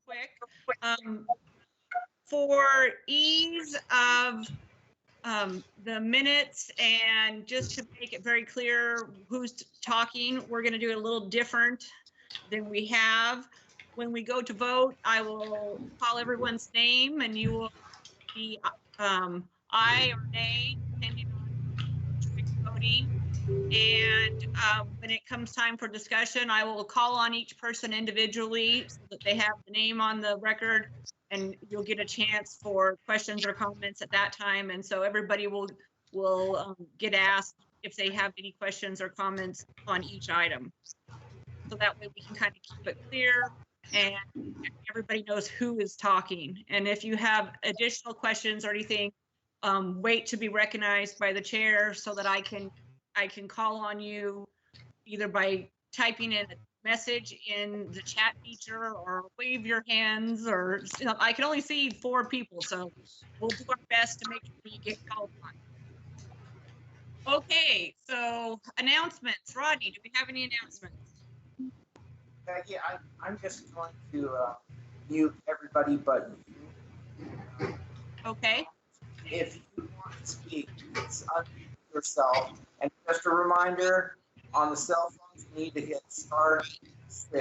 quick. For ease of the minutes and just to make it very clear who's talking, we're going to do it a little different than we have. When we go to vote, I will call everyone's name and you will be aye or nay, depending on voting. And when it comes time for discussion, I will call on each person individually so that they have the name on the record and you'll get a chance for questions or comments at that time. And so everybody will get asked if they have any questions or comments on each item. So that way we can kind of keep it clear and everybody knows who is talking. And if you have additional questions or anything, wait to be recognized by the chair so that I can call on you either by typing in a message in the chat feature or wave your hands, or I can only see 4 people, so we'll do our best to make sure you get called on. Okay, so announcements. Rodney, do we have any announcements? Yeah, I'm just going to mute everybody but you. Okay. If you want to speak, it's unmute yourself. And just a reminder, on the cell phones, you need to hit *6. So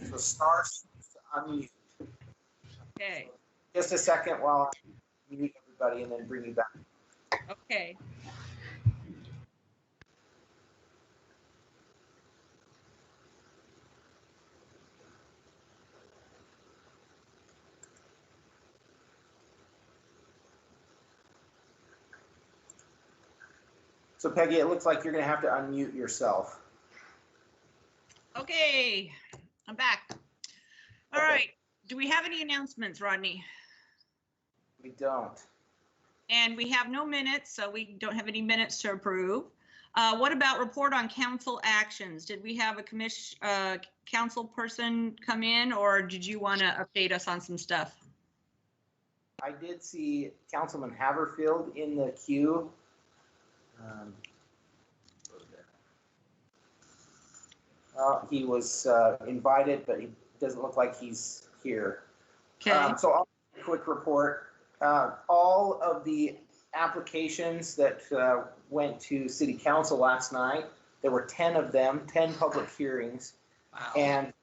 *6 to unmute. Okay. Just a second while I mute everybody and then bring you back. Okay. So Peggy, it looks like you're going to have to unmute yourself. Okay, I'm back. All Okay. right. Do we have any announcements, Rodney? We don't. And we have no minutes, so we don't have any minutes to approve. What about report on council actions? Did we have a council person come in, or did you want to update us on some stuff? I did see Councilman Haverfield in the queue. He was invited, but he doesn't look like he's here. Okay. So I'll give a quick report. All of the applications that went to City Council last night, there were 10 of them, 10 public hearings. Wow. And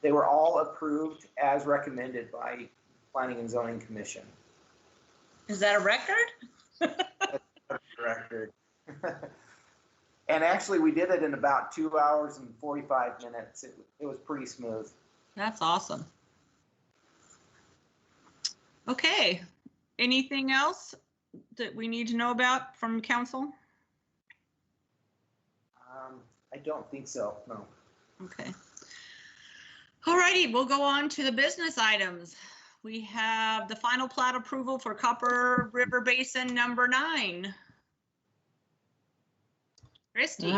they were all approved as recommended by Planning and Zoning Commission. Is that a record? That's a record. And actually, we did it in about 2 hours and 45 minutes. It was pretty smooth. That's awesome. Okay. Anything else that we need to know about from council? I don't think so, no. Okay. All righty, we'll go on to the business items. We have the final plat approval for Copper River Basin number 9. Christy.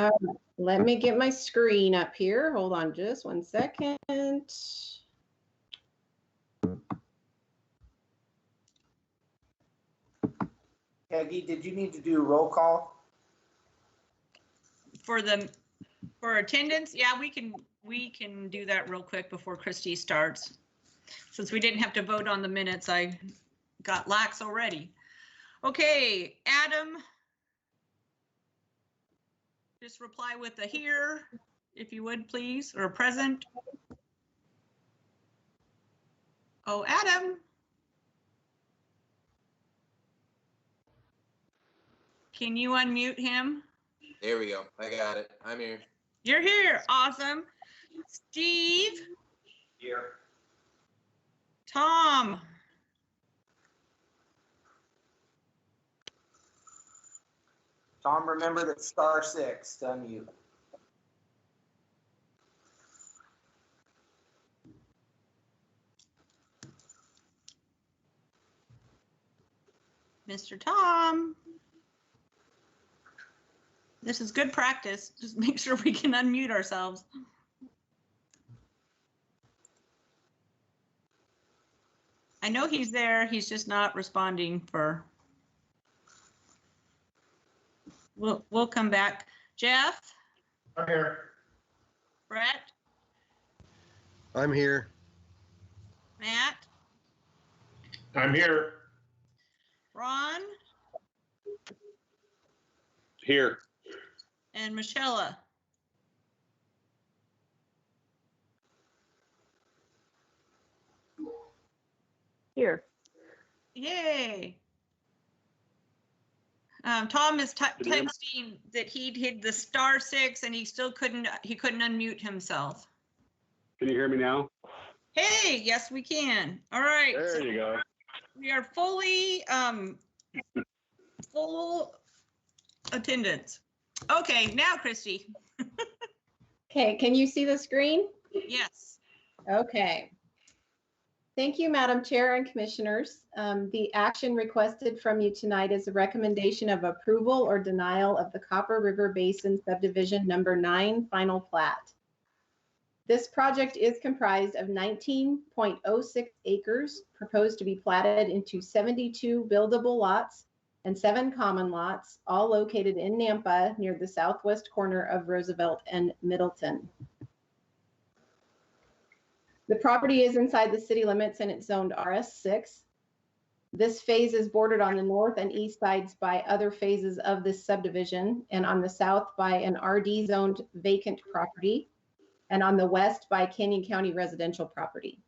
Let me get my screen up here. Hold on just 1 second. Peggy, did you need to do a roll call? For attendance? Yeah, we can do that real quick before Christy starts. Since we didn't have to vote on the minutes, I got lax already. Okay, Adam. Just reply with a here, if you would, please, or present. Oh, Adam. Can you unmute him? There we go. I got it. I'm here. You're here. Awesome. Steve. Here. Tom. Tom, remember that *6 to unmute. Mr. Tom. This is good practice. Just make sure we can unmute ourselves. I know he's there. He's just not responding for. We'll come back. Jeff? I'm here. Brett? I'm here. Matt, I'm here. Ron, Here. and Michelle. Here. Yay. Tom is Can you hear me? texting that he'd hit the *6 and he couldn't unmute himself. Can you hear me now? Hey, yes, we can. All right. There So you go. we are fully, full attendance. Okay, now Christy. Okay, can you see the screen? Yes. Okay. Thank you, Madam Chair and Commissioners. The action requested from you tonight is a recommendation of approval or denial of the Copper River Basin Subdivision Number 9 Final Plat. This project is comprised of 19.06 acres proposed to be platted into 72 buildable lots and 7 common lots, all located in Nampa near the southwest corner of Roosevelt and Middleton. The property is inside the city limits and it's zoned RS6. This phase is bordered on the north and east sides by other phases of this subdivision, and on the south by an RD zoned vacant property, and on the west by Canyon County residential property.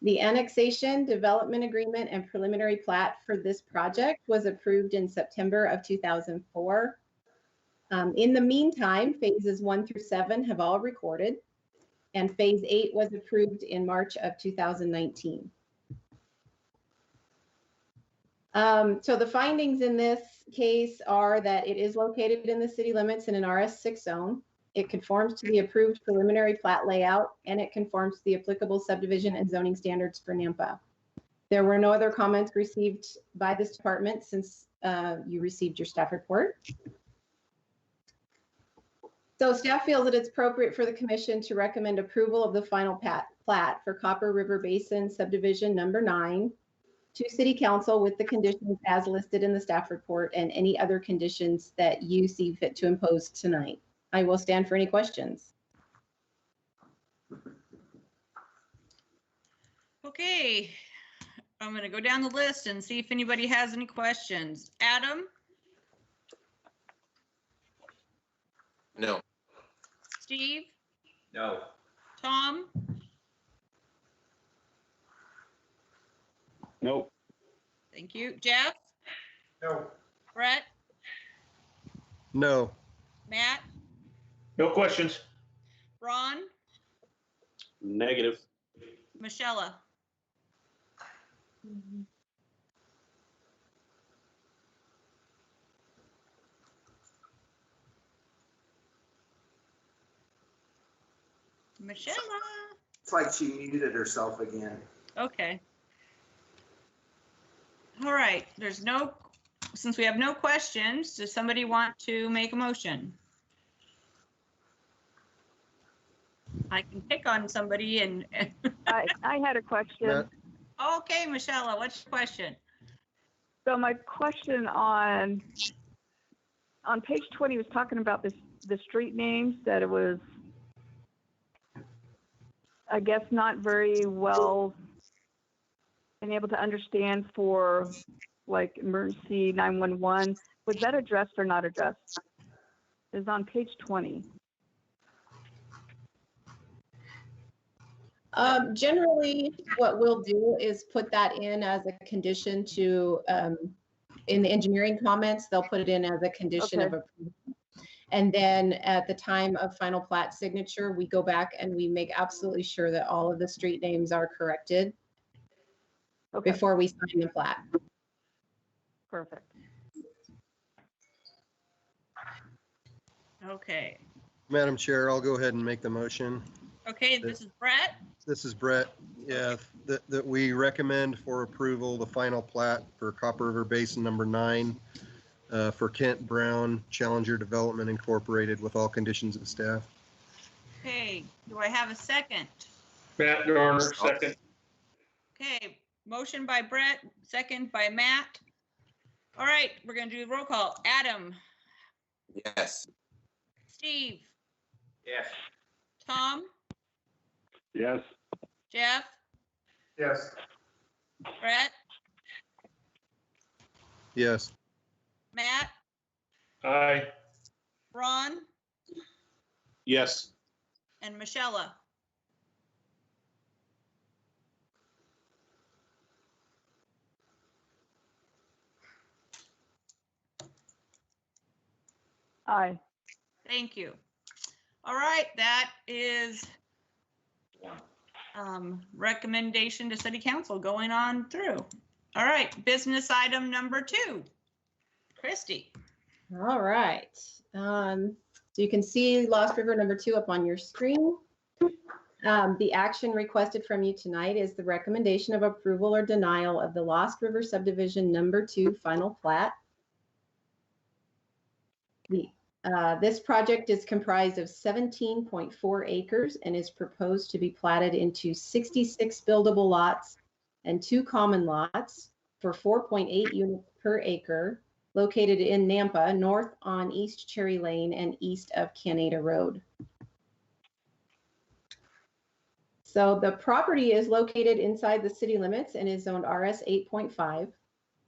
The annexation, development agreement, and preliminary plat for this project was approved in September of 2004. In the meantime, phases 1 through 7 have all recorded, and phase 8 was approved in March of 2019. So the findings in this case are that it is located in the city limits in an RS6 zone. It conforms to the approved preliminary plat layout, and it conforms to the applicable subdivision and zoning standards for Nampa. There were no other comments received by this department since you received your staff report. So staff feels that it's appropriate for the commission to recommend approval of the final plat for Copper River Basin Subdivision Number 9 to City Council with the conditions as listed in the staff report and any other conditions that you see fit to impose tonight. I will stand for any questions. Okay. I'm going to go down the list and see if anybody has any questions. Adam, No. Steve, No. Tom, Nope. thank you. Jeff, No. Brett, No. Matt, No questions. Ron, Negative. Michelle. Michelle. It's like she muted herself again. Okay. All right, since we have no questions, does somebody want to make a motion? I can pick on somebody and, I had a question. Matt? okay, Michelle, what's your question? So my question on page 20 was talking about the street names, that it was, I guess, not very well been able to understand for like emergency 911. Was that addressed or not addressed? It's on page 20. Generally, what we'll do is put that in as a condition to, in the engineering comments, they'll put it in as a condition of Okay. approval. And then at the time of final plat signature, we go back and we make absolutely sure that all of the street names are corrected Okay, before we sign the plat. perfect. Okay. Madam Chair, I'll go ahead and make the motion. Okay, this is Brett. This is Brett. Yeah, that we recommend for approval the final plat for Copper River Basin Number 9 for Kent Brown Challenger Development Incorporated with all conditions of staff. Okay, do I have a second? Matt Garner, second. Okay, motion by Brett, second by Matt. All right, we're gonna do a roll call. Adam, Yes. Steve, Yes. Tom, Yes. Jeff, Yes. Brett, Yes. Matt, Aye. Ron, Yes. and Michelle. Aye. Thank you. All right, that is recommendation to city council going on through. All right, business item number 2. Christie. All right. So you can see Lost River number 2 up on your screen. The action requested from you tonight is the recommendation of approval or denial of the Lost River subdivision number 2 final plat. This project is comprised of 17.4 acres and is proposed to be platted into 66 buildable lots and 2 common lots for 4.8 units per acre, located in Nampa, north on East Cherry Lane and east of Canada Road. So the property is located inside the city limits and is zoned RS 8.5.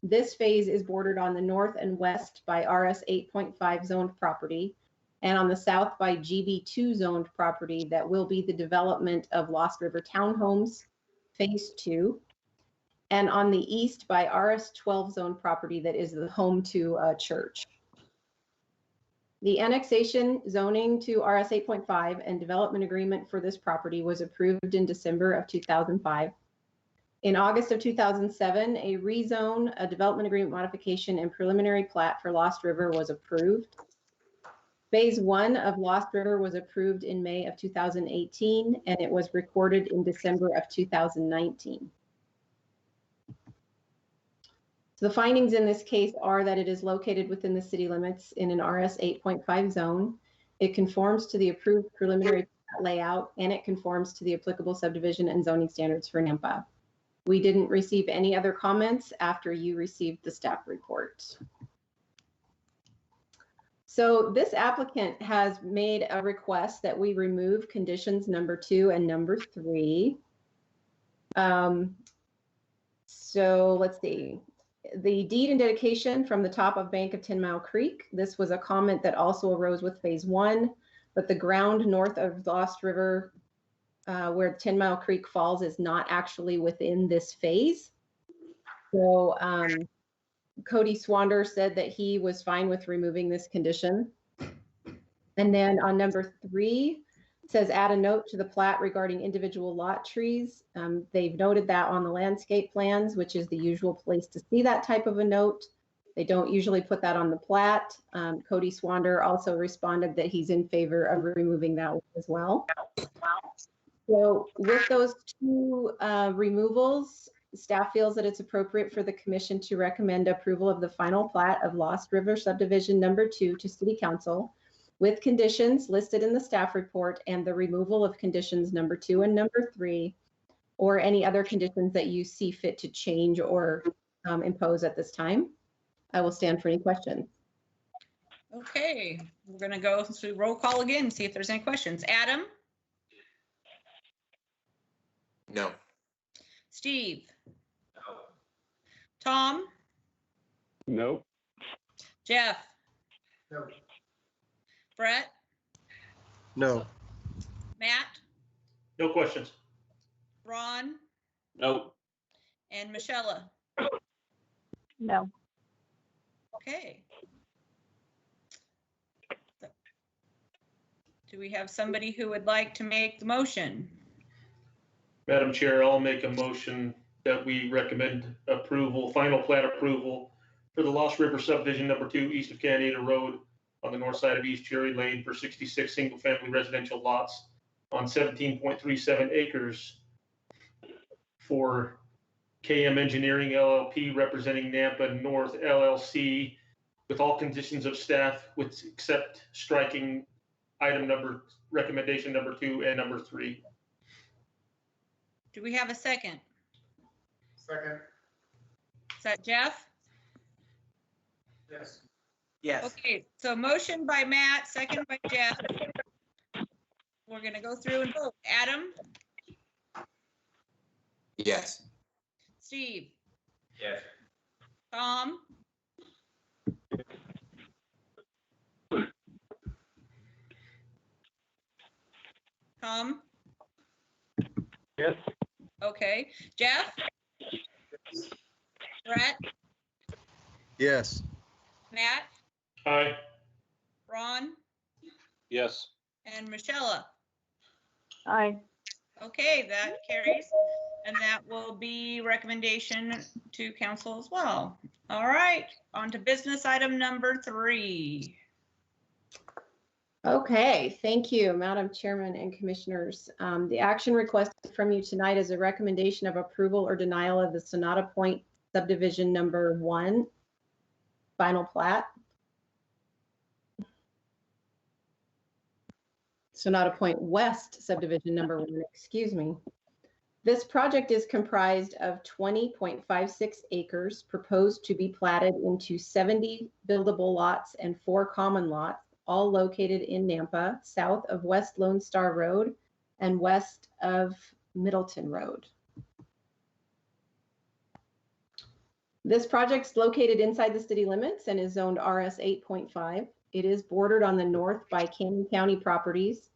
This phase is bordered on the north and west by RS 8.5 zoned property, and on the south by GB2 zoned property that will be the development of Lost River Townhomes, Phase 2, and on the east by RS 12 zoned property that is the home to a church. The annexation zoning to RS 8.5 and development agreement for this property was approved in December of 2005. In August of 2007, a rezone, a development agreement modification, and preliminary plat for Lost River was approved. Phase 1 of Lost River was approved in May of 2018, and it was recorded in December of 2019. So the findings in this case are that it is located within the city limits in an RS 8.5 zone. It conforms to the approved preliminary plat layout, and it conforms to the applicable subdivision and zoning standards for Nampa. We didn't receive any other comments after you received the staff report. So this applicant has made a request that we remove conditions number 2 and number 3. So let's see. The deed and dedication from the top of bank of 10 Mile Creek. This was a comment that also arose with phase 1, but the ground north of Lost River where 10 Mile Creek falls is not actually within this phase. So Cody Swander said that he was fine with removing this condition. And then on number 3, it says add a note to the plat regarding individual lot trees. They've noted that on the landscape plans, which is the usual place to see that type of a note. They don't usually put that on the plat. Cody Swander also responded that he's in favor of removing that as well. So with those 2 removals, staff feels that it's appropriate for the commission to recommend approval of the final plat of Lost River subdivision number 2 to city council with conditions listed in the staff report and the removal of conditions number 2 and number 3, or any other conditions that you see fit to change or impose at this time. I will stand for any questions. Okay, we're gonna go through roll call again and see if there's any questions. Adam, No. Steve, Tom, Nope. Jeff, No. Brett, No. Matt, No questions. Ron, Nope. and Michelle. No. Okay. Do we have somebody who would like to make the motion? Madam Chair, I'll make a motion that we recommend approval, final plat approval for the Lost River subdivision number 2 east of Canada Road on the north side of East Cherry Lane for 66 single-family residential lots on 17.37 acres for KM Engineering LLP representing Nampa North LLC with all conditions of staff, with except striking recommendation number 2 and number 3. Do we have a second? Second. Is that Jeff? Yes. Yes. Okay, so motion by Matt, second by Jeff. We're gonna go through and vote. Adam, Yes. Steve, Yes. Tom, Tom, Yes. okay, Jeff, Brett, Yes. Matt, Aye. Ron, Yes. and Michelle. Aye. Okay, that carries, and that will be recommendation to council as well. All right, on to business item number 3. Okay, thank you, Madam Chairman and Commissioners. The action requested from you tonight is a recommendation of approval or denial of the Sonata Point subdivision number 1, final plat. Sonata Point West subdivision number 1, excuse me. This project is comprised of 20.56 acres proposed to be platted into 70 buildable lots and 4 common lots, all located in Nampa, south of West Lone Star Road and west of Middleton Road. This project's located inside the city limits and is zoned RS 8.5. It is bordered on the north by Canyon County properties,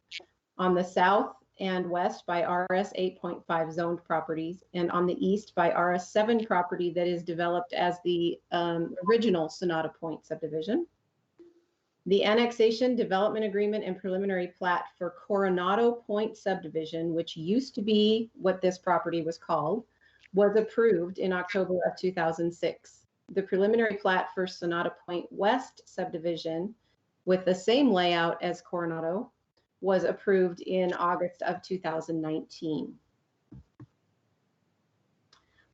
on the south and west by RS 8.5 zoned properties, and on the east by RS 7 property that is developed as the original Sonata Point subdivision. The annexation, development agreement, and preliminary plat for Coronado Point subdivision, which used to be what this property was called, was approved in October of 2006. The preliminary plat for Sonata Point West subdivision, with the same layout as Coronado, was approved in August of 2019.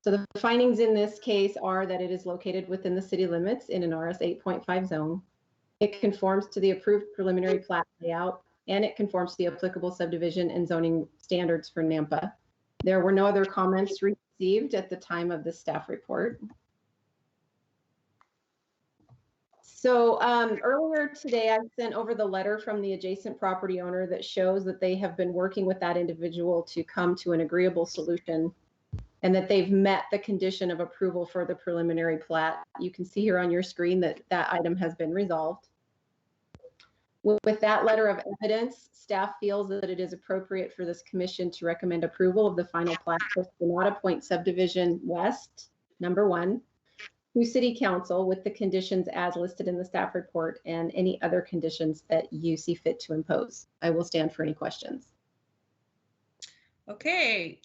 So the findings in this case are that it is located within the city limits in an RS 8.5 zone. It conforms to the approved preliminary plat layout, and it conforms to the applicable subdivision and zoning standards for Nampa. There were no other comments received at the time of the staff report. So earlier today, I sent over the letter from the adjacent property owner that shows that they have been working with that individual to come to an agreeable solution and that they've met the condition of approval for the preliminary plat. You can see here on your screen that that item has been resolved. With that letter of evidence, staff feels that it is appropriate for this commission to recommend approval of the final plat for Sonata Point Subdivision West, number 1, to City Council with the conditions as listed in the staff report and any other conditions that you see fit to impose. I will stand for any questions. Okay,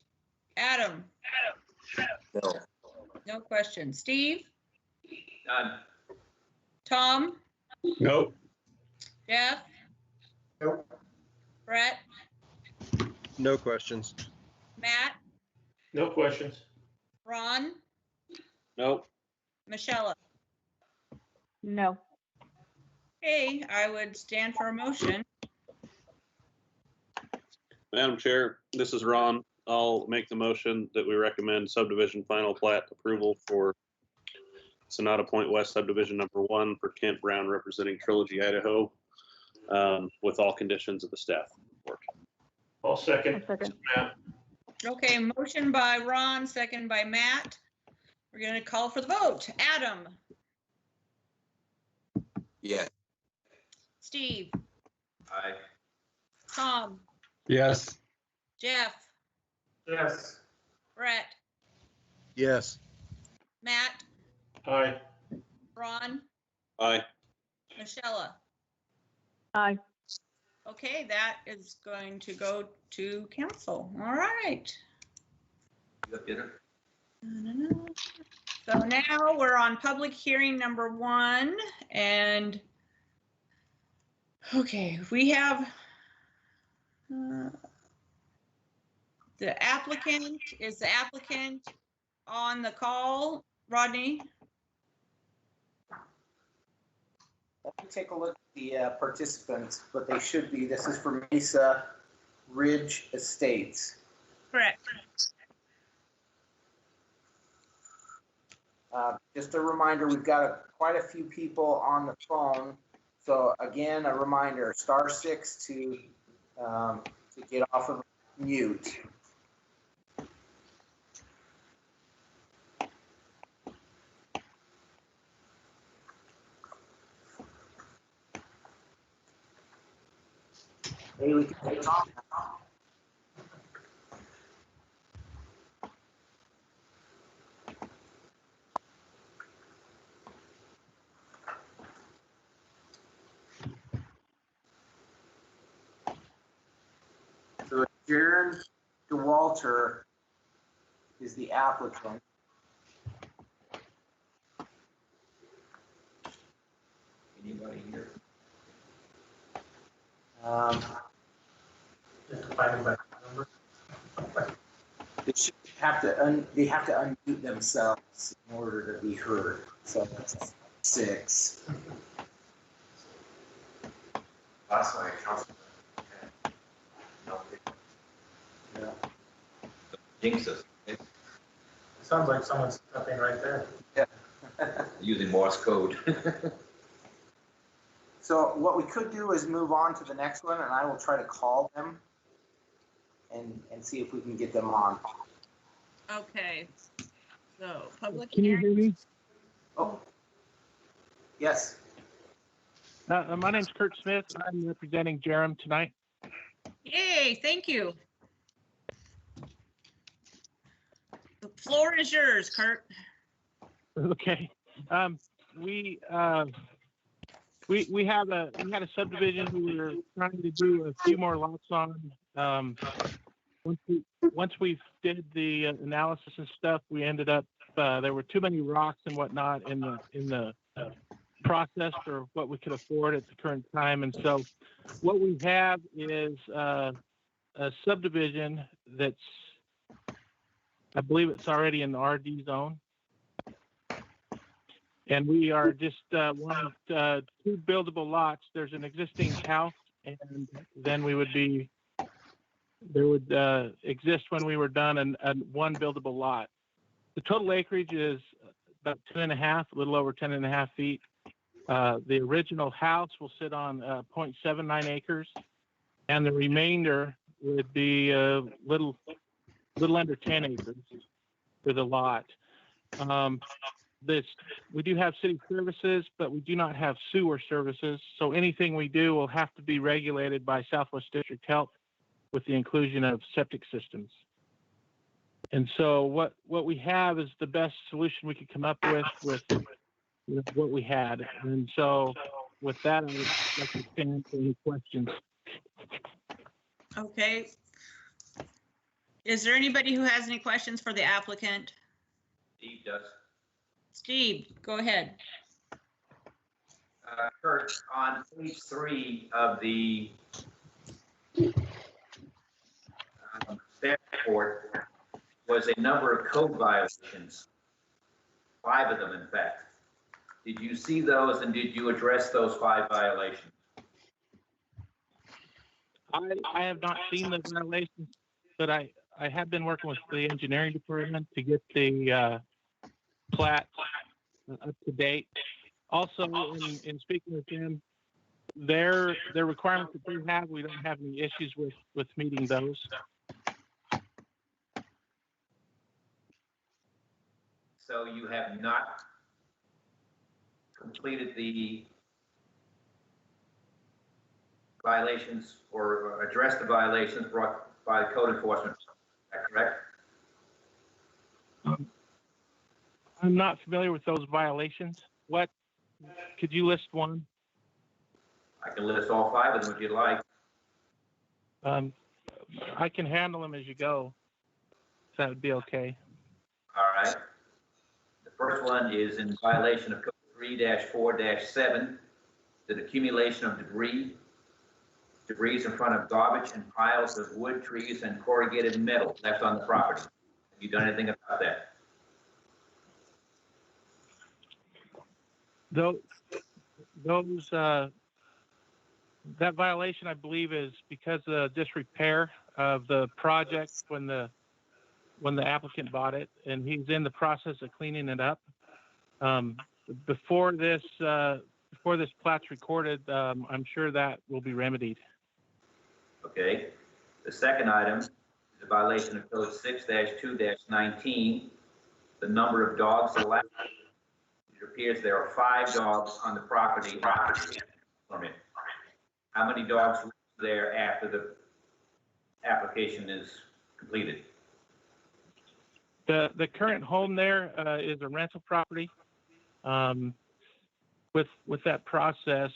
Adam, No. no questions. Steve, None. Tom, Nope. Jeff, Nope. Brett, No questions. Matt, No questions. Ron, Nope. Michelle. No. Okay, I would stand for a motion. Madam Chair, this is Ron. I'll make the motion that we recommend subdivision final plat approval for Sonata Point West subdivision number 1 for Kent Brown representing Trilogy, Idaho, with all conditions of the staff report. I'll second. I'll second. Matt. Okay, motion by Ron, second by Matt. We're going to call for the vote. Adam, Yes. Steve, Aye. Tom, Yes. Jeff, Yes. Brett, Yes. Matt, Aye. Ron, Aye. Michelle. Aye. Okay, that is going to go to council. All right. You got dinner? So now we're on public hearing number 1, and okay, we have the applicant. Is the applicant on the call, Rodney? Let me take a look at the participants, but they should be. This is for Mesa Ridge Estates. Correct. Just a reminder, we've got quite a few people on the phone. So again, a reminder, *6 to get off of mute. Haley, can you talk now? So Jaron DeWalter is the applicant. Anybody here? They should have to unmute themselves in order to be heard. So that's 6. Last one, Councilman. Yeah. Jinx us. Sounds like someone's stepping right there. Using Morse code. So what we could do is move on to the next one, and I will try to call them and see if we can get them on. Okay. So public Can you hearing. hear me? Oh, yes. My name's Kurt Smith. I'm representing Jerem tonight. Yay, thank you. The floor is yours, Kurt. Okay. We had a subdivision we were trying to do a few more lots on. Once we did the analysis and stuff, we ended up there were too many rocks and whatnot in the process for what we could afford at the current time, and so what we have is a subdivision that's, I believe it's already in the RD zone. And we are just wanting 2 buildable lots. There's an existing house, and then there would exist when we were done and 1 buildable lot. The total acreage is about 2.5, a little over 10.5 feet. The original house will sit on 0.79 acres, and the remainder would be a little under 10 acres for the lot. We do have city services, but we do not have sewer services. So anything we do will have to be regulated by Southwest District Health with the inclusion of septic systems. And so what we have is the best solution we could come up with what we had. And so with that, I would like to stand for any questions. Okay. Is there anybody who has any questions for the applicant? Steve does. Steve, go ahead. Kurt, on page 3 of the staff report was a number of code violations, 5 of them, in fact. Did you see those, and did you address those 5 violations? I have not seen the violations, but I have been working with the engineering department to get the plat up to date. Also, in speaking with them, their requirements that they have, we don't have any issues with meeting those. So you have not completed the violations or addressed the violations brought by code enforcement, is that correct? I'm not familiar with those violations. What, could you list one? I can list all 5 of them if you'd like. I can handle them as you go. If that would be okay. All right. The first one is in violation of code 3-4-7, the accumulation of debris in front of garbage and piles of wood, trees, and corrugated metal left on the property. Have you done anything about that? That violation, I believe, is because of disrepair of the project when the applicant bought it, and he's in the process of cleaning it up. Before this plat's recorded, I'm sure that will be remedied. Okay. The second item is a violation of code 6-2-19, the number of dogs allowed. It appears there are 5 dogs on the property. How many dogs there after the application is completed? The current home there is a rental property. With that process,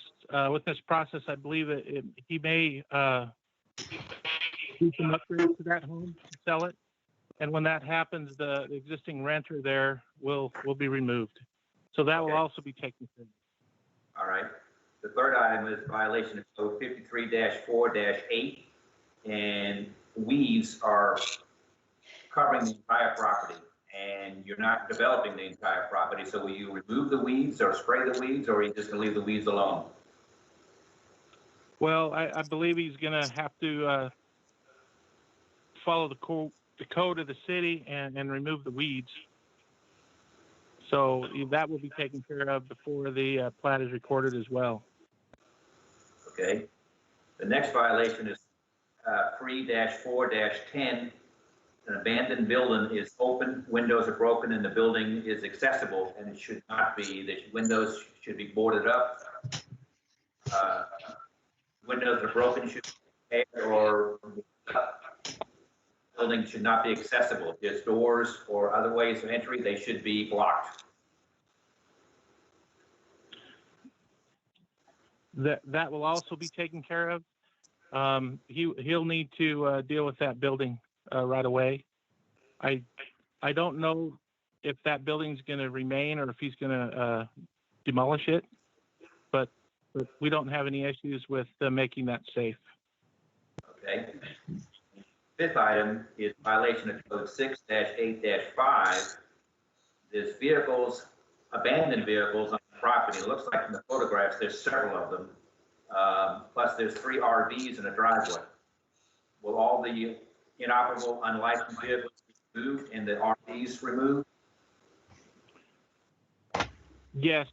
with this process, I believe he may do some upgrades to that home to sell it. And when that happens, the existing renter there will be removed. So that will Okay. also be taken care of. All right. The third item is violation of code 53-4-8, and weeds are covering the entire property, and you're not developing the entire property. So will you remove the weeds or spray the weeds, or are you just gonna leave the weeds alone? Well, I believe he's going to have to follow the code of the city and remove the weeds. So that will be taken care of before the plat is recorded as well. Okay. The next violation is 3-4-10. An abandoned building is open, windows are broken, and the building is accessible, and it should not be. The windows should be boarded up. Windows are broken, should be repaired, or building should not be accessible. If there's doors or other ways of entry, they should be blocked. That will also be taken care of. He'll need to deal with that building right away. I don't know if that building's going to remain or if he's going to demolish it, but we don't have any issues with making that safe. Okay. Fifth item is violation of code 6-8-5. There's vehicles, abandoned vehicles on the property. It looks like in the photographs, there's several of them. Plus there's 3 RVs in a driveway. Will all the inoperable, unlicensed vehicles be removed and the RVs removed? Yes,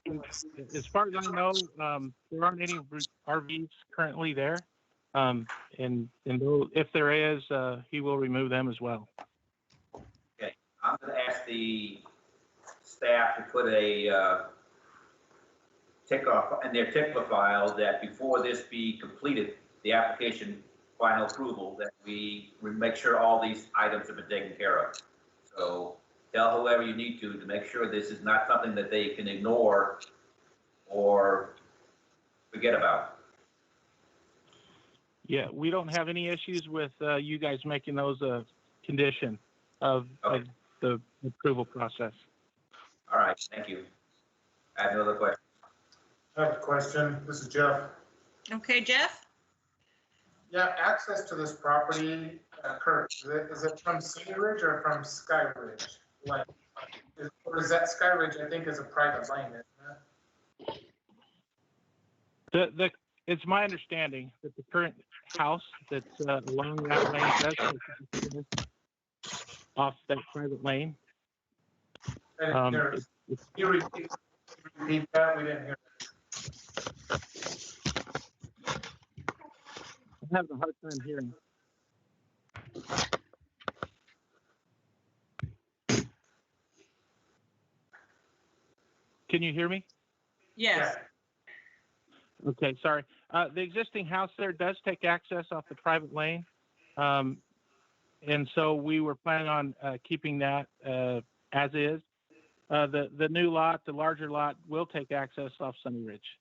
as far as I know, there aren't any RVs currently there. And if there is, he will remove them as well. Okay, I'm going to ask the staff to put a tick off in their tickler file that before this be completed, the application final approval, that we make sure all these items have been taken care of. So tell whoever you need to make sure this is not something that they can ignore or forget about. Yeah, we don't have any issues with you guys making those a condition of the approval process. All right, thank you. I have another question. I have a question. This is Jeff. Okay, Jeff? Yeah, access to this property, Kurt, is it from Cedar Ridge or from Sky Ridge? Like, or is that Sky Ridge, I think, is a private lane, isn't it? It's my understanding that the current house that's along that lane does off that private lane. I didn't hear. You repeat that? We didn't hear. I'm having a hard time hearing. Can you hear me? Yes. Okay, sorry. The existing house there does take access off the private lane. And so we were planning on keeping that as is. The new lot, the larger lot, will take access off Sunny Ridge.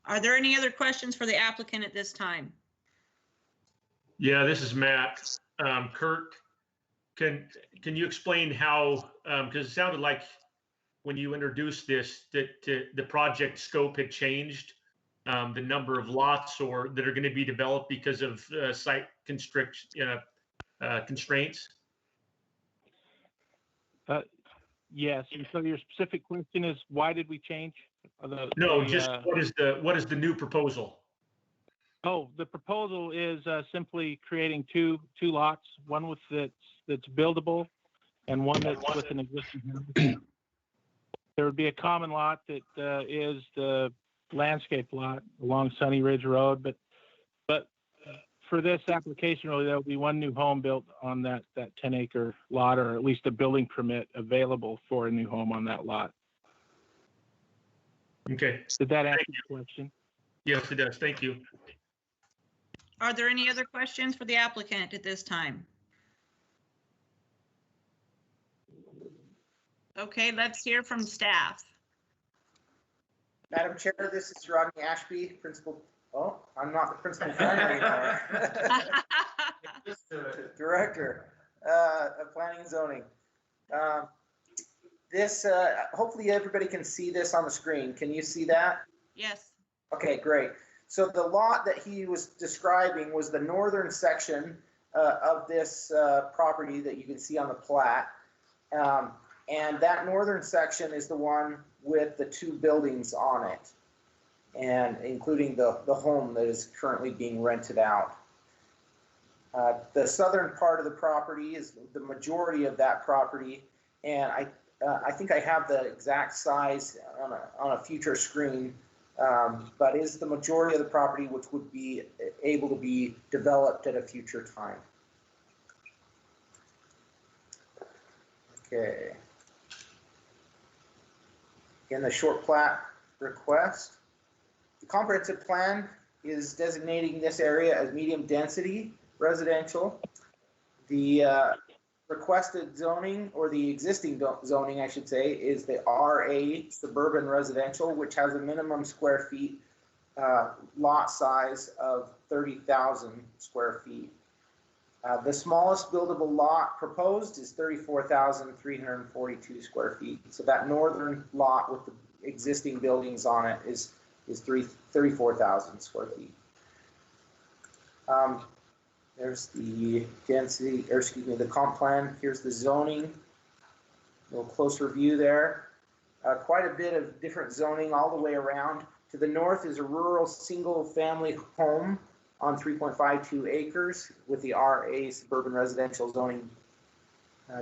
Are there any other questions for the applicant at this time? Yeah, this is Matt. Kurt, can you explain how, because it sounded like when you introduced this, that the project scope had changed, the number of lots or that are going to be developed because of site constraints? Yes, and so your specific question is, why did we change? What is the new proposal? Oh, the proposal is simply creating two lots, one that's buildable and one that's with an existing house. There would be a common lot that is the landscape lot along Sunny Ridge Road, but for this application, really, there'll be one new home built on that 10-acre lot, or at least a building permit available for a new home on that lot. Okay, Did that answer the question? yes, it does. Thank you. Are there any other questions for the applicant at this time? Okay, let's hear from staff. Madam Chair, this is Rodney Ashby, principal. Oh, I'm not the principal planner anymore. Director of Planning and Zoning. This, hopefully everybody can see this on the screen. Can you see that? Yes. Okay, great. So the lot that he was describing was the northern section of this property that you can see on the plat. And that northern section is the one with the two buildings on it, and including the home that is currently being rented out. The southern part of the property is the majority of that property, and I think I have the exact size on a future screen, but is the majority of the property which would be able to be developed at a future time. Okay. In the short plat request, the comprehensive plan is designating this area as medium density residential. The requested zoning, or the existing zoning, I should say, is the RA suburban residential, which has a minimum square feet lot size of 30,000 square feet. The smallest buildable lot proposed is 34,342 square feet. So that northern lot with the existing buildings on it is 34,000 square feet. There's the density, or excuse me, the comp plan. Here's the zoning. A little closer view there. Quite a bit of different zoning all the way around. To the north is a rural single family home on 3.52 acres with the RA suburban residential zoning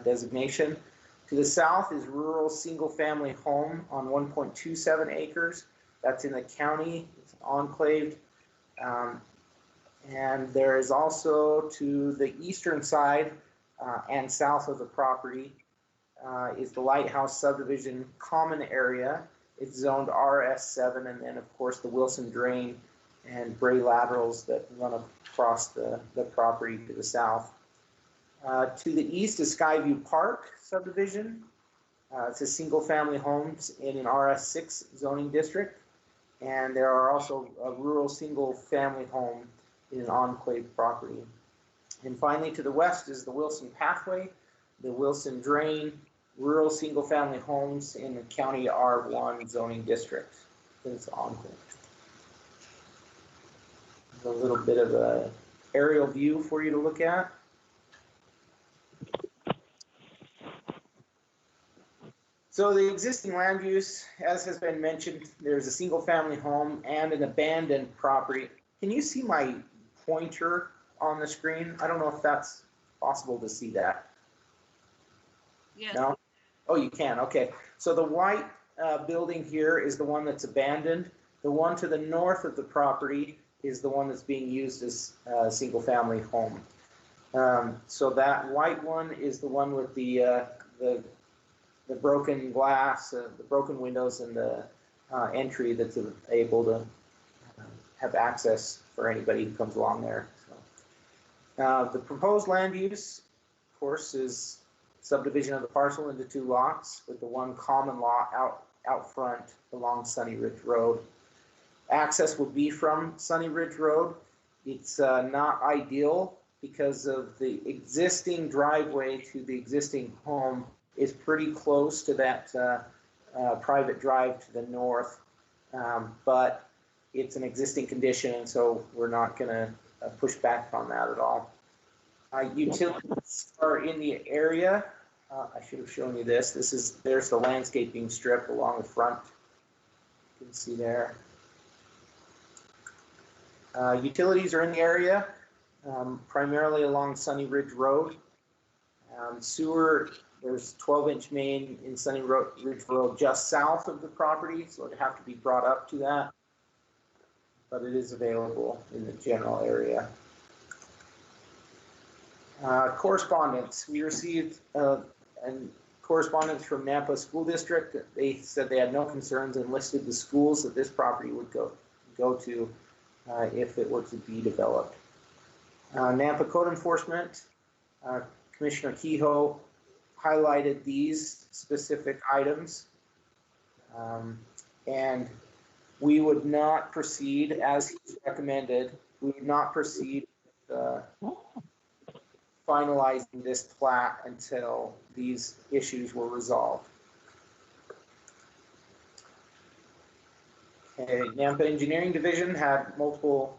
designation. To the south is rural single family home on 1.27 acres. That's in the county, it's enclaved. And there is also to the eastern side and south of the property is the Lighthouse subdivision common area. It's zoned RS7, and then of course the Wilson Drain and Bray laterals that run across the property to the south. To the east is Skyview Park subdivision. It's a single family homes in an RS6 zoning district. And there are also a rural single family home in an enclave property. And finally to the west is the Wilson Pathway, the Wilson Drain, rural single family homes in the county R1 zoning district. It's enclave. A little bit of a aerial view for you to look at. So the existing land use, as has been mentioned, there's a single family home and an abandoned property. Can you see my pointer on the screen? I don't know if that's possible to see that. Yes. No? Oh, you can, okay. So the white building here is the one that's abandoned. The one to the north of the property is the one that's being used as a single family home. So that white one is the one with the broken glass, the broken windows, and the entry that's able to have access for anybody who comes along there. So, the proposed land use, of course, is subdivision of the parcel into two lots with the one common lot out front along Sunny Ridge Road. Access would be from Sunny Ridge Road. It's not ideal because of the existing driveway to the existing home is pretty close to that private drive to the north, but it's an existing condition, and so we're not going to push back on that at all. Utilities are in the area. I should have shown you this. There's the landscaping strip along the front. You can see there. Utilities are in the area, primarily along Sunny Ridge Road. Sewer, there's 12-inch main in Sunny Ridge Road just south of the property, so it'd have to be brought up to that. But it is available in the general area. Correspondence. We received a correspondence from Nampa School District. They said they had no concerns and listed the schools that this property would go to if it were to be developed. Nampa Code Enforcement, Commissioner Kehoe highlighted these specific items. And we would not proceed as he's recommended. We would not proceed with finalizing this plat until these issues were resolved. Okay, Nampa Engineering Division had multiple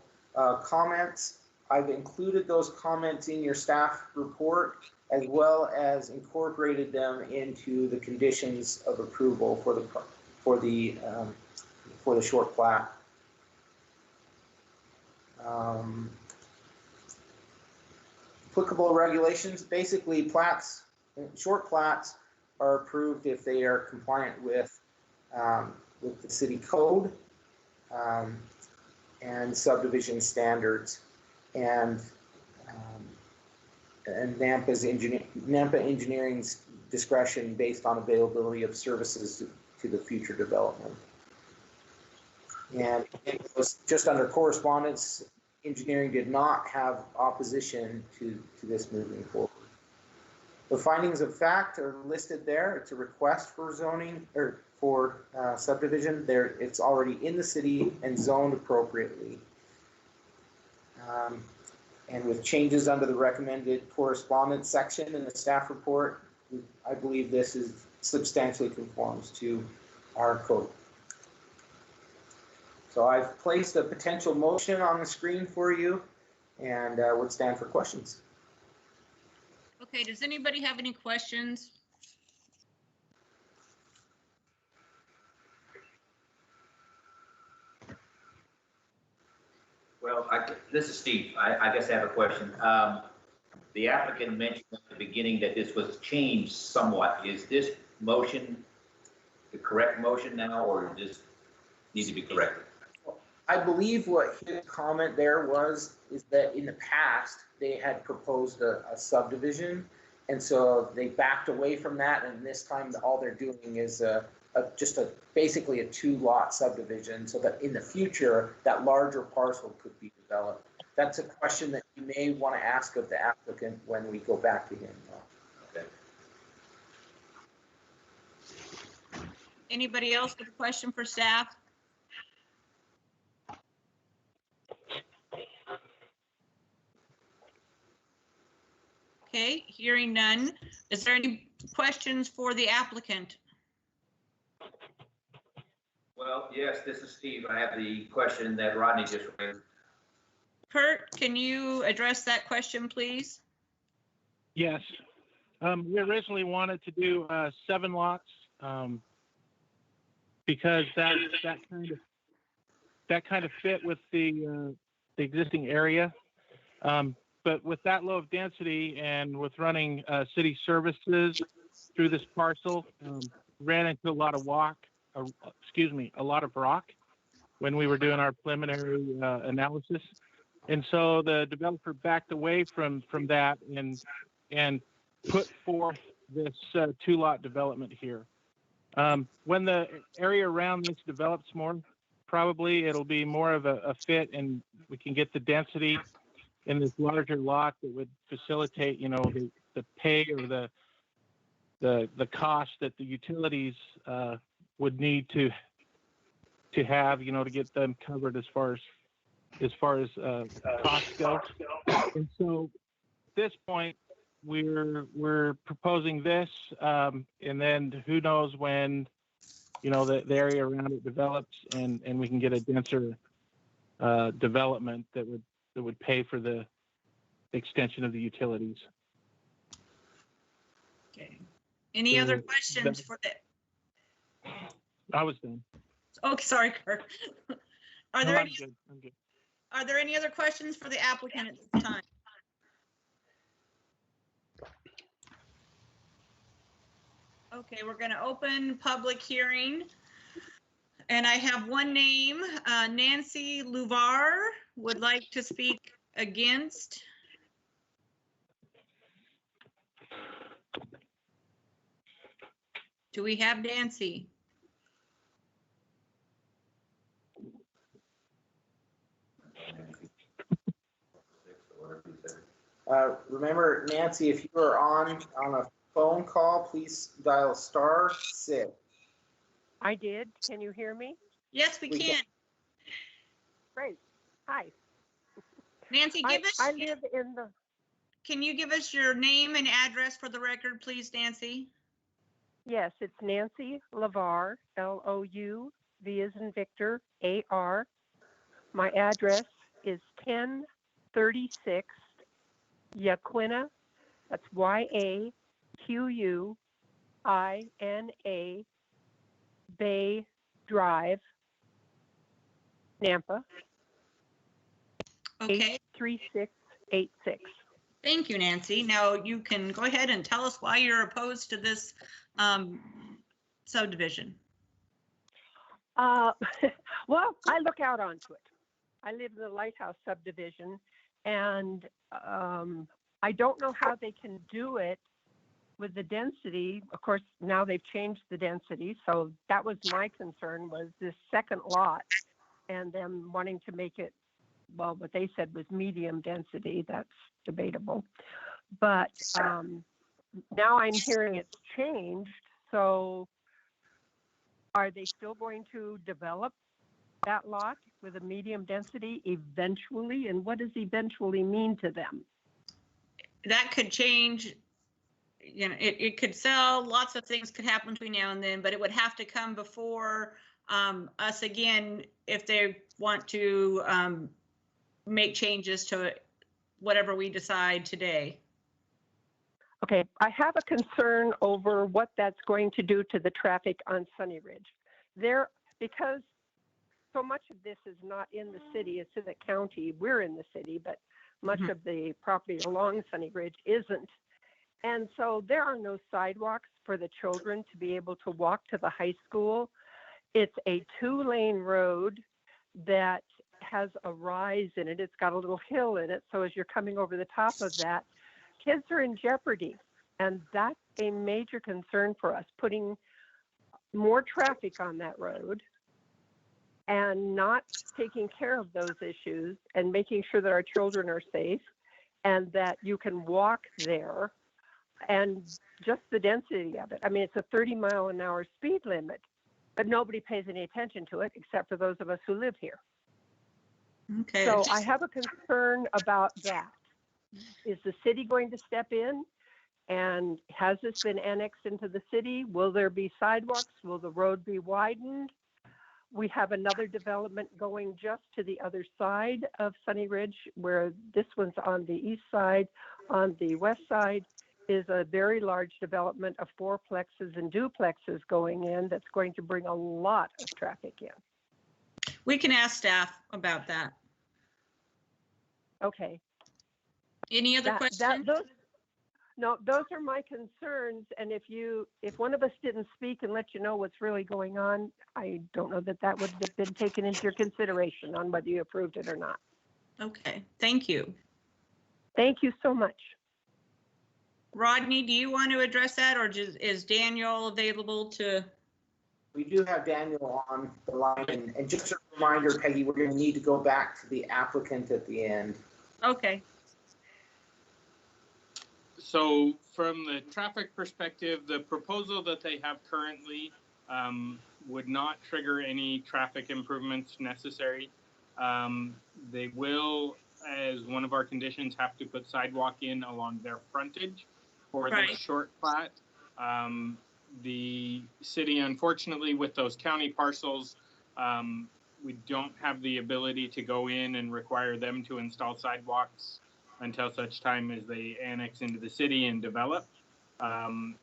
comments. I've included those comments in your staff report, as well as incorporated them into the conditions of approval for the short plat. Applicable regulations, basically plats, short plats are approved if they are compliant with the city code and subdivision standards, and Nampa Engineering's discretion based on availability of services to the future development. And it was just under correspondence. Engineering did not have opposition to this moving forward. The findings of fact are listed there. It's a request for zoning or for subdivision. There, it's already in the city and zoned appropriately. And with changes under the recommended correspondence section in the staff report, I believe this is substantially conforms to our code. So I've placed a potential motion on the screen for you and would stand for questions. Okay, does anybody have any questions? Well, this is Steve. I guess I have a question. The applicant mentioned at the beginning that this was changed somewhat. Is this motion the correct motion now, or does this need to be corrected? I believe what his comment there is that in the past, they had proposed a subdivision. And so they backed away from that. And this time, all they're doing is basically a 2-lot subdivision, so that in the future, that larger parcel could be developed. That's a question that you may want to ask of the applicant when we go back to him. Okay. Anybody else with a question for staff? Okay, hearing none. Is there any questions for the applicant? Well, yes, this is Steve. I have the question that Rodney just raised. Kurt, can you address that question, please? Yes. We originally wanted to do 7 lots because that kind of fit with the existing area. But with that low of density and with running city services through this parcel, ran into a lot of rock when we were doing our preliminary analysis. And so the developer backed away from that and put forth this 2-lot development here. When the area around this develops more, probably it'll be more of a fit, and we can get the density in this larger lot that would facilitate, the pay or the cost that the utilities would need to have, to get them covered as far as costs go. And so at this point, we're proposing this, and then who knows when, the area around it develops and we can get a denser development that would pay for the extension of the utilities. Okay. Any other questions for the? I was done. Oh, sorry, Kurt. Are there I'm good. Are there any other questions for the applicant at this time? Okay, we're going to open public hearing. And I have one name, Nancy Luvar would like to speak against. Do we have Nancy? Remember, Nancy, if you are on a phone call, please dial *6. I did. Can you hear me? Yes, we We can. Great. Hi. Nancy, I, give us, I live in the, can you give us your name and address for the record, please, Nancy? yes, it's Nancy Lavar, L-O-U-V as in Victor, A-R. My address is 1036 Yaquina, that's Y-A-Q-U-I-N-A, Bay Drive, Nampa, Okay, 83686. thank you, Nancy. Now you can go ahead and tell us why you're opposed to this subdivision. Well, I look out onto it. I live in the Lighthouse subdivision, and I don't know how they can do it with the density. Of course, now they've changed the density, so that was my concern, was this second lot and them wanting to make it, well, what they said was medium density. That's debatable. But now I'm hearing it's changed, so are they still going to develop that lot with a medium density eventually? And what does eventually mean to them? That could change, you know, it could sell, lots of things could happen between now and then, but it would have to come before us again if they want to make changes to whatever we decide today. Okay, I have a concern over what that's going to do to the traffic on Sunny Ridge. Because so much of this is not in the city, it's in the county. We're in the city, but much of the property along Sunny Ridge isn't. And so there are no sidewalks for the children to be able to walk to the high school. It's a 2-lane road that has a rise in it. It's got a little hill in it. So as you're coming over the top of that, kids are in jeopardy. And that's a major concern for us, putting more traffic on that road and not taking care of those issues and making sure that our children are safe and that you can walk there, and just the density of it. I mean, it's a 30-mile-an-hour speed limit, but nobody pays any attention to it except for those of us who live here. Okay. So I have a concern about that. Is the city going to step in? And has this been annexed into the city? Will there be sidewalks? Will the road be widened? We have another development going just to the other side of Sunny Ridge, where this one's on the east side. On the west side is a very large development of fourplexes and duplexes going in that's going to bring a lot of traffic in. We can ask staff about that. Okay. Any other questions? Those are my concerns. And if one of us didn't speak and let you know what's really going on, I don't know that would have been taken into your consideration on whether you approved it or not. Okay, thank you. Thank you so much. Rodney, do you want to address that, or is Daniel available to? We do have Daniel on the line, and just a reminder, Peggy, we're going to need to go back to the applicant at the end. Okay. So from the traffic perspective, the proposal that they have currently would not trigger any traffic improvements necessary. They will, as one of our conditions, have to put sidewalk in along their frontage for the short plat. The city, unfortunately, with those county parcels, we don't have the ability to go in and require them to install sidewalks until such time as they annex into the city and develop. And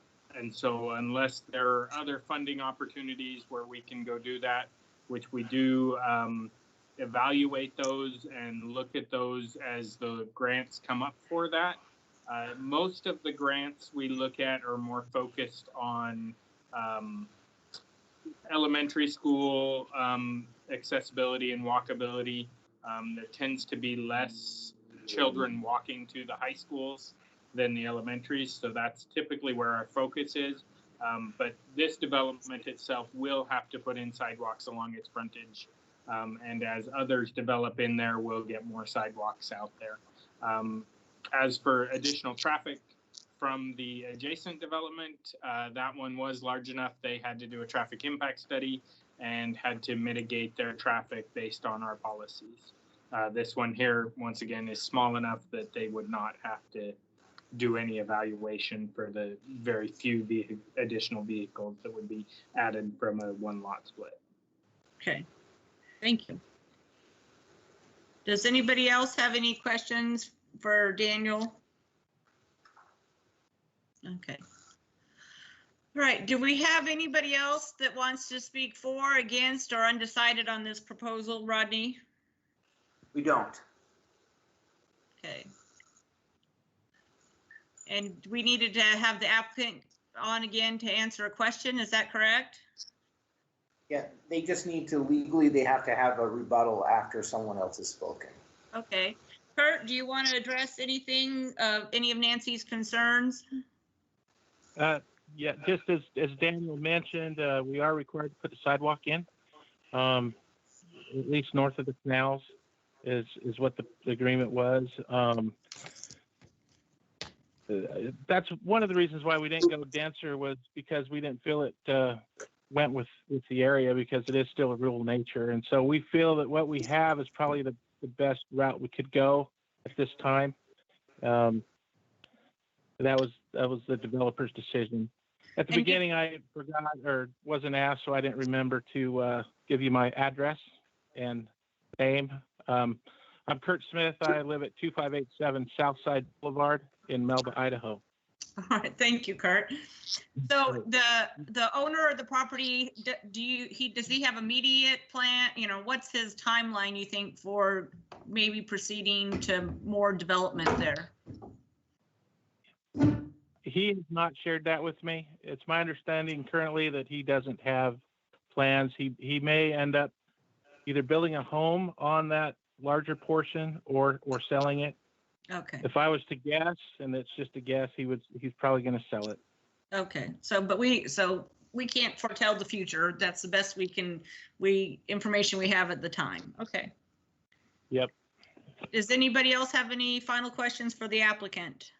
so unless there are other funding opportunities where we can go do that, which we do evaluate those and look at those as the grants come up for that. Most of the grants we look at are more focused on elementary school accessibility and walkability. There tends to be less children walking to the high schools than the elementaries, so that's typically where our focus is. But this development itself will have to put in sidewalks along its frontage. And as others develop in there, we'll get more sidewalks out there. As for additional traffic from the adjacent development, that one was large enough. They had to do a traffic impact study and had to mitigate their traffic based on our policies. This one here, once again, is small enough that they would not have to do any evaluation for the very few additional vehicles that would be added from a one lot split. Okay, thank you. Does anybody else have any questions for Daniel? Okay. All right, do we have anybody else that wants to speak for, against, or undecided on this proposal, Rodney? We don't. Okay. And we needed to have the applicant on again to answer a question, is that correct? Yeah, they just need to legally, they have to have a rebuttal after someone else has spoken. Okay. Kurt, do you want to address anything, any of Nancy's concerns? Yeah, just as Daniel mentioned, we are required to put the sidewalk in, at least north of the canals is what the agreement was. That's one of the reasons why we didn't go denser, was because we didn't feel it went with the area, because it is still a rural nature. And so we feel that what we have is probably the best route we could go at this time. That was the developer's decision. At the beginning, I forgot or wasn't asked, so I didn't remember to give you my address and name. I'm Kurt Smith. I live at 2587 Southside Boulevard in Melba, Idaho. All right, thank you, Kurt. So the owner of the property, does he have immediate plan? You know, what's his timeline, you think, for maybe proceeding to more development there? He has not shared that with me. It's my understanding currently that he doesn't have plans. He may end up either building a home on that larger portion or selling it. Okay. If I was to guess, and it's just a guess, he's probably going to sell it. Okay. So we can't foretell the future. That's the best information we have at the time. Okay. Yep. Does anybody else have any final questions for the applicant?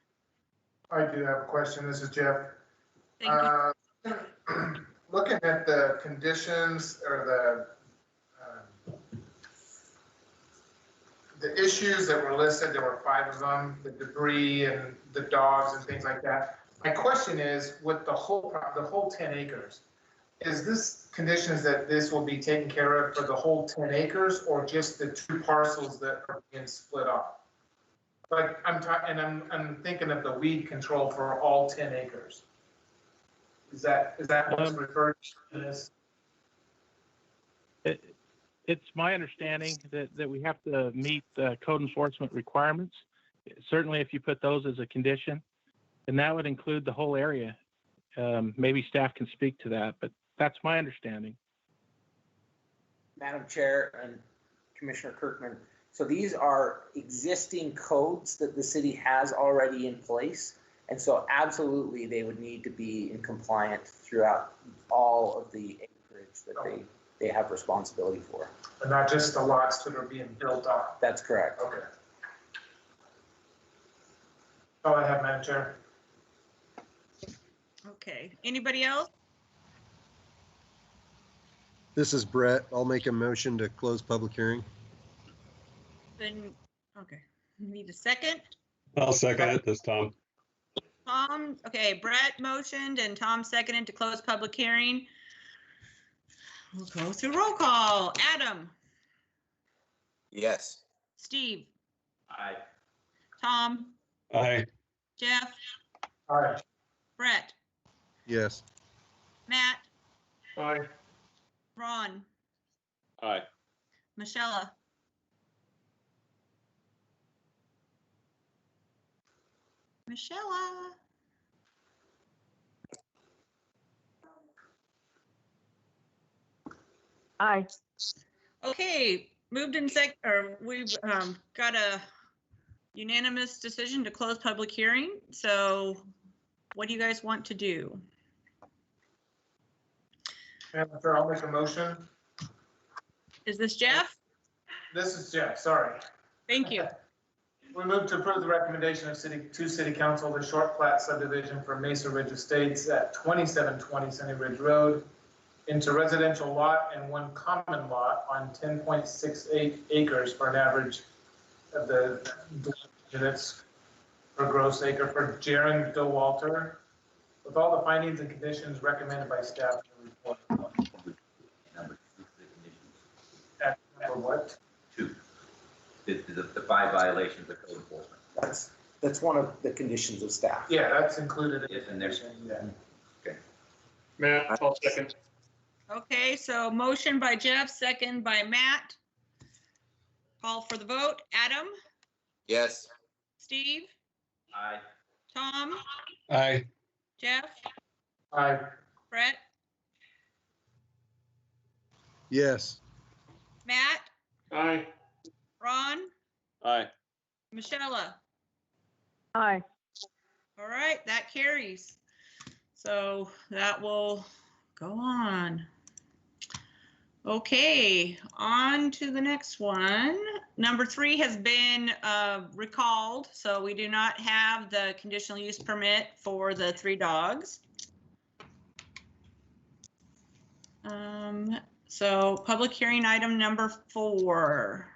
I do have a question. This is Jeff. Thank you. Looking at the conditions or the issues that were listed, there were 5 of them, the debris and the dogs and things like that. My question is, with the whole 10 acres, is this conditions that this will be taken care of for the whole 10 acres or just the 2 parcels that are being split off? Like I'm thinking of the weed control for all 10 acres. Is that what's referred to this? It's my understanding that we have to meet code enforcement requirements. Certainly, if you put those as a condition, and that would include the whole area. Maybe staff can speak to that, but that's my understanding. Madam Chair and Commissioner Kirkman, so these are existing codes that the city has already in place. And so absolutely they would need to be in compliant throughout all of the acreage that they have responsibility for. But not just the lots that are being built on. That's correct. Okay. All I have, Madam Chair. Okay. Anybody else? This is Brett. I'll make a motion to close public hearing. Then, okay. Need a second? I'll second it this time. Tom, okay, Brett motioned and Tom seconded to close public hearing. We'll go through roll call. Adam, Yes. Steve, Aye. Tom, Aye. Jeff, All right. Brett, Yes. Matt, Aye. Ron, Aye. Michelle. Aye. Okay, moved in we've got a unanimous decision to close public hearing. So what do you guys want to do? Madam Chair, I'll make a motion. Is this Jeff? This is Jeff, sorry. Thank you. We move to approve the recommendation of City Council, the short plat subdivision for Mesa Ridge Estates at 2720 Sunny Ridge Road into residential lot and one common lot on 10.68 acres for an average of the units per gross acre for Jaren DeWalter, with all the findings and conditions recommended by staff in the report. Number 2 for the conditions. At number what? 2. The 5 violations of code enforcement. That's one of the conditions of staff. Yeah, that's included in Yes, and there's, yeah. Matt, I'll second. Okay, so motion by Jeff, second by Matt. Call for the vote. Adam, Yes. Steve, aye. Tom, Aye. Jeff, Aye. Brett, Yes. Matt, Aye. Ron, Aye. Michelle. Aye. All right, that carries. So that will go on. Okay, on to the next one. Number 3 has been recalled, so we do not have the conditional use permit for the 3 dogs. So public hearing item number 4.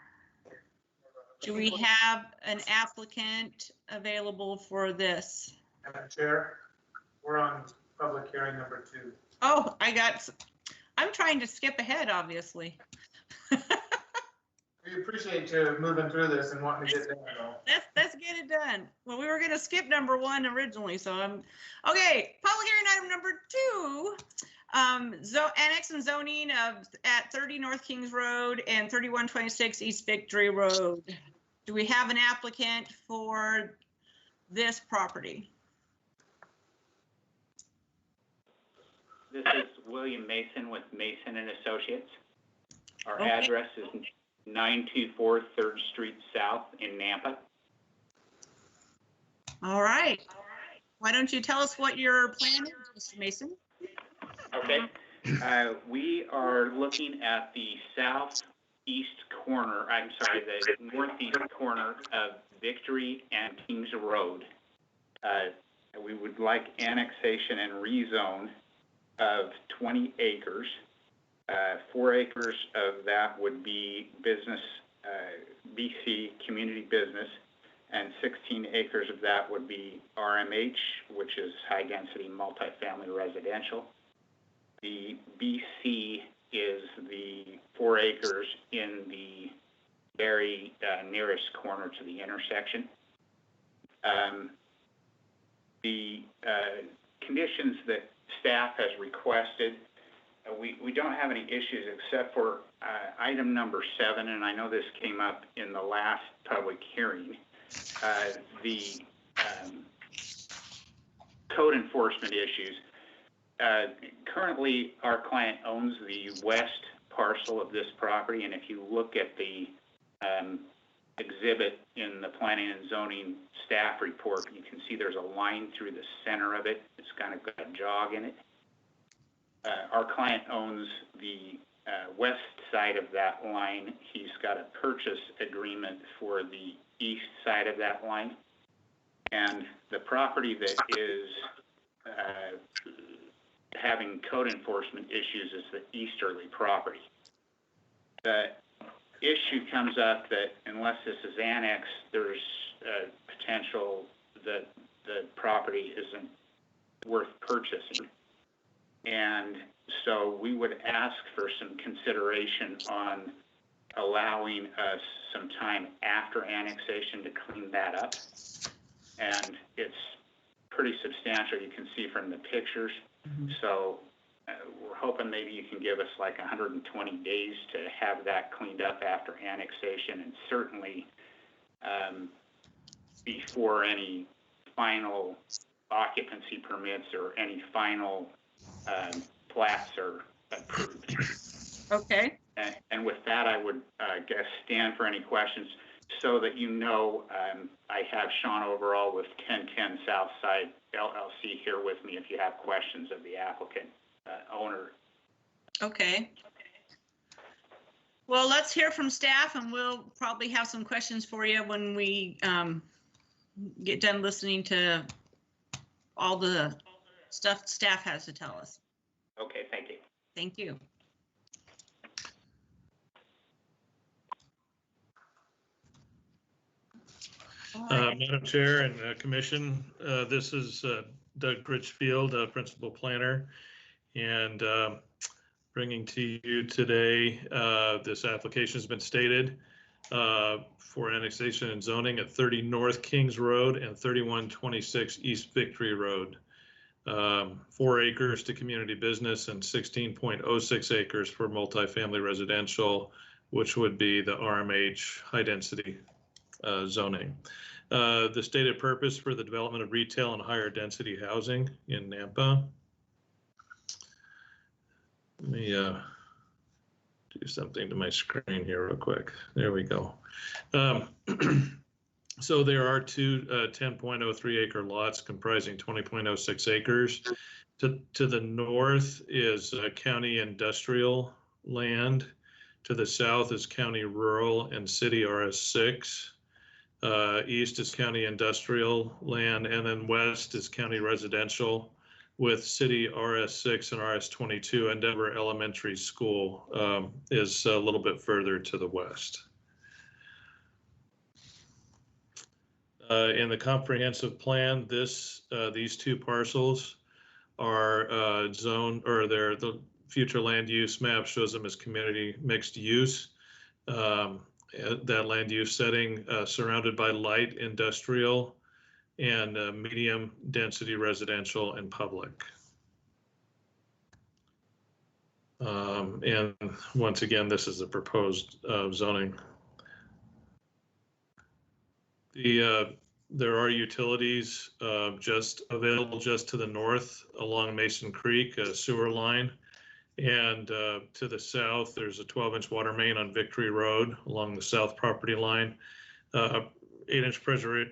Do we have an applicant available for this? Madam Chair, we're on public hearing number 2. Oh, I'm trying to skip ahead, obviously. We appreciate you moving through this and wanting to get done though. Let's get it done. Well, we were gonna skip number 1 originally, so okay, public hearing item number 2. Annex and zoning at 30 North Kings Road and 3126 East Victory Road. Do we have an applicant for this property? This is William Mason with Mason and Associates. Our Okay. address is 924 3rd Street South in Nampa. All right. Why don't you tell us what your plan is, Mr. Mason? Okay. We are looking at the southeast corner, the northeast corner of Victory and Kings Road. We would like annexation and rezone of 20 acres. 4 acres of that would be business, BC community business, and 16 acres of that would be RMH, which is high density multifamily residential. The BC is the 4 acres in the very nearest corner to the intersection. The conditions that staff has requested, we don't have any issues except for item number 7, and I know this came up in the last public hearing. The code enforcement issues. Currently, our client owns the west parcel of this property, and if you look at the exhibit in the planning and zoning staff report, you can see there's a line through the center of it. It's kind of got a jog in it. Our client owns the west side of that line. He's got a purchase agreement for the east side of that line. And the property that is having code enforcement issues is the easterly property. The issue comes up that unless this is annexed, there's potential that the property isn't worth purchasing. And so we would ask for some consideration on allowing us some time after annexation to clean that up. And it's pretty substantial, you can see from the pictures. So we're hoping maybe you can give us like 120 days to have that cleaned up after annexation, and certainly before any final occupancy permits or any final plats are approved. Okay. And with that, I would guess stand for any questions so that you know I have Sean Overall with 1010 Southside LLC here with me if you have questions of the applicant owner. Okay. Well, let's hear from staff and we'll probably have some questions for you when we get done listening to all the stuff staff has to tell us. Okay, thank you. Thank you. Madam Chair and Commission, this is Doug Critchfield, Principal Planner, and bringing to you today, this application has been stated for annexation and zoning at 30 North Kings Road and 3126 East Victory Road. 4 acres to community business and 16.06 acres for multifamily residential, which would be the RMH high density zoning. The stated purpose for the development of retail and higher density housing in Nampa. Let me do something to my screen here real quick. There we go. So there are 2 10.03 acre lots comprising 20.06 acres. To the north is county industrial land. To the south is county rural and city RS6. East is county industrial land, and then west is county residential with city RS6 and RS22. Endeavor Elementary School is a little bit further to the west. In the comprehensive plan, these 2 parcels are zoned, or the future land use map shows them as community mixed use. That land use setting surrounded by light industrial and medium density residential and public. And once again, this is the proposed zoning. There are utilities just available just to the north along Mason Creek, a sewer line. And to the south, there's a 12-inch water main on Victory Road along the south property line. 8-inch pressure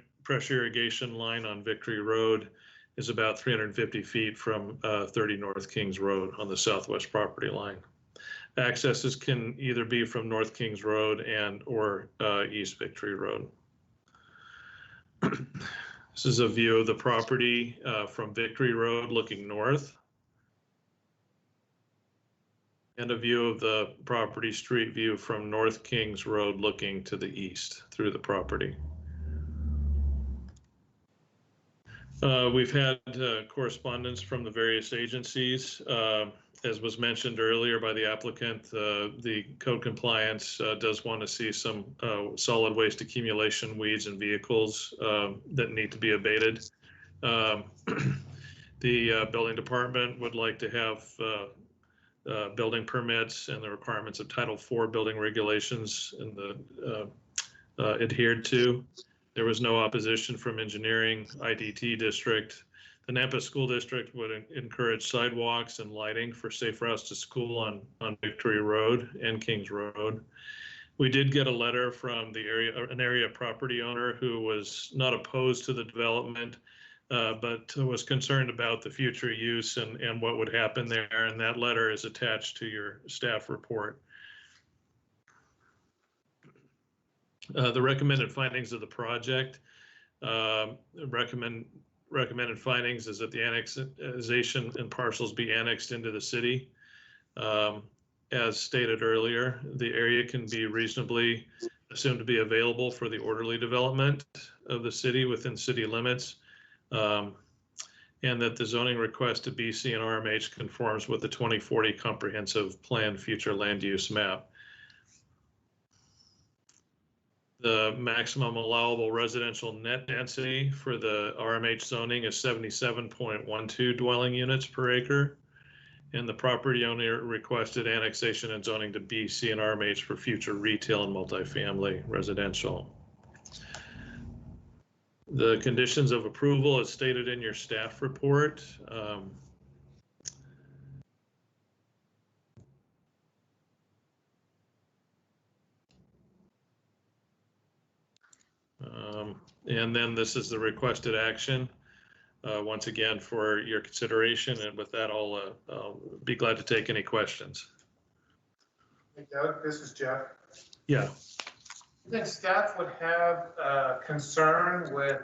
irrigation line on Victory Road is about 350 feet from 30 North Kings Road on the southwest property line. Accesses can either be from North Kings Road and or East Victory Road. This is a view of the property from Victory Road looking north, and a view of the property street view from North Kings Road looking to the east through the property. We've had correspondence from the various agencies. As was mentioned earlier by the applicant, the code compliance does want to see some solid waste accumulation, weeds, and vehicles that need to be abated. The building department would like to have building permits and the requirements of Title IV building regulations and the adhered to. There was no opposition from engineering, IDT district. The Nampa School District would encourage sidewalks and lighting for safe routes to school on Victory Road and Kings Road. We did get a letter from an area property owner who was not opposed to the development, but was concerned about the future use and what would happen there. And that letter is attached to your staff report. The recommended findings of the project, recommended findings is that the annexation and parcels be annexed into the city. As stated earlier, the area can be reasonably assumed to be available for the orderly development of the city within city limits. And that the zoning request to BC and RMH conforms with the 2040 comprehensive plan future land use map. The maximum allowable residential net density for the RMH zoning is 77.12 dwelling units per acre. And the property owner requested annexation and zoning to BC and RMH for future retail and multifamily residential. The conditions of approval as stated in your staff report. And then this is the requested action, once again, for your consideration. And with that, I'll be glad to take any questions. Hey, Doug, this is Jeff. Yeah. You think staff would have concern with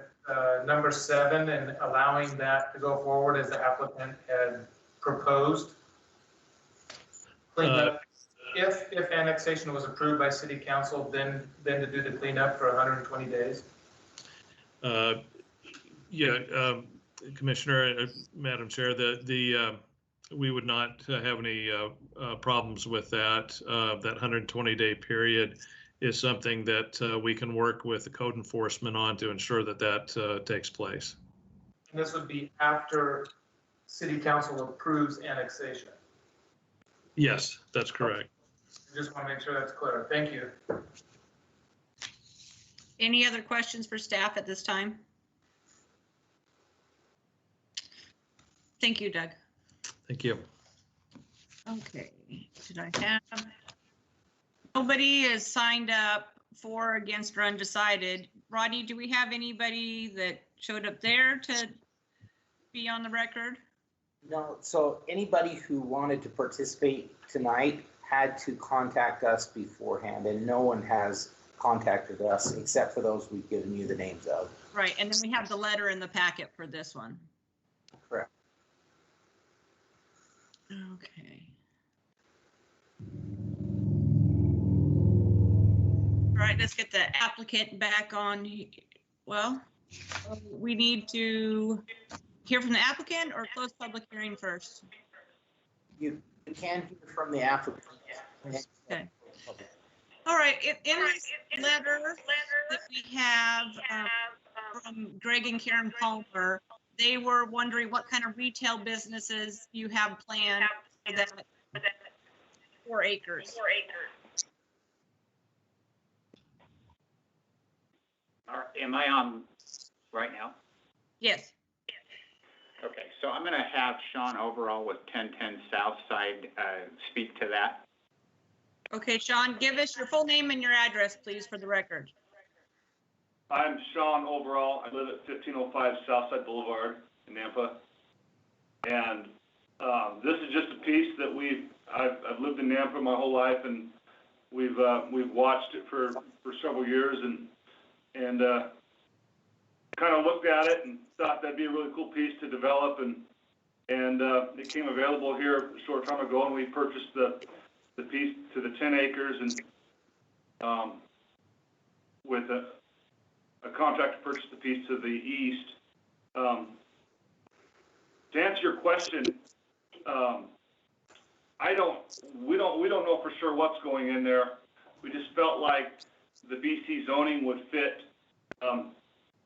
number 7 and allowing that to go forward as the applicant had proposed? Cleanup, if annexation was approved by city council, then to do the cleanup for 120 days? Yeah, Commissioner, Madam Chair, we would not have any problems with that. That 120-day period is something that we can work with the code enforcement on to ensure that that takes place. And this would be after city council approves annexation? Yes, that's correct. I just want to make sure that's clear. Thank you. Any other questions for staff at this time? Thank you, Doug. Thank you. Okay, did I have? Nobody is signed up for, against, or undecided. Rodney, do we have anybody that showed up there to be on the record? No, so anybody who wanted to participate tonight had to contact us beforehand, and no one has contacted us except for those we've given you the names of. Right, and then we have the letter in the packet for this one. Correct. Okay. All right, let's get the applicant back on. Well, we need to hear from the applicant or close public hearing first? You can hear from the applicant. Okay. All right, in this letter that we have from Greg and Karen Palmer, they were wondering what kind of retail businesses you have planned for that 4 acres. Am I on right now? Yes. Okay, so I'm going to have Sean Overall with 1010 Southside speak to that. Okay, Sean, give us your full name and your address, please, for the record. I'm Sean Overall. I live at 1505 Southside Boulevard in Nampa. And this is just a piece that I've lived in Nampa my whole life, and we've watched it for several years, and kind of looked at it and thought that'd be a really cool piece to develop, and it came available here a short time ago, and we purchased the piece to the 10 acres, and with a contract to purchase the piece to the east. To answer your question, we don't know for sure what's going in there. We just felt like the BC zoning would fit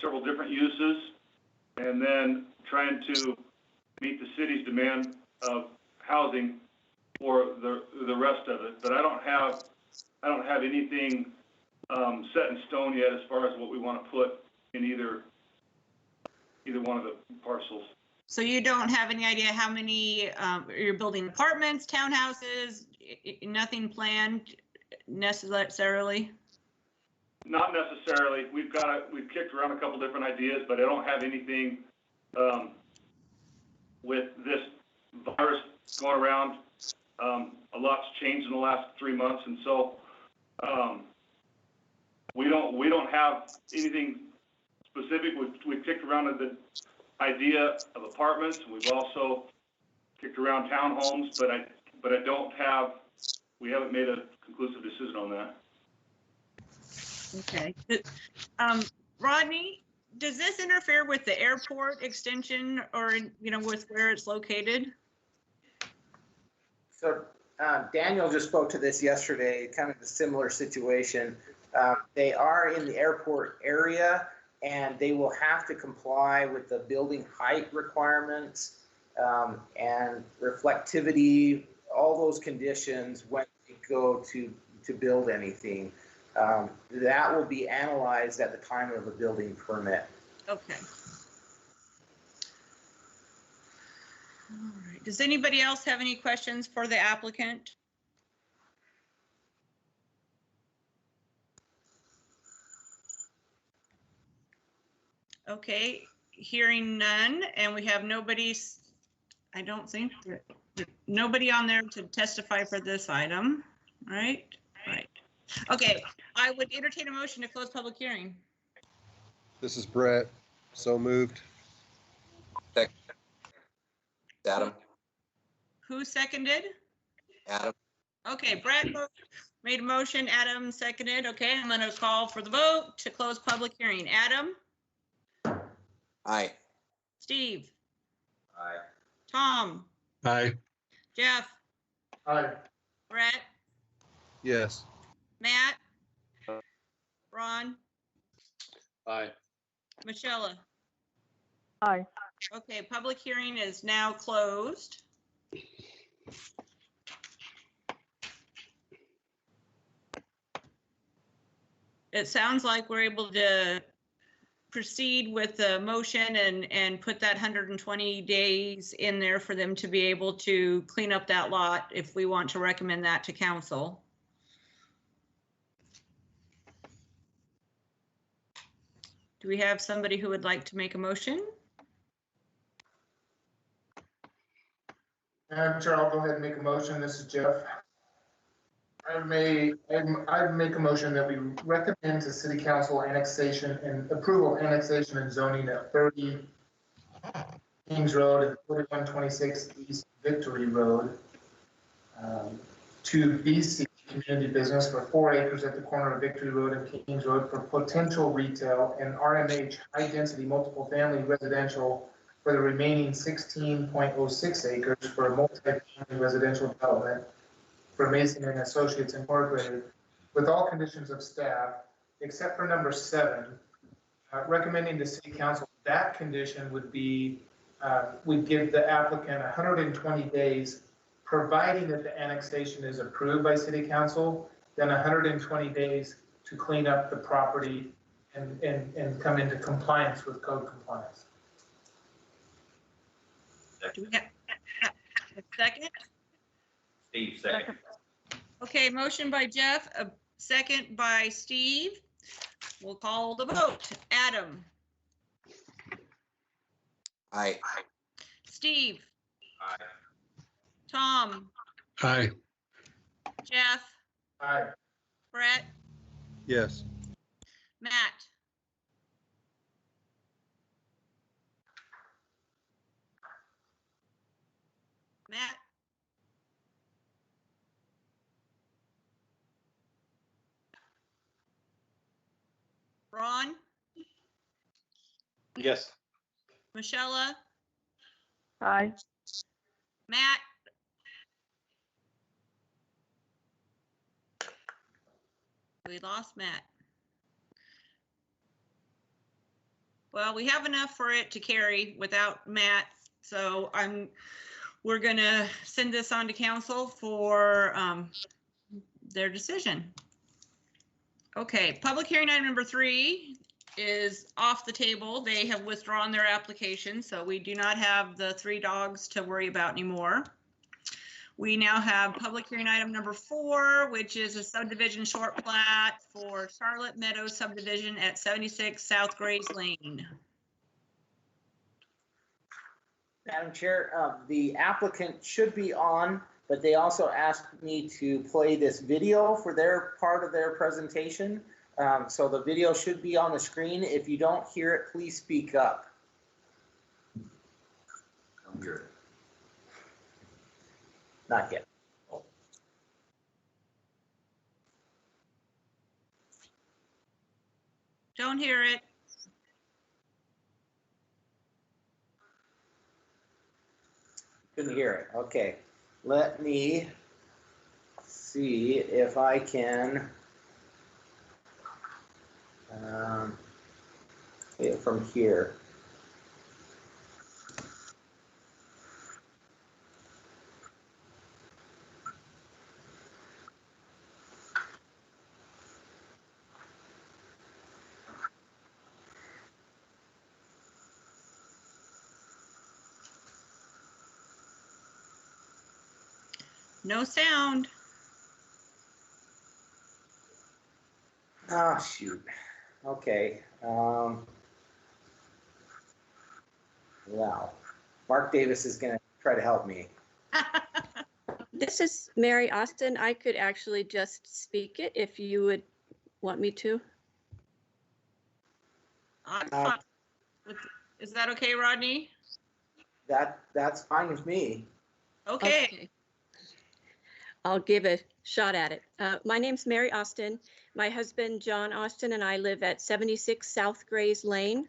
several different uses, and then trying to meet the city's demand of housing for the rest of it. But I don't have anything set in stone yet as far as what we want to put in either one of the parcels. So you don't have any idea how many, you're building apartments, townhouses, nothing planned necessarily? Not necessarily. We've kicked around a couple different ideas, but I don't have anything with this virus going around. A lot's changed in the last 3 months, and so we don't have anything specific. We've kicked around the idea of apartments. We've also kicked around townhomes, but we haven't made a conclusive decision on that. Okay. Rodney, does this interfere with the airport extension or, with where it's located? So Daniel just spoke to this yesterday, kind of a similar situation. They are in the airport area, and they will have to comply with the building height requirements and reflectivity, all those conditions when they go to build anything. That will be analyzed at the time of a building permit. Okay. All right. Does anybody else have any questions for the applicant? Okay, hearing none, and we have nobody on there to testify for this item. Right. Okay, I would entertain a motion to close public hearing. This is Brett. So moved. Adam. Who seconded? Adam. Okay, Brett made a motion, Adam seconded. Okay, I'm gonna call for the vote to close public hearing. Adam? Aye. Steve? Aye. Tom? Aye. Jeff? Aye. Brett? Yes. Matt? Ron? Aye. Michelle? Aye. Okay, public hearing is now closed. It sounds like we're able to proceed with the motion and put that 120 days in there for them to be able to clean up that lot if we want to recommend that to council. Do we have somebody who would like to make a motion? Madam Chair, I'll go ahead and make a motion. This is Jeff. I make a motion that we recommend to City Council annexation and approval annexation and zoning at 30 Kings Road and 4126 East Victory Road to BC Community Business for 4 acres at the corner of Victory Road and Kings Road for potential retail and RMH high-density multiple family residential for the remaining 16.06 acres for a multi-family residential development for Mason and Associates Incorporated, with all conditions of staff, except for number 7, recommending to City Council that condition would be, would give the applicant 120 days, providing that the annexation is approved by City Council, then 120 days to clean up the property and come into compliance with code compliance. Do we have a second? Steve, second. Okay, motion by Jeff, a second by Steve. We'll call the vote. Adam? Aye. Steve? Aye. Tom? Aye. Jeff? Aye. Brett? Yes. Matt? Matt? Ron? Yes. Michelle? Aye. Matt? We lost Matt. Well, we have enough for it to carry without Matt, so we're gonna send this on to council for their decision. Okay, public hearing item number 3 is off the table. They have withdrawn their application, so we do not have the 3 dogs to worry about anymore. We now have public hearing item number 4, which is a subdivision short plat for Charlotte Meadows subdivision at 76 South Grays Lane. Madam Chair, the applicant should be on, but they also asked me to play this video for their part of their presentation. So the video should be on the screen. If you don't hear it, please speak up. Don't hear it. Not yet. Don't hear it. Couldn't hear it. Okay. Let me see if I can get it from here. No sound. Oh, shoot. Okay. Wow. Mark Davis is going to try to help me. This is Mary Austin. I could actually just speak it if you would want me to. I'm fine with- Is that okay, Rodney? That's fine with me. Okay. I'll give a shot at it. My name's Mary Austin. My husband, John Austin, and I live at 76 South Grays Lane.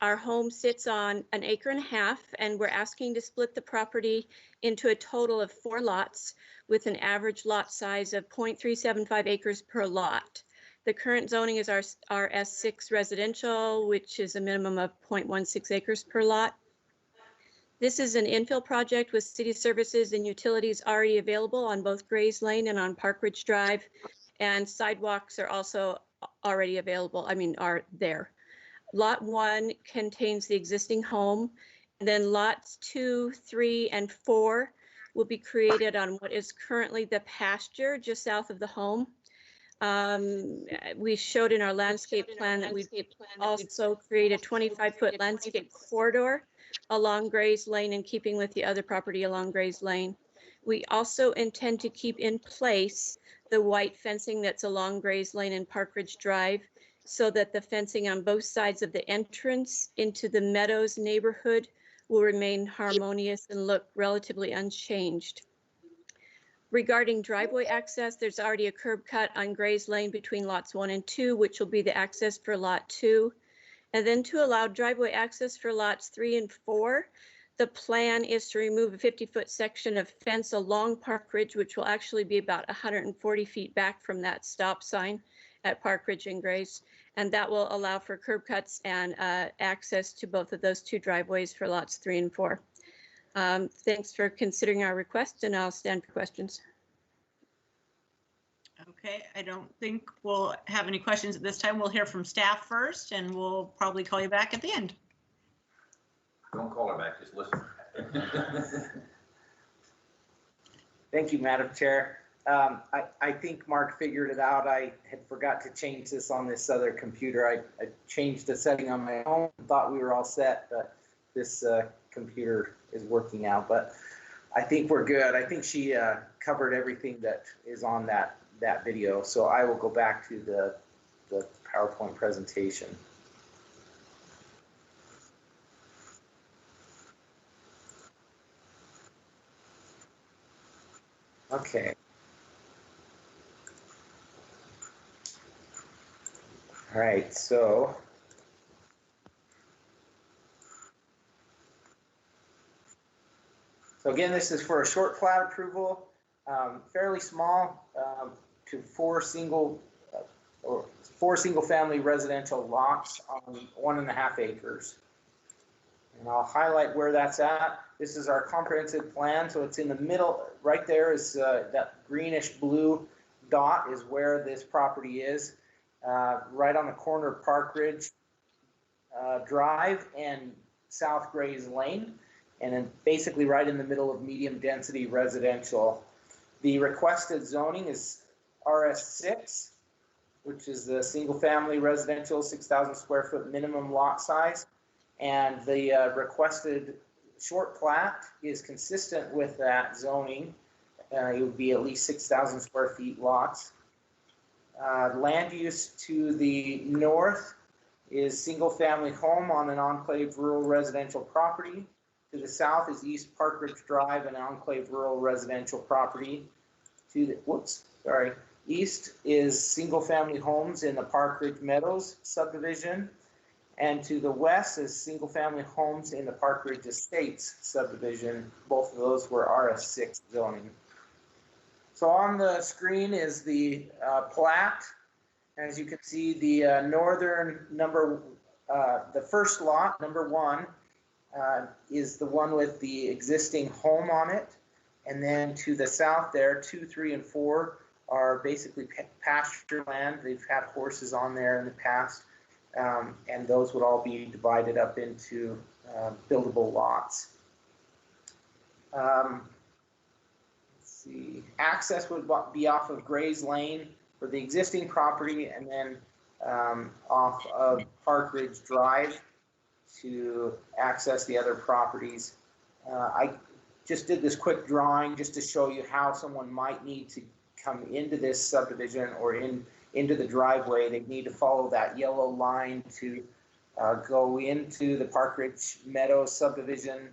Our home sits on 1.5 acres, and we're asking to split the property into a total of 4 lots with an average lot size of 0.375 acres per lot. The current zoning is RS6 residential, which is a minimum of 0.16 acres per lot. This is an infill project with city services and utilities already available on both Grays Lane and on Park Ridge Drive, and sidewalks are also already available, are there. Lot 1 contains the existing home, and then lots 2, 3, and 4 will be created on what is currently the pasture just south of the home. We showed in our landscape plan that we also create a 25-foot landscape corridor along Grays Lane in keeping with the other property along Grays Lane. We also intend to keep in place the white fencing that's along Grays Lane and Park Ridge Drive so that the fencing on both sides of the entrance into the Meadows neighborhood will remain harmonious and look relatively unchanged. Regarding driveway access, there's already a curb cut on Grays Lane between lots 1 and 2, which will be the access for lot 2. And then to allow driveway access for lots 3 and 4, the plan is to remove a 50-foot section of fence along Park Ridge, which will actually be about 140 feet back from that stop sign at Park Ridge and Grays. And that will allow for curb cuts and access to both of those 2 driveways for lots 3 and 4. Thanks for considering our request, and I'll stand for questions. Okay, I don't think we'll have any questions at this time. We'll hear from staff first, and we'll probably call you back at the end. Don't call her back, just listen. Thank you, Madam Chair. I think Mark figured it out. I had forgot to change this on this other computer. I changed the setting on my own, thought we were all set, but this computer is working out. But I think we're good. I think she covered everything that is on that video. So I will go back to the PowerPoint presentation. Okay. All right, so again, this is for a short plat approval, fairly small, to 4 single-family residential lots on 1.5 acres. And I'll highlight where that's at. This is our comprehensive plan, so it's in the middle. Right there is that greenish blue dot is where this property is, right on the corner of Park Ridge Drive and South Grays Lane, and then basically right in the middle of medium density residential. The requested zoning is RS6, which is the single family residential 6,000 square foot minimum lot size. And the requested short plat is consistent with that zoning. It would be at least 6,000 square feet lots. Land use to the north is single family home on an enclave rural residential property. To the south is East Park Ridge Drive, an enclave rural residential property. To the, east is single family homes in the Park Ridge Meadows subdivision. And to the west is single family homes in the Park Ridge Estates subdivision. Both of those were RS6 zoning. So on the screen is the plat. As you can see, the northern the first lot, number 1, is the one with the existing home on it. And then to the south there, 2, 3, and 4 are basically pasture land. They've had horses on there in the past. And those would all be divided up into buildable lots. Let's see. Access would be off of Grays Lane for the existing property, and then off of Park Ridge Drive to access the other properties. just did this quick drawing just to show you how someone might need to come into this subdivision or into the driveway. They need to follow that yellow line to go into the Park Ridge Meadows subdivision.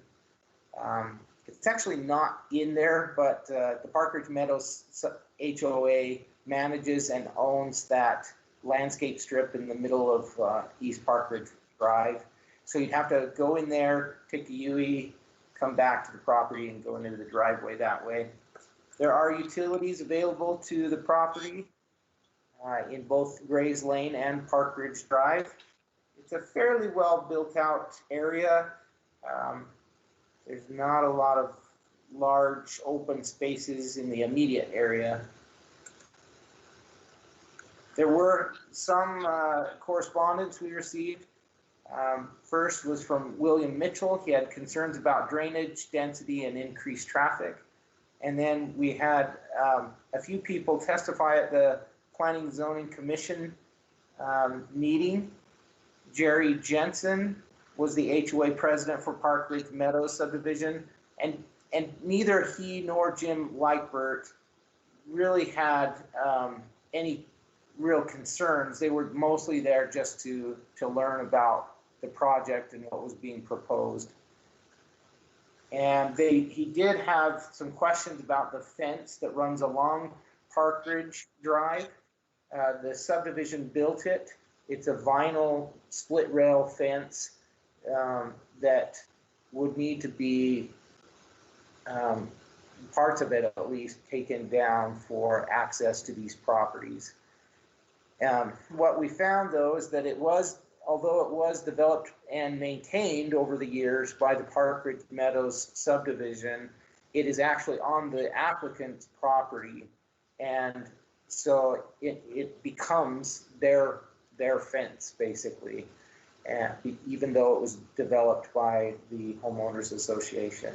It's actually not in there, but the Park Ridge Meadows HOA manages and owns that landscape strip in the middle of East Park Ridge Drive. So you'd have to go in there, take the UE, come back to the property and go into the driveway that way. There are utilities available to the property in both Grays Lane and Park Ridge Drive. It's a fairly well built out area. There's not a lot of large open spaces in the immediate area. There were some correspondence we received. First was from William Mitchell. He had concerns about drainage, density, and increased traffic. And then we had a few people testify at the Planning and Zoning Commission meeting. Jerry Jensen was the HOA president for Park Ridge Meadows subdivision, and neither he nor Jim Lightbert really had any real concerns. They were mostly there just to learn about the project and what was being proposed. And he did have some questions about the fence that runs along Park Ridge Drive. The subdivision built it. It's a vinyl split rail fence that would need to be, parts of it at least, taken down for access to these properties. What we found though is that although it was developed and maintained over the years by the Park Ridge Meadows subdivision, it is actually on the applicant's property. And so it becomes their fence basically, and even though it was developed by the homeowners association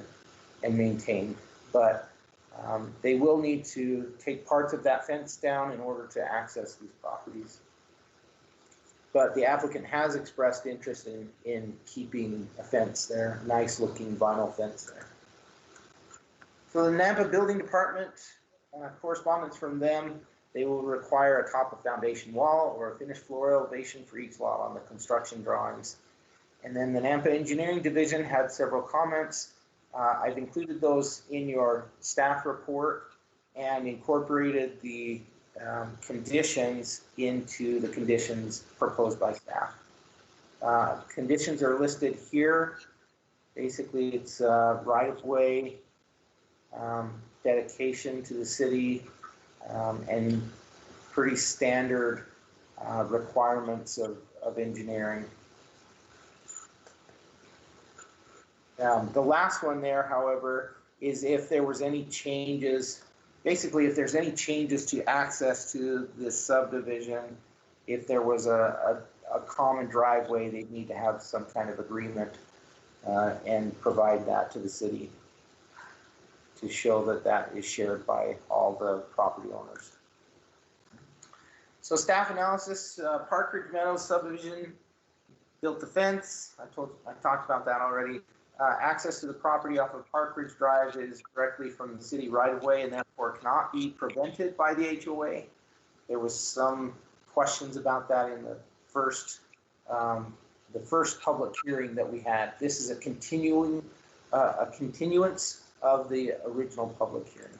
and maintained. But they will need to take parts of that fence down in order to access these properties. But the applicant has expressed interest in keeping a fence there, nice looking vinyl fence there. So the Nampa Building Department, correspondence from them, they will require a top of foundation wall or a finished floor elevation for each lot on the construction drawings. And then the Nampa Engineering Division had several comments. I've included those in your staff report and incorporated the conditions into the conditions proposed by staff. Conditions are listed here. Basically, it's right-of-way, dedication to the city, and pretty standard requirements of engineering. The last one there, however, is if there was any changes, basically if there's any changes to access to this subdivision, if there was a common driveway, they'd need to have some kind of agreement and provide that to the city to show that that is shared by all the property owners. So staff analysis, Park Ridge Meadows subdivision built the fence. I talked about that already. Access to the property off of Park Ridge Drive is directly from the city right of way and therefore cannot be prevented by the HOA. There was some questions about that in the first public hearing that we had. This is a continuance of the original public hearing.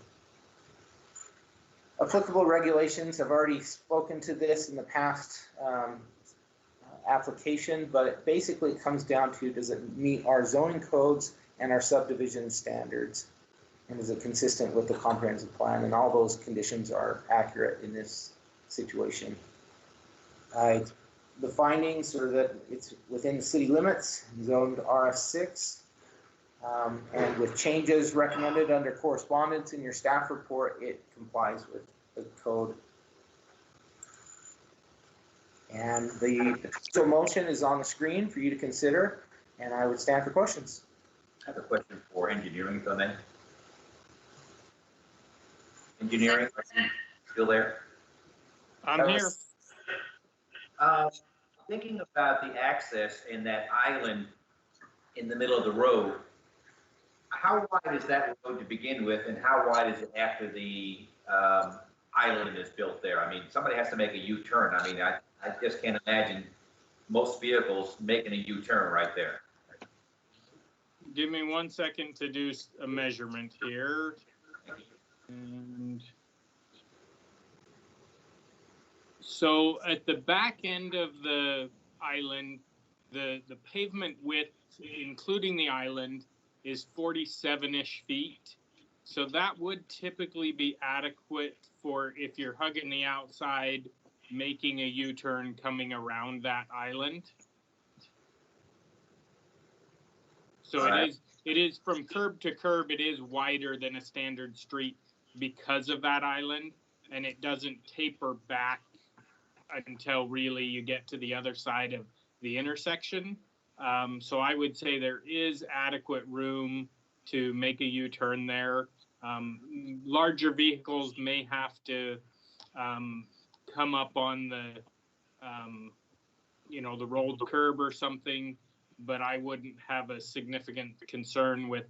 Applicable regulations, I've already spoken to this in the past application, but it basically comes down to, does it meet our zoning codes and our subdivision standards? And is it consistent with the comprehensive plan? And all those conditions are accurate in this situation. The findings are that it's within the city limits, zoned RS6, and with changes recommended under correspondence in your staff report, it complies with the code. And the potential motion is on the screen for you to consider, and I would stand for questions. I have a question for engineering, if I may. Engineering, are you still there? I'm here. Thinking about the access in that island in the middle of the road, how wide is that road to begin with, and how wide is it after the island is built there? I mean, somebody has to make a U-turn. I mean, I just can't imagine most vehicles making a U-turn right there. Give me 1 second to do a measurement here. And so at the back end of the island, the pavement width, including the island, is 47-ish feet. So that would typically be adequate for if you're hugging the outside, making a U-turn coming around that island. So it is from curb to curb, it is wider than a standard street because of that island, and it doesn't taper back until really you get to the other side of the intersection. So I would say there is adequate room to make a U-turn there. Larger vehicles may have to come up on the, the rolled curb or something, but I wouldn't have a significant concern with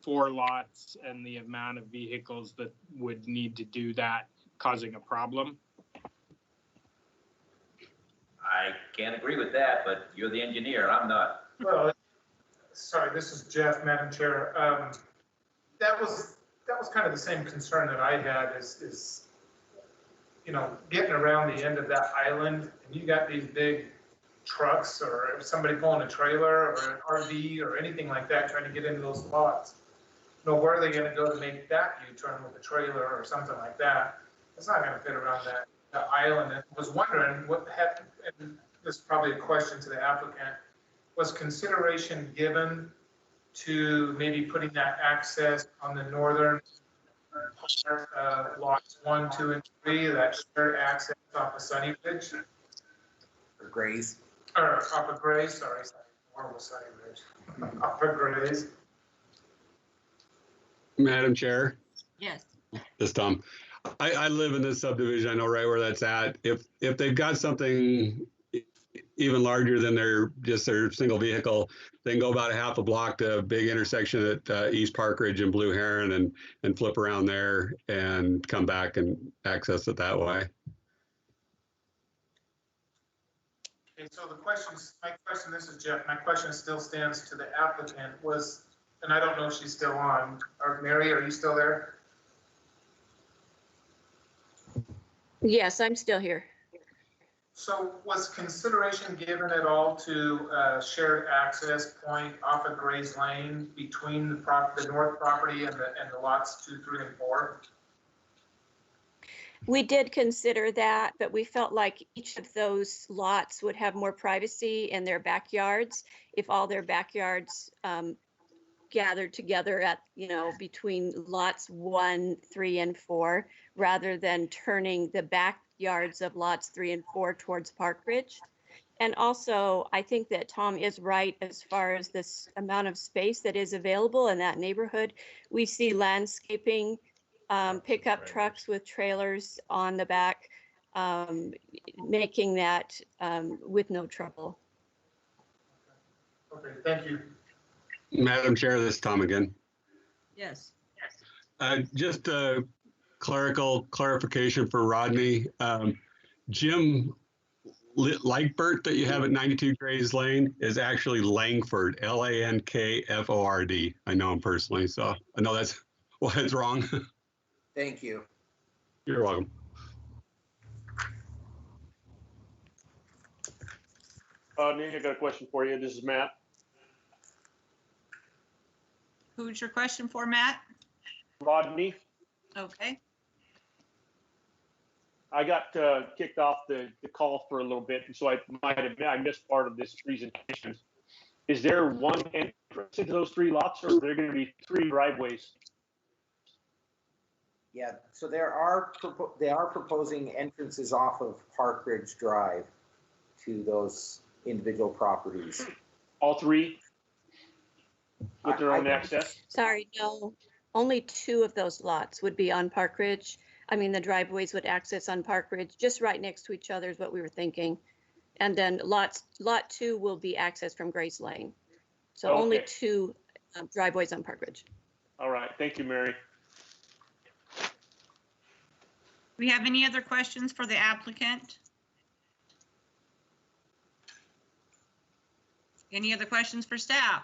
4 lots and the amount of vehicles that would need to do that causing a problem. I can't agree with that, but you're the engineer, I'm not. Well, sorry, this is Jeff, Madam Chair. That was kind of the same concern that I had is getting around the end of that island, and you got these big trucks or somebody pulling a trailer or an RV or anything like that trying to get into those lots. Where are they going to go to make that U-turn with a trailer or something like that? It's not going to fit around that island. And I was wondering and this is probably a question to the applicant, was consideration given to maybe putting that access on the northern lots 1, 2, and 3, that shared access off of Sunny Ridge? Or Grays? Or off of Grays, sorry, horrible Sunny Ridge. Off of Grays. Madam Chair, Yes. this is Tom. I live in this subdivision. I know right where that's at. If they've got something even larger than their single vehicle, they can go about a half a block to a big intersection at East Park Ridge and Blue Heron and flip around there and come back and access it that way. Okay, so this is Jeff, my question still stands to the applicant was, and I don't know if she's still on, or Mary, are you still there? Yes, I'm still here. So was consideration given at all to a shared access point off of Grays Lane between the north property and the lots 2, 3, and 4? We did consider that, but we felt like each of those lots would have more privacy in their backyards if all their backyards gathered together at, between lots 1, 3, and 4, rather than turning the backyards of lots 3 and 4 towards Park Ridge. And also, I think that Tom is right as far as this amount of space that is available in that neighborhood. We see landscaping, pickup trucks with trailers on the back, making that with no trouble. Okay, thank you. Madam Chair, this is Tom again. Yes. Just a clerical clarification for Rodney. Jim Lankford that you have at 92 Grays Lane is actually Langford, Lankford. I know him personally, so I know that's why it's wrong. Thank you. You're welcome. Nate, I got a question for you. This is Matt. Who's your question for, Matt? Rodney. Okay. I got kicked off the call for a little bit, and so I missed part of this presentation. Is there one entrance into those 3 lots, or are there going to be 3 driveways? Yeah, so they are proposing entrances off of Park Ridge Drive to those individual properties. All 3 with their own access? Sorry, no, only 2 of those lots would be on Park Ridge. I mean, the driveways would access on Park Ridge, just right next to each other is what we were thinking. And then lot 2 will be accessed from Grays Lane. So Okay. only 2 driveways on Park Ridge. All right, thank you, Mary. We have any other questions for the applicant? Any other questions for staff?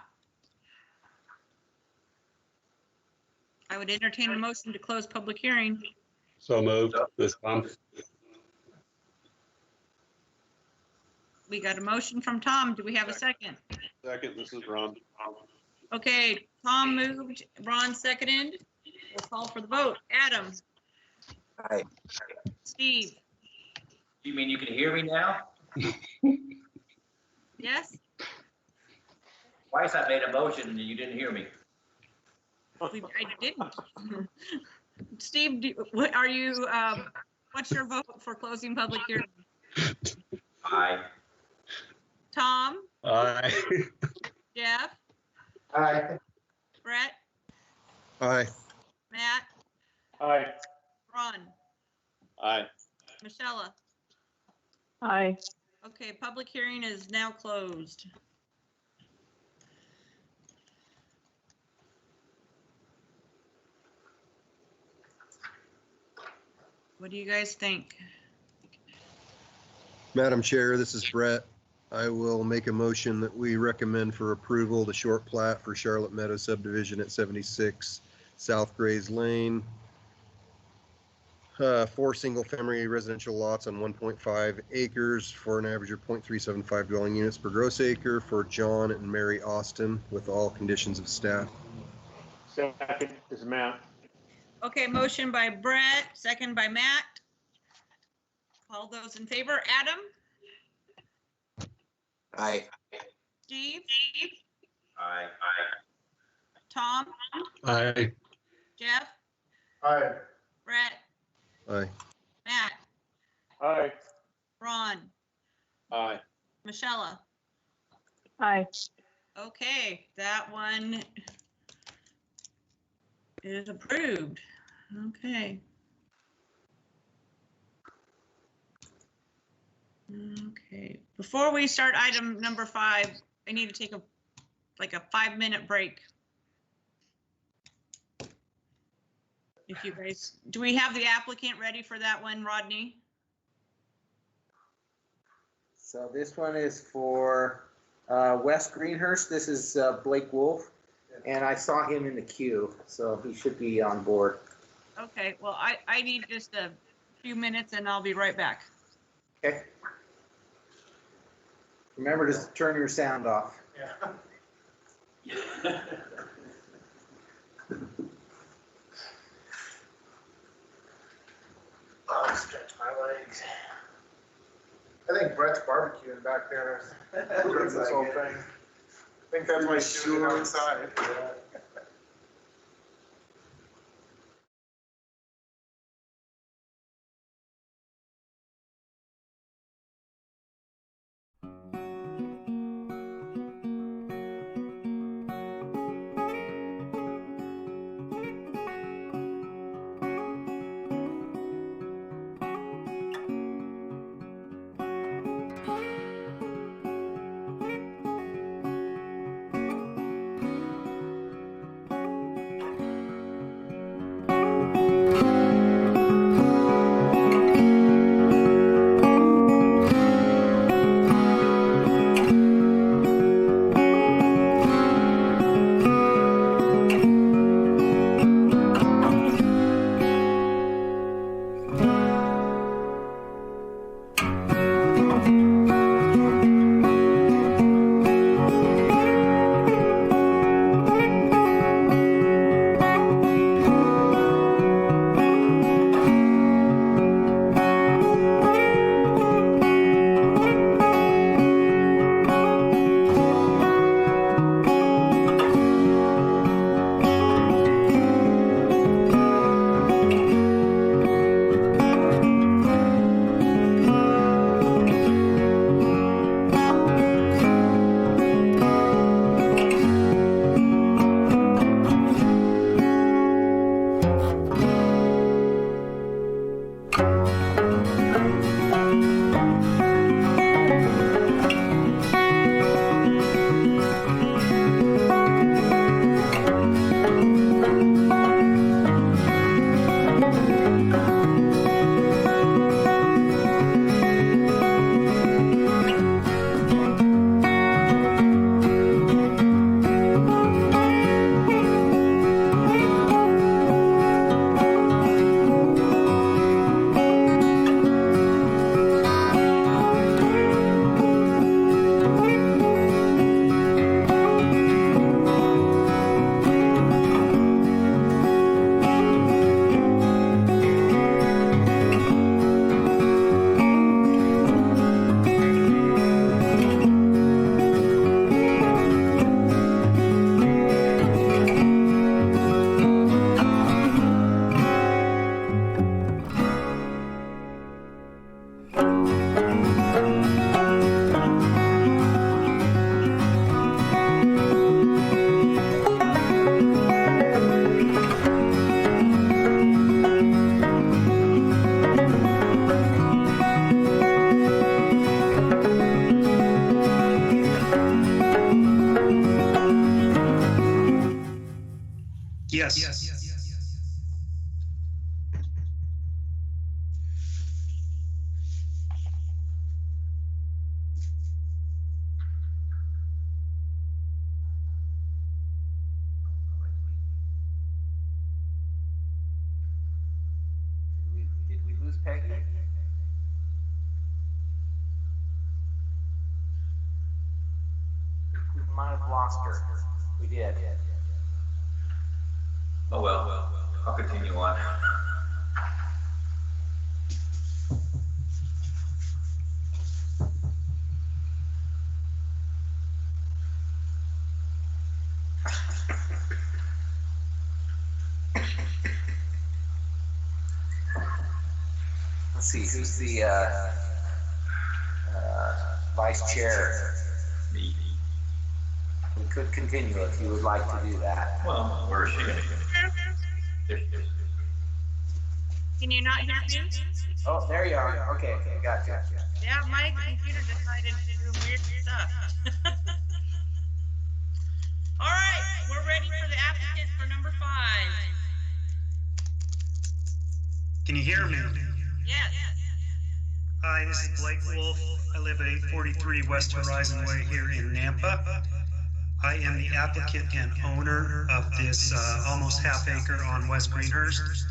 I would entertain a motion to close public hearing. So moved. This Tom. We got a motion from Tom. Do we have a second? Second, this is Ron. Okay, Tom moved, Ron seconded. We'll call for the vote. Adam, Aye. Steve, You mean you can hear me now? yes? Twice I made a motion and you didn't hear me. I didn't. Steve, what are you, what's your vote for closing public hearing? Aye. Tom, Aye. Jeff, Aye. Brett, Aye. Matt, Aye. Ron, Aye. Michelle. Aye. Okay, public hearing is now closed. What do you guys think? Madam Chair, this is Brett. I will make a motion that we recommend for approval the short plat for Charlotte Meadow subdivision at 76 South Grays Lane. 4 single-family residential lots on 1.5 acres for an average of 0.375 dwelling units per gross acre for John and Mary Austin with all conditions of staff. Second is Matt. Okay, motion by Brett, second by Matt. All those in favor, Adam, Aye. Steve, Aye. Tom, Aye. Jeff, Aye. Brett, Aye. Matt, Aye. Ron, Aye. Michelle. Aye. Okay, that one is approved. Okay. Okay, before we start item number 5, I need to take a 5-minute break. If you guys, do we have the applicant ready for that one, Rodney? So this one is for West Greenhurst. This is Blake Wolf, and I saw him in the queue, so he should be on board. Okay, well, I need just a few minutes and I'll be right back. Okay. Remember to turn your sound off. Yeah. Oh, stretch my legs. I think Brett's barbecuing back there. This whole thing. I think that's why he's doing it outside. Yes. Did we lose Peggy? We might have lost her. We did. Oh, well, I'll continue on. Let's see, who's the vice chair? Me. We could continue if you would like to do that. Well, where is she gonna go? Can you not hear me? Oh, there you are. Okay, gotcha. Yeah, my computer decided to do weird stuff. All right, we're ready for the applicant for number 5. Can you hear me? Yes. Hi, this is Blake Wolf. I live at 843 West Horizon Way here in Nampa. I am the applicant and owner of this almost half acre on West Greenhurst.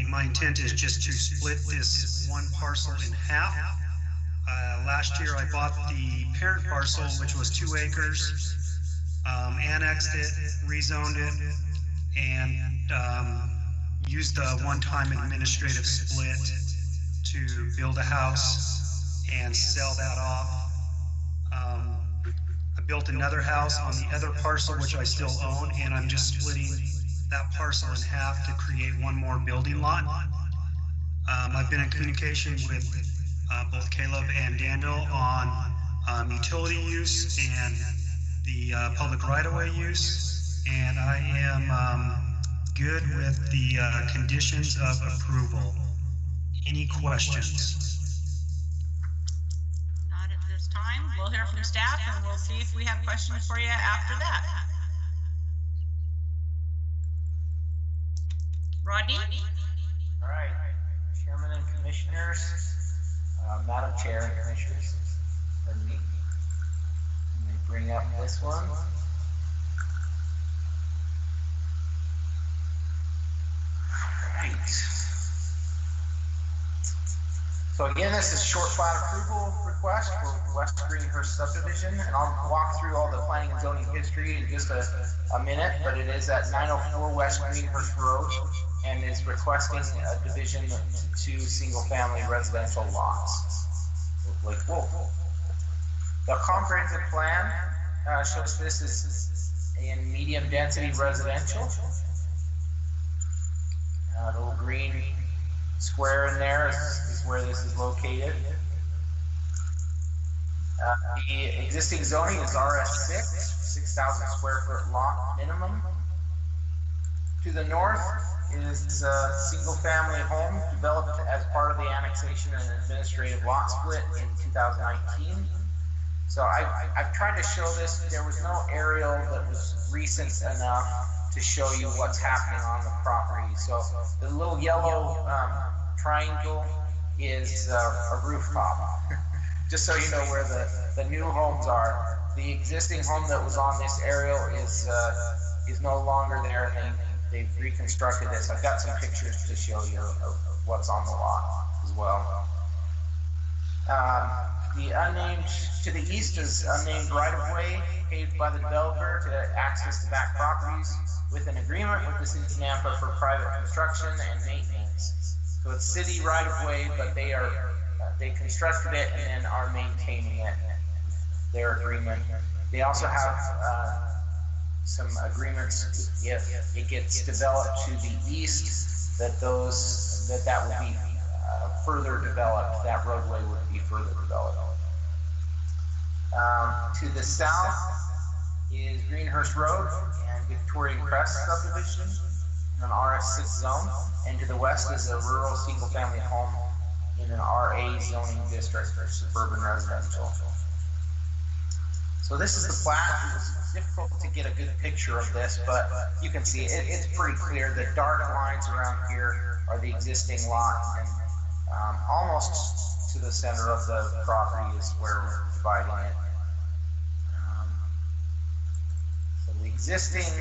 My intent is just to split this one parcel in half. Last year I bought the parent parcel, which was 2 acres, annexed it, rezoned it, and used a one-time administrative split to build a house and sell that off. I built another house on the other parcel, which I still own, and I'm just splitting that parcel in half to create one more building lot. I've been in communication with both Caleb and Daniel on utility use and the public right-of-way use, and I am good with the conditions of approval. Any questions? Not at this time. We'll hear from staff and we'll see if we have questions for you after that. Rodney? All right, Chairman and Commissioners, Madam Chair and Commissioners, pardon me. Let me bring up this one. Right. So again, this is short plat approval request for West Greenhurst subdivision, and I'll walk through all the planning and zoning history in just a minute, but it is at 904 West Greenhurst Road and is requesting a division to 2 single-family residential lots. Like, whoa. The comprehensive plan shows this is in medium-density residential. The little green square in there is where this is located. The existing zoning is RS6, 6,000 square foot lot minimum. To the north is a single family home developed as part of the annexation and administrative lot split in 2019. So I've tried to show this. There was no aerial that was recent enough to show you what's happening on the property. So the little yellow triangle is a rooftop. Just so you know where the new homes are. The existing home that was on this aerial is no longer there, and they've reconstructed this. I've got some pictures to show you of what's on the lot as well. The unnamed, to the east is unnamed right-of-way paved by the developer to access the back properties with an agreement with the city of Nampa for private construction and maintenance. So it's city right-of-way, but they constructed it and then are maintaining it, their agreement. They also have some agreements if it gets developed to the east that will be further developed. That roadway would be further developed. To the south is Greenhurst Road and Victorian Crest subdivision in an RS6 zone. And to the west is a rural single-family home in an RA zoning district or suburban residential. So this is the plat. It was difficult to get a good picture of this, but you can see it's pretty clear. The dark lines around here are the existing lot, and almost to the center of the property is where we're dividing it. So the existing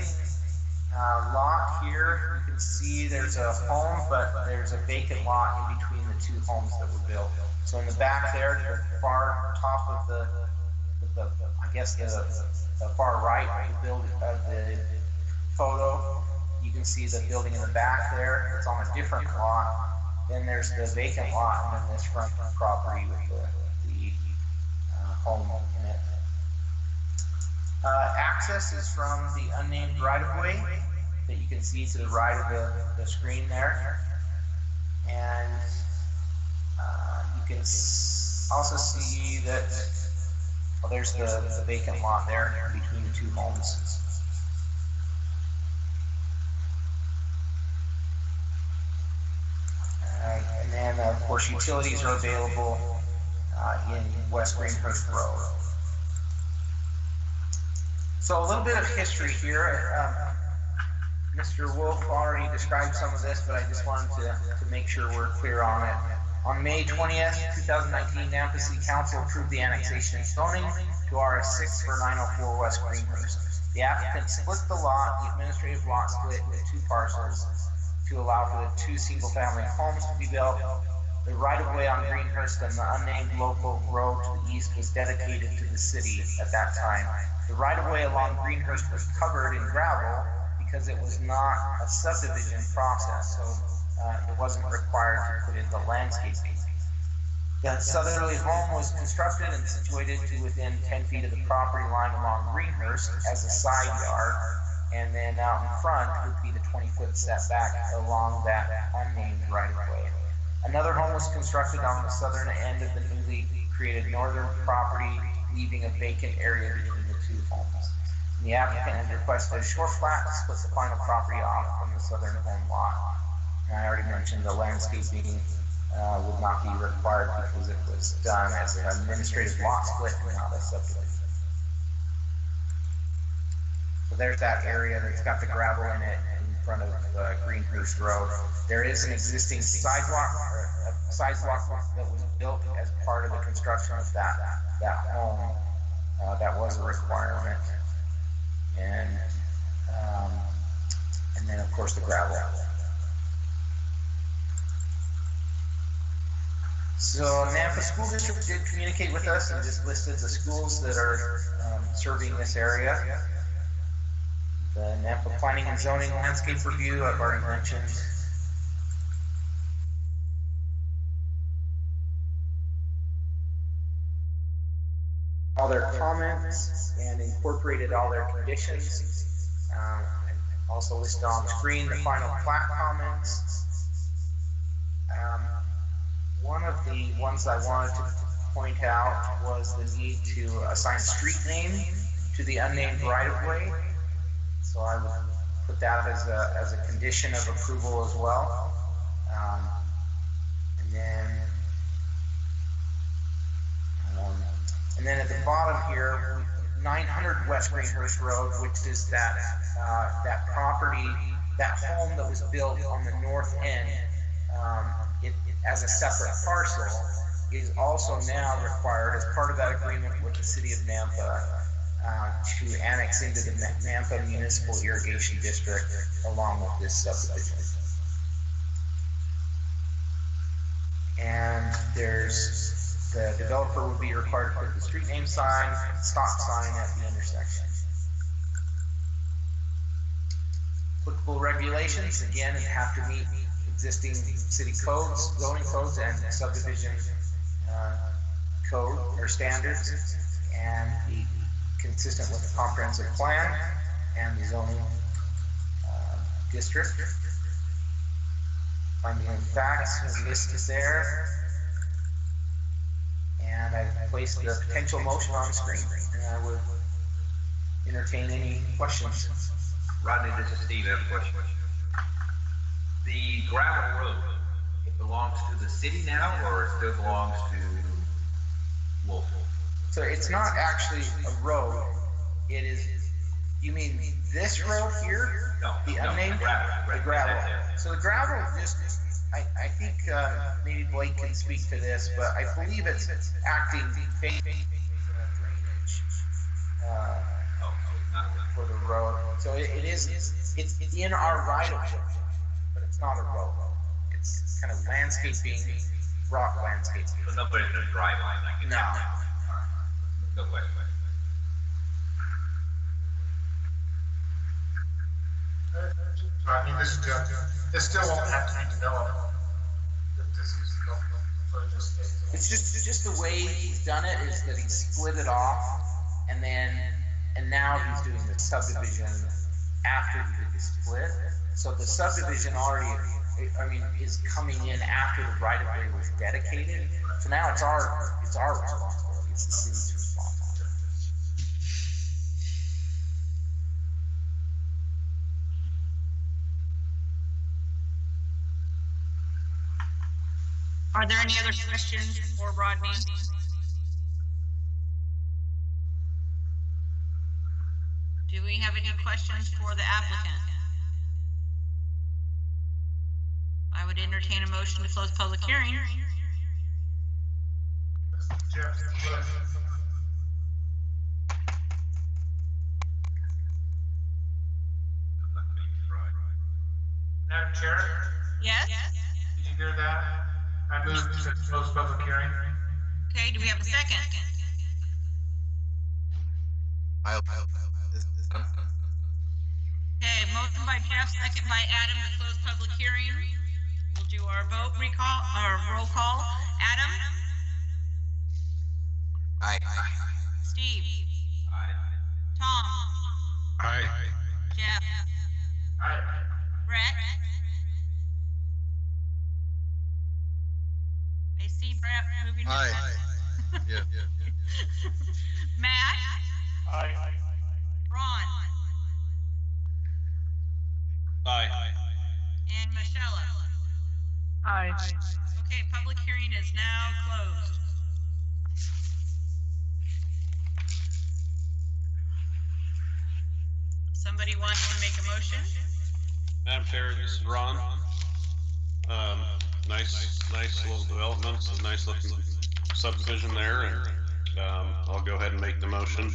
lot here, you can see there's a home, but there's a vacant lot in between the two homes that were built. So in the back there, to the far top of the I guess the far right of the photo, you can see the building in the back there. It's on a different lot. Then there's the vacant lot, and then this front property with the home in it. Access is from the unnamed right-of-way that you can see to the right of the screen there. And you can also see that, well, there's the vacant lot there in between the two homes. And then, of course, utilities are available in West Greenhurst Road. So a little bit of history here. Mr. Wolf already described some of this, but I just wanted to make sure we're clear on it. On May 20th, 2019, Nampa City Council approved the annexation and zoning to RS6 for 904 West Greenhurst. The applicant split the lot, the administrative lot split into two parcels to allow for the two single-family homes to be built. The right-of-way on Greenhurst and the unnamed local road to the east was dedicated to the city at that time. The right-of-way along Greenhurst was covered in gravel because it was not a subdivision process, so it wasn't required to put in the landscaping. The southerly home was constructed and situated to within 10 feet of the property line along Greenhurst as a side yard, and then out in front would be the 20-foot setback along that unnamed right-of-way. Another home was constructed on the southern end of the newly created northern property, leaving a vacant area between the two homes. And the applicant had requested a short plat to split the final property off from the southern home lot. And I already mentioned the landscaping would not be required because it was done as an administrative lot split and not a subdivision. So there's that area that's got the gravel in it in front of Greenhurst Road. There is an existing sidewalk that was built as part of the construction of that home. That was a requirement. And then of course the gravel. So Nampa School District did communicate with us and just listed the schools that are serving this area. The Nampa Planning and Zoning Landscape Review, I've already mentioned. All their comments and incorporated all their conditions. Also listed on the screen the final plat comments. One of the ones I wanted to point out was the need to assign a street name to the unnamed right-of-way. So I would put that as a condition of approval as well. And then at the bottom here, 900 West Greenhurst Road, which is that property, that home that was built on the north end, as a separate parcel, is also now required as part of that agreement with the city of Nampa to annex into the Nampa Municipal Irrigation District along with this subdivision. And the developer would be required to put the street name sign, stop sign at the intersection. Applicable regulations, again, have to meet existing city codes, zoning codes, and subdivision code or standards, and be consistent with the comprehensive plan and the zoning district. Finding of facts, his list is there. And I placed the potential motion on the screen, and I would entertain any questions. Rodney, this is Steve. I have a question. The gravel road, it belongs to the city now, or it still belongs to Wolf? So it's not actually a road. It is, you mean this road here? No. The unnamed? The gravel. So the gravel just, I think maybe Blake can speak to this, but I believe it's acting drainage for the road. So it is, it's in our right of way, but it's not a road. It's kind of landscaping, rock landscaping. So nobody's gonna drive on it? No. No question. I mean, this still won't have to be developed. It's just the way he's done it is that he split it off, and now he's doing the subdivision after he did the split. So the subdivision already, is coming in after the right of way was dedicated. So now it's our responsibility. It's the city's responsibility. Are there any other questions for Rodney? Do we have any questions for the applicant? I would entertain a motion to close public hearing. Madam Chair? Yes? Did you hear that? I moved to close public hearing. Okay, do we have a second? Okay, motion by Jeff, second by Adam to close public hearing. We'll do our roll call. Adam? Aye. Steve? Aye. Tom? Aye. Jeff? Aye. Brett? I see Brett moving. Aye. Yeah. Matt? Aye. Ron? Aye. And Michelle? Aye. Okay, public hearing is now closed. Somebody wants to make a motion? Madam Chair, this is Ron. Nice little developments, a nice looking subdivision there, and I'll go ahead and make the motion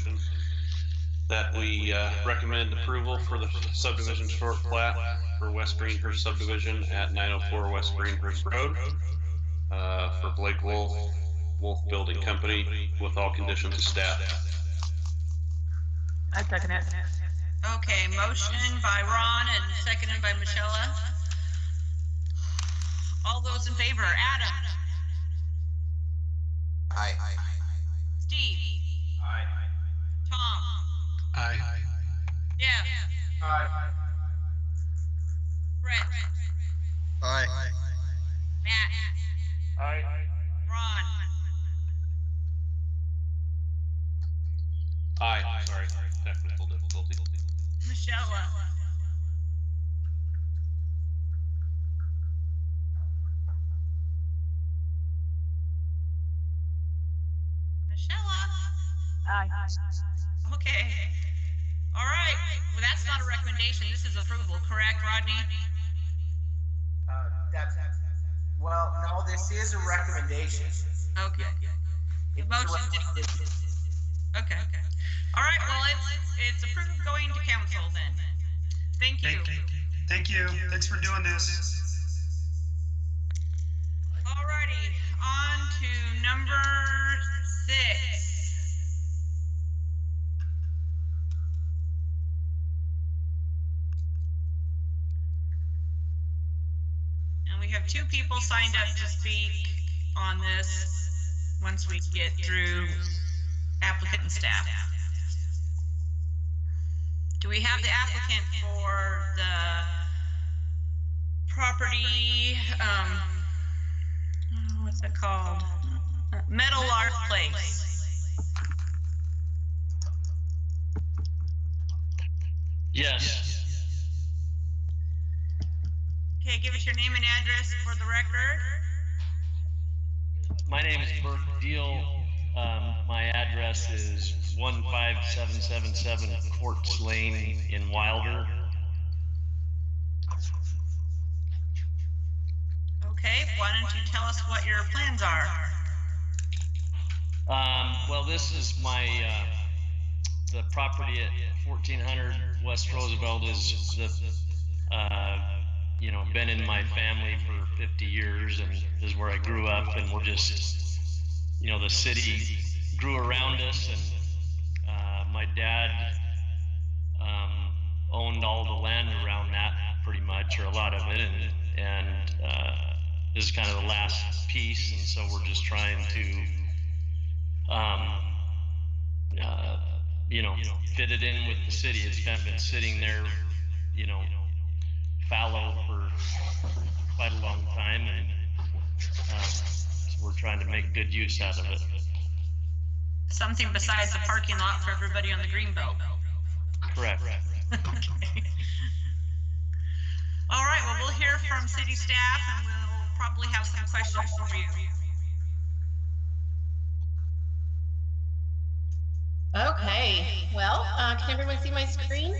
that we recommend approval for the subdivision short plat for West Greenhurst subdivision at 904 West Greenhurst Road for Blake Wolf Building Company with all conditions of staff. I second it. Okay, motion by Ron and seconded by Michelle. All those in favor, Adam? Aye. Steve? Aye. Tom? Aye. Jeff? Aye. Brett? Aye. Matt? Aye. Ron? Aye. Sorry, technical difficulty. Michelle? Aye. Okay. All right. Well, that's not a recommendation. This is approval, correct, Rodney? Well, no, this is a recommendation. Okay. The It's a motion. recommendation. Okay. All right. Well, it's approved going to council then. Thank you. Thank you. Thanks for doing this. All righty. On to number 6. And we have 2 people signed up to speak on this once we get through applicant and staff. Do we have the applicant for the property, what's it called? Meadowlark Place. Yes. Okay, give us your name and address for the record. My name is Bert Deal. My address is 15777 Quartz Lane in Wilder. Okay, why don't you tell us what your plans are? Well, this is my, the property at 1400 West Roosevelt is the, you know, been in my family for 50 years and is where I grew up, and we're just, you know, the city grew around us, and my dad owned all the land around that pretty much, or a lot of it, and this is kind of the last piece, and so we're just trying to you know, fit it in with the city. It's been sitting there, you know, fallow for quite a long time, and so we're trying to make good use out of it. Something besides the parking lot for everybody on the Greenbelt. Correct. Okay. All right, well, we'll hear from city staff, and we'll probably have some questions for you. Okay, well, can everyone see my screen?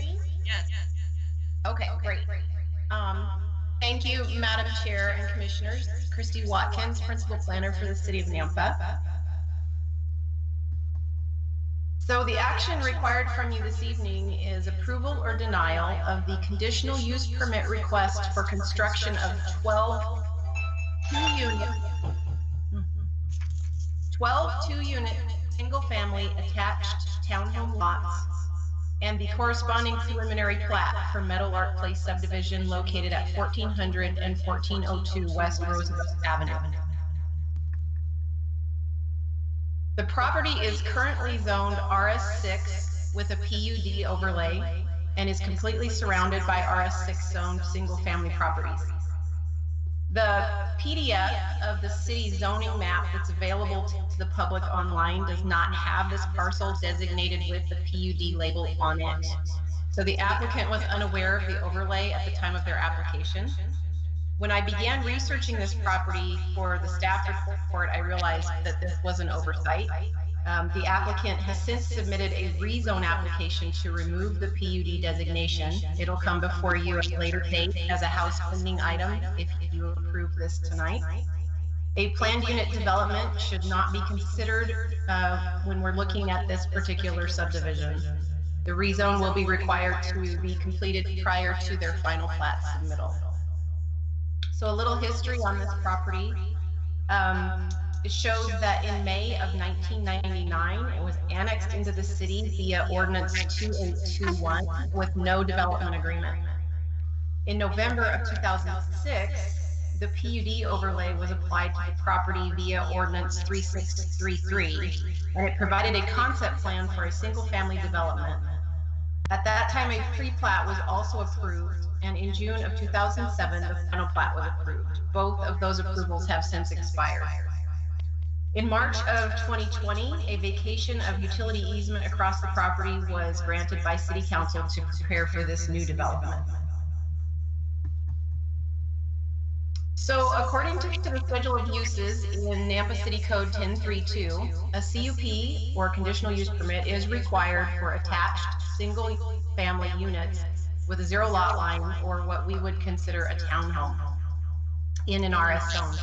Yes. Okay, great. Thank you, Madam Chair and Commissioners. Christy Watkins, Principal Planner for the City of Nampa. So the action required from you this evening is approval or denial of the conditional use permit request for construction of 12 two-unit single-family attached townhome lots and the corresponding preliminary plat for Meadowlark Place subdivision located at 1400 and 1402 West Roosevelt Avenue. The property is currently zoned RS6 with a PUD overlay and is completely surrounded by RS6 zoned single-family properties. The PDF of the city zoning map that's available to the public online does not have this parcel designated with the PUD label on it. So the applicant was unaware of the overlay at the time of their application. When I began researching this property for the staff report, I realized that this was an oversight. The applicant has since submitted a rezone application to remove the PUD designation. It'll come before you at a later date as a house cleaning item if you approve this tonight. A planned unit development should not be considered when we're looking at this particular subdivision. The rezone will be required to be completed prior to their final plat submittal. So a little history on this property. It shows that in May of 1999, it was annexed into the city via Ordinance 2821 with no development agreement. In November of 2006, the PUD overlay was applied to the property via Ordinance 3633, and it provided a concept plan for a single-family development. At that time, a pre-plat was also approved, and in June of 2007, the final plat was approved. Both of those approvals have since expired. In March of 2020, a vacation of utility easement across the property was granted by City Council to prepare for this new development. So according to the schedule of uses in Nampa City Code 1032, a CUP or conditional use permit is required for attached single family units with a zero lot line, or what we would consider a townhome in an RS zone.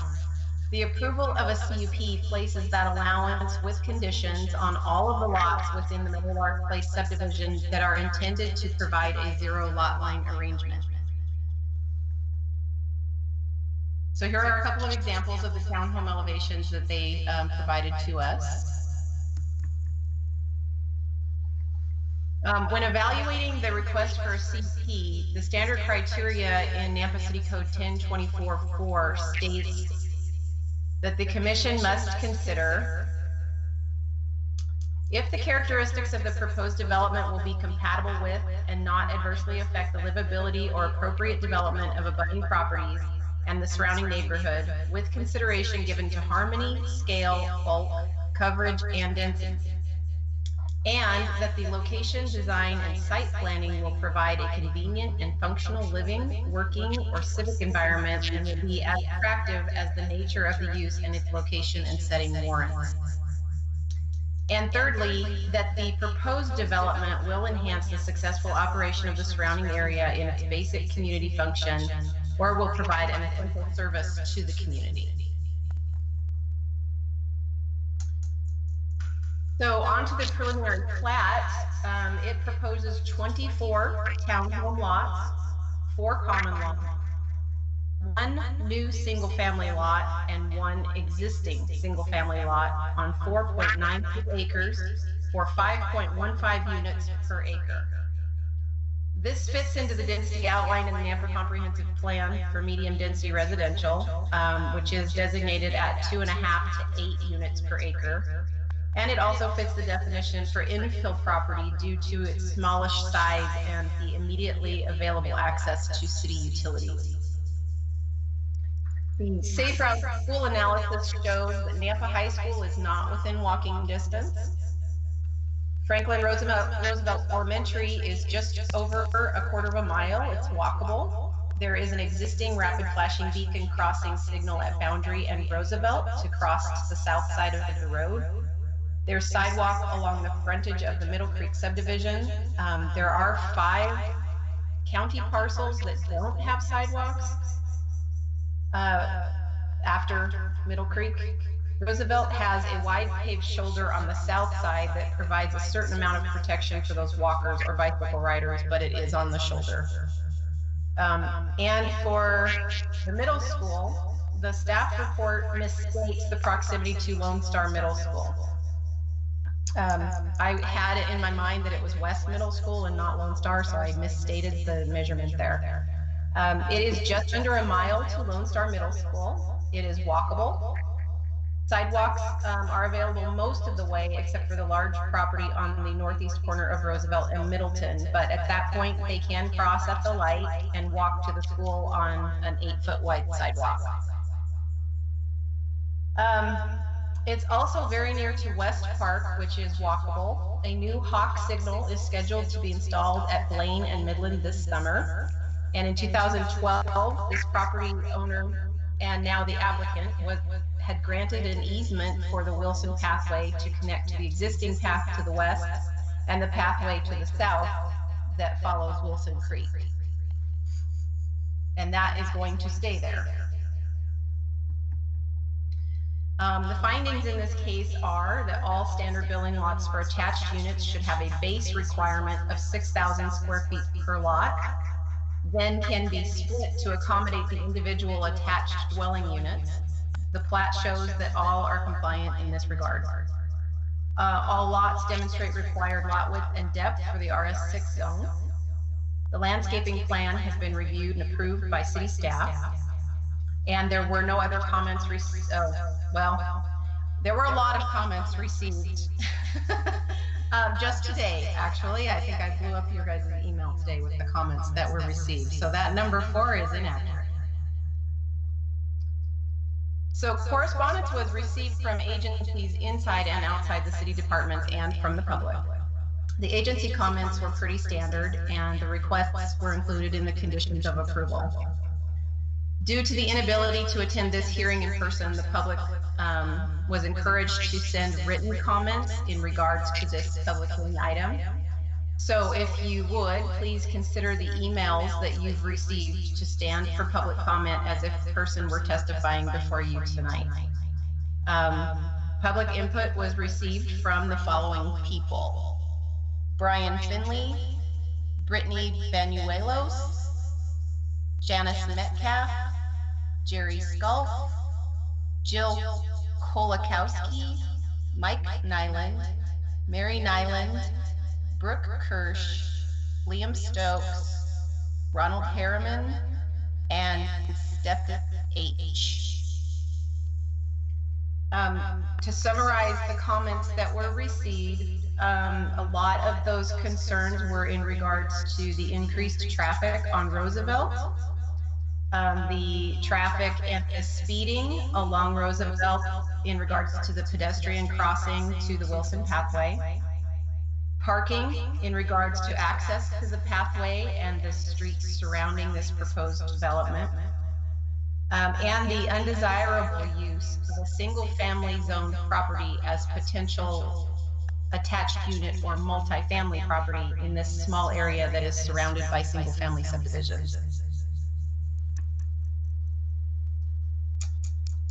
The approval of a CUP places that allowance with conditions on all of the lots within the Meadowlark Place subdivision that are intended to provide a zero lot line arrangement. So here are a couple of examples of the townhome elevations that they provided to us. When evaluating the request for a CUP, the standard criteria in Nampa City Code 1024-4 states that the commission must consider If the characteristics of the proposed development will be compatible with and not adversely affect the livability or appropriate development of abutting properties and the surrounding neighborhood, with consideration given to harmony, scale, bulk, coverage, and density. And that the location, design, and site planning will provide a convenient and functional living, working, or civic environment and will be as attractive as the nature of the use and its location and setting warrants. And thirdly, that the proposed development will enhance the successful operation of the surrounding area in its basic community function or will provide an essential service to the community. So on to the preliminary plat, it proposes 24 townhome lots, 4 common lots, 1 new single-family lot, and 1 existing single-family lot on 4.92 acres for 5.15 units per acre. This fits into the density outlined in the Nampa Comprehensive Plan for medium density residential, which is designated at 2.5 to 8 units per acre. And it also fits the definition for infill property due to its smallish size and the immediately available access to city utilities. The Safe Route School analysis shows that Nampa High School is not within walking distance. Franklin Roosevelt Elementary is just over a quarter of a mile. It's walkable. There is an existing rapid flashing beacon crossing signal at Boundary and Roosevelt to cross to the south side of the road. There's sidewalk along the frontage of the Middle Creek subdivision. There are 5 county parcels that don't have sidewalks after Middle Creek. Roosevelt has a wide paved shoulder on the south side that provides a certain amount of protection for those walkers or bicycle riders, but it is on the shoulder. And for the middle school, the staff report misstates the proximity to Lone Star Middle School. I had it in my mind that it was West Middle School and not Lone Star, so I misstated the measurement there. It is just under a mile to Lone Star Middle School. It is walkable. Sidewalks are available most of the way except for the large property on the northeast corner of Roosevelt and Middleton, but at that point they can cross at the light and walk to the school on an 8-foot wide sidewalk. It's also very near to West Park, which is walkable. A new hawk signal is scheduled to be installed at Blaine and Midland this summer. And in 2012, this property owner and now the applicant had granted an easement for the Wilson pathway to connect to the existing path to the west and the pathway to the south that follows Wilson Creek. And that is going to stay there. The findings in this case are that all standard building lots for attached units should have a base requirement of 6,000 square feet per lot, then can be split to accommodate the individual attached dwelling units. The plat shows that all are compliant in this regard. All lots demonstrate required lot width and depth for the RS6 zone. The landscaping plan has been reviewed and approved by city staff. And there were no other comments received. Well, there were a lot of comments received just today, actually. I think I blew up your guys' email today with the comments that were received. So that number 4 is inaccurate. So correspondence was received from agencies inside and outside the city departments and from the public. The agency comments were pretty standard and the requests were included in the conditions of approval. Due to the inability to attend this hearing in person, the public was encouraged to send written comments in regards to this public hearing item. So if you would, please consider the emails that you've received to stand for public comment as if the person were testifying before you tonight. Public input was received from the following people: Brian Finley, Brittany Banuelos, Janice Metcalf, Jerry Sculf, Jill Kolakowski, Mike Nyland, Mary Nyland, Brooke Kirsch, Liam Stokes, Ronald Harriman, and Steph H. To summarize the comments that were received, a lot of those concerns were in regards to the increased traffic on Roosevelt, the traffic and the speeding along Roosevelt in regards to the pedestrian crossing to the Wilson pathway, parking in regards to access to the pathway and the streets surrounding this proposed development, and the undesirable use of a single-family zoned property as potential attached unit or multifamily property in this small area that is surrounded by single-family subdivisions.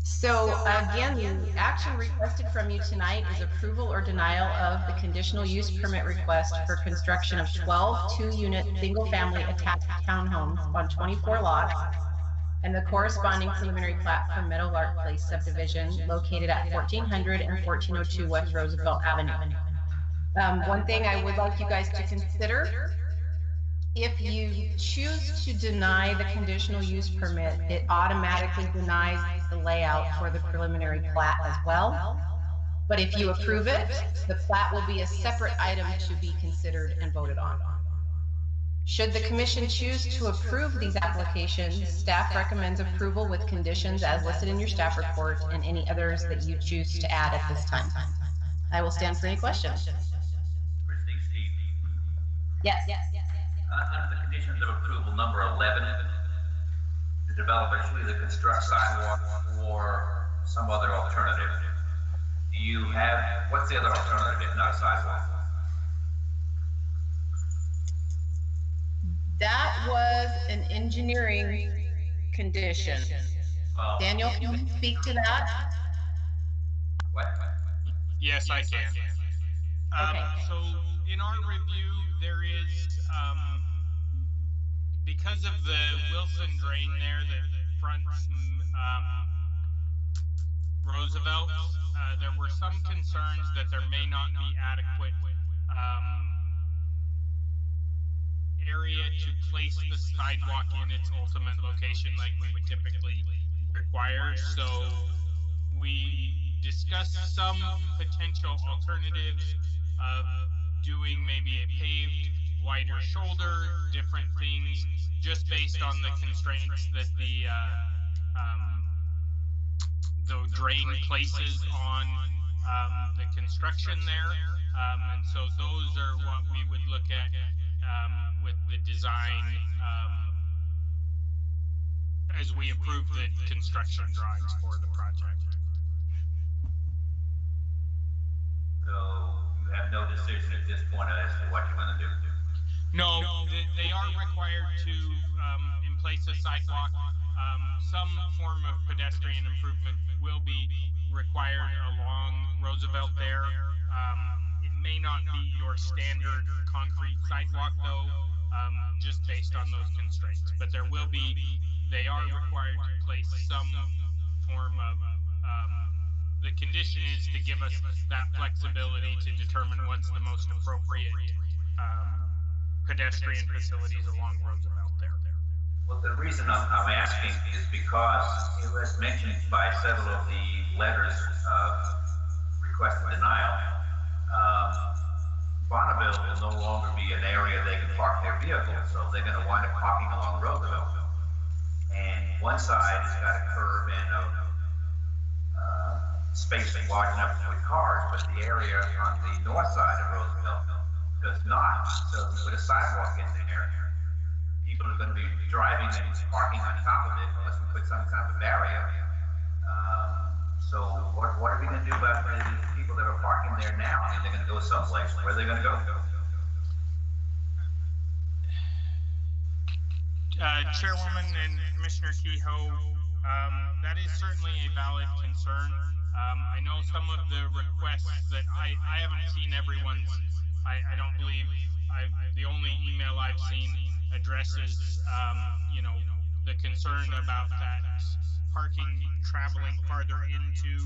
So again, the action requested from you tonight is approval or denial of the conditional use permit request for construction of 12 two-unit single-family attached townhomes on 24 lots and the corresponding preliminary plat for Meadowlark Place subdivision located at 1400 and 1402 West Roosevelt Avenue. One thing I would like you guys to consider, if you choose to deny the conditional use permit, it automatically denies the layout for the preliminary plat as well. But if you approve it, the plat will be a separate item to be considered and voted on. Should the commission choose to approve these applications, staff recommends approval with conditions as listed in your staff report and any others that you choose to add at this time. I will stand for any questions. Yes. Under the conditions of approval, number 11, the developer should either construct sidewalk or some other alternative. Do you have, what's the other alternative if not a sidewalk? That was an engineering condition. Daniel, can you speak to that? What? Yes, I can. Okay. So in our review, there is, because of the Wilson drain there that fronts Roosevelt, there were some concerns that there may not be adequate area to place the sidewalk in its ultimate location like we would typically require. So we discussed some potential alternatives of doing maybe a paved wider shoulder, different things, just based on the constraints that the drain places on the construction there. And so those are what we would look at with the design as we approve the construction drawings for the project. So you have no decision at this point as to what you're going to do? No, they are required to in place a sidewalk. Some form of pedestrian improvement will be required along Roosevelt there. It may not be your standard concrete sidewalk though, just based on those constraints. But there will be, they are required to place some form of, the condition is to give us that flexibility to determine what's the most appropriate pedestrian facilities along Roosevelt there. Well, the reason I'm asking is because it was mentioned by several of the letters of request for denial. Bonneville will no longer be an area they can park their vehicles, so they're going to wind up parking along Roosevelt. And one side has got a curb and a space large enough with cars, but the area on the north side of Roosevelt does not. So if you put a sidewalk in there, people are going to be driving and parking on top of it unless we put some kind of a barrier. So what are we going to do about the people that are parking there now? I mean, they're going to go someplace. Where are they going to go? Chairwoman and Commissioner Kehoe, that is certainly a valid concern. I know some of the requests that I haven't seen everyone's. I don't believe the only email I've seen addresses, the concern about that parking traveling farther into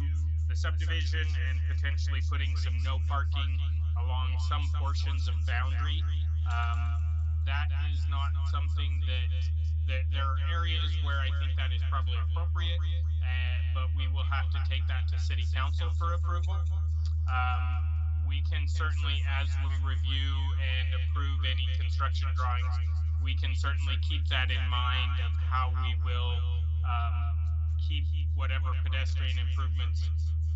the subdivision and potentially putting some no parking along some portions of boundary. That is not something that there are areas where I think that is probably appropriate, but we will have to take that to city council for approval. We can certainly, as we review and approve any construction drawings, we can certainly keep that in mind of how we will keep whatever pedestrian improvements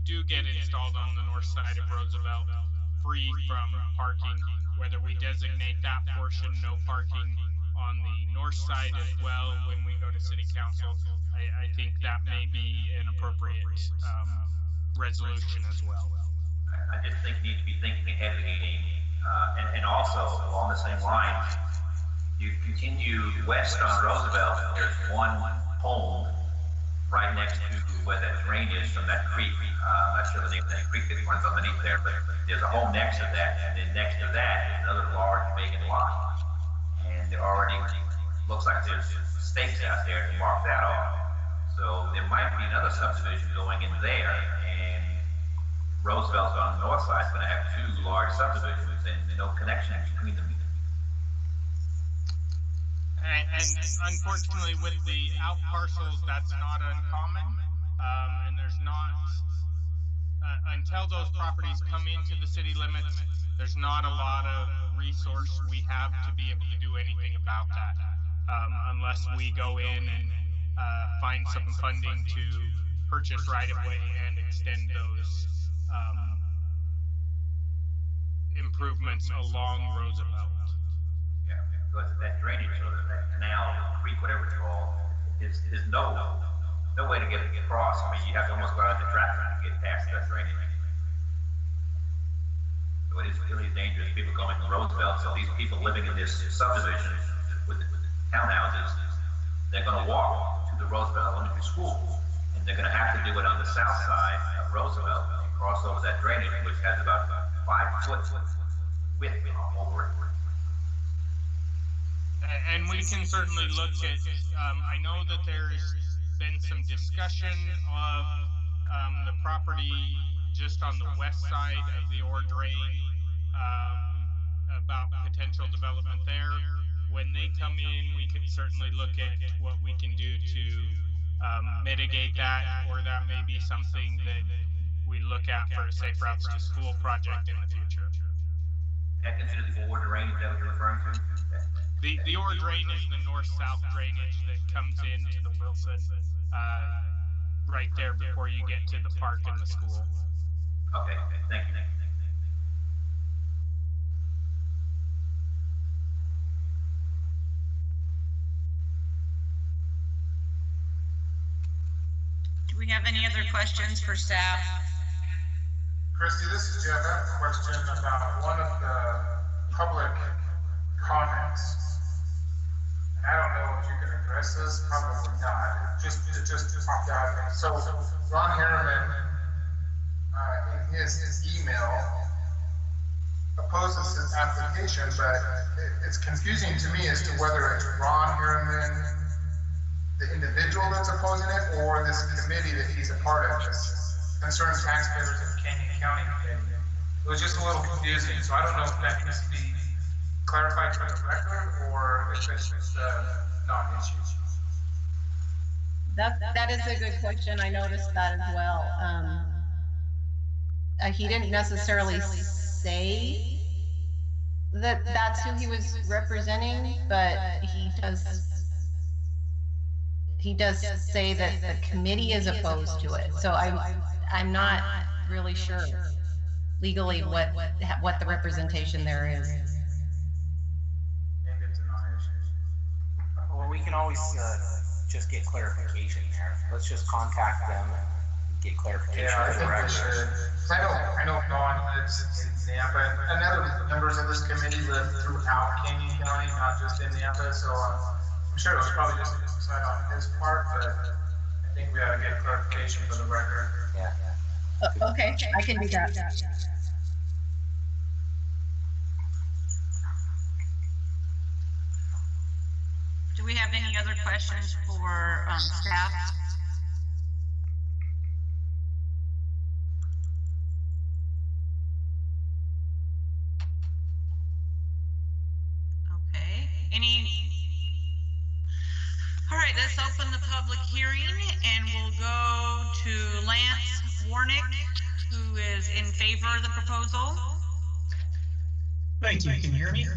do get installed on the north side of Roosevelt free from parking, whether we designate that portion no parking on the north side as well when we go to city council. I think that may be an appropriate resolution as well. I just think you need to be thinking ahead of the game. And also, along the same lines, you continue west on Roosevelt, there's one home right next to where that drain is from that creek. I'm not sure the name of that creek that runs underneath there, but there's a home next to that, and then next to that is another large vacant lot. And there already looks like there's stakes out there to mark that off. So there might be another subdivision going in there, and Roosevelt's on the north side is going to have two large subdivisions and no connection between them. And unfortunately, with the out parcels, that's not uncommon. And there's not, until those properties come into the city limits, there's not a lot of resource we have to be able to do anything about that. Unless we go in and find some funding to purchase right-of-way and extend those improvements along Roosevelt. Yeah, but that drainage or that canal, creek, whatever it's called, is no way to get across. I mean, you have to almost go out the traffic to get past that drainage. So it is really dangerous. People going to Roosevelt, so these people living in this subdivision with the townhouses, they're going to walk to the Roosevelt Elementary School, and they're going to have to do it on the south side of Roosevelt and cross over that drainage, which has about 5 foot width over it. And we can certainly look at, I know that there's been some discussion of the property just on the west side of the ore drain, about potential development there. When they come in, we can certainly look at what we can do to mitigate that, or that may be something that we look at for a Safe Routes to School project in the future. That considered the ore drain, is that what you're referring to? The ore drain is the north-south drainage that comes into the Wilson, right there before you get to the park and the school. Okay, thank you. Do we have any other questions for staff? Christy, this is Jeff. I have a question about one of the public comments. And I don't know if you can address this, probably not. It just popped out of me. So Ron Harriman, in his email, opposes his application, but it's confusing to me as to whether it's Ron Harriman, the individual that's opposing it, or this committee that he's a part of, this Concerned Taxpayers in Canyon County Committee. It was just a little confusing, so I don't know if that needs to be clarified for the record, or if it's just a non-issue. That is a good question. I noticed that as well. He didn't necessarily say that that's who he was representing, but he does say that the committee is opposed to it. So I'm not really sure legally what the representation there is. Well, we can always just get clarification there. Let's just contact them and get clarification. Yeah, I for the think we record. should. I know Dawn lives in Nampa, and other members of this committee live throughout Canyon County, not just in Nampa, so I'm sure it was probably just a decide on his part, but I think we ought to get clarification for the record. Yeah. Okay, I can do that. Do we have any other questions for staff? Okay, all right, right, let's open the public hearing and we'll go to Lance Warnick, who is in favor of the proposal. Thank you. Can you hear me?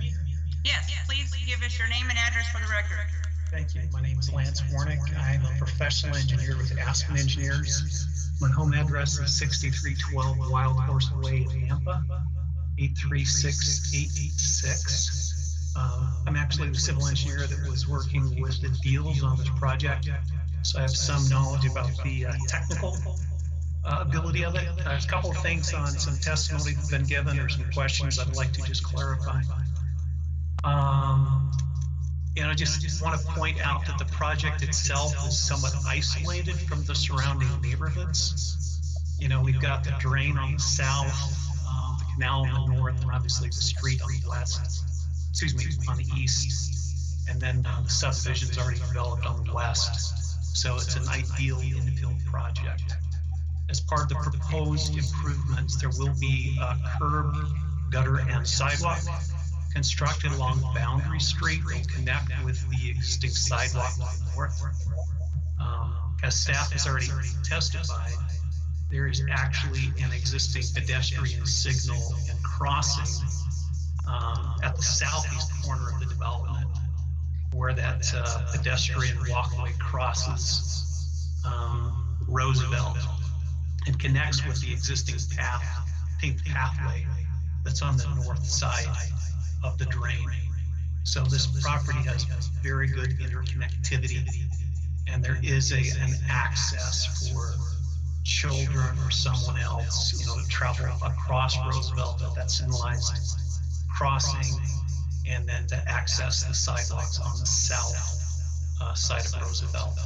Yes, please give us your name and address for the record. Thank you. My name is Lance Warnick. I'm a professional engineer with Aspen Engineers. My home address is 6312 Wild Horse Way, Tampa, 83686. I'm actually the civil engineer that was working with the deals on this project, so I have some knowledge about the technical ability of it. There's a couple of things on some testimony that's been given or some questions I'd like to just clarify. And I just want to point out that the project itself is somewhat isolated from the surrounding neighborhoods. You know, we've got the drain on the south, the canal on the north, and obviously the street on the west, on the east. And then the subdivision's already developed on the west. So it's an ideal infill project. As part of the proposed improvements, there will be a curb, gutter, and sidewalk constructed along Boundary Street that will connect with the existing sidewalk to the north. As staff has already testified, there is actually an existing pedestrian signal and crossing at the southeast corner of the development, where that pedestrian walkway crosses Roosevelt and connects with the existing paved pathway that's on the north side of the drain. So this property has very good interconnectivity, and there is an access for children or someone else, you know, to travel across Roosevelt at that signalized crossing, and then to access the sidewalks on the south side of Roosevelt.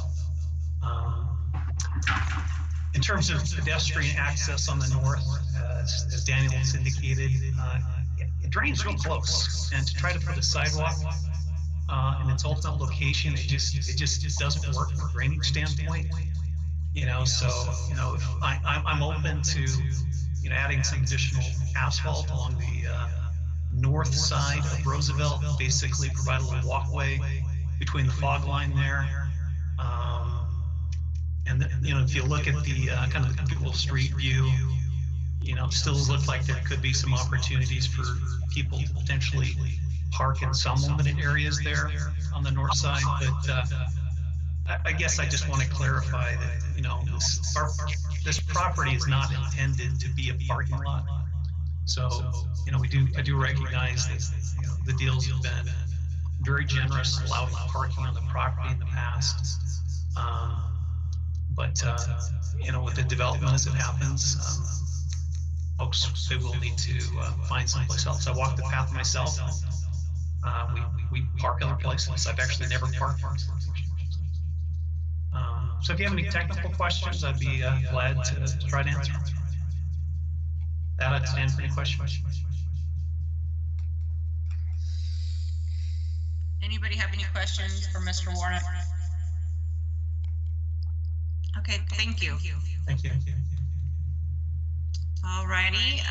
In terms of pedestrian access on the north, as Daniel has indicated, it drains real close, and to try to put a sidewalk in its ultimate location, it just doesn't work from a drainage standpoint. You know, so you know, I'm open to adding some additional asphalt along the north side of Roosevelt, basically provide a little walkway between the fog line there. And if you look at the kind of the Google Street View, it still looks like there could be some opportunities for people to potentially park in some limited areas there on the north side. But I guess I just want to clarify that, this property is not intended to be a parking lot. So, I do recognize that, the deals have been very generous, allowing parking on the property in the past. But with the development as it happens, folks, they will need to find someplace else. I walk the path myself. We park other places. I've actually never parked. So if you have any technical questions, I'd be glad to try to answer them. That I'd stand for any questions. Anybody have any questions for Mr. Warnick? Okay, thank you. Thank you. All righty,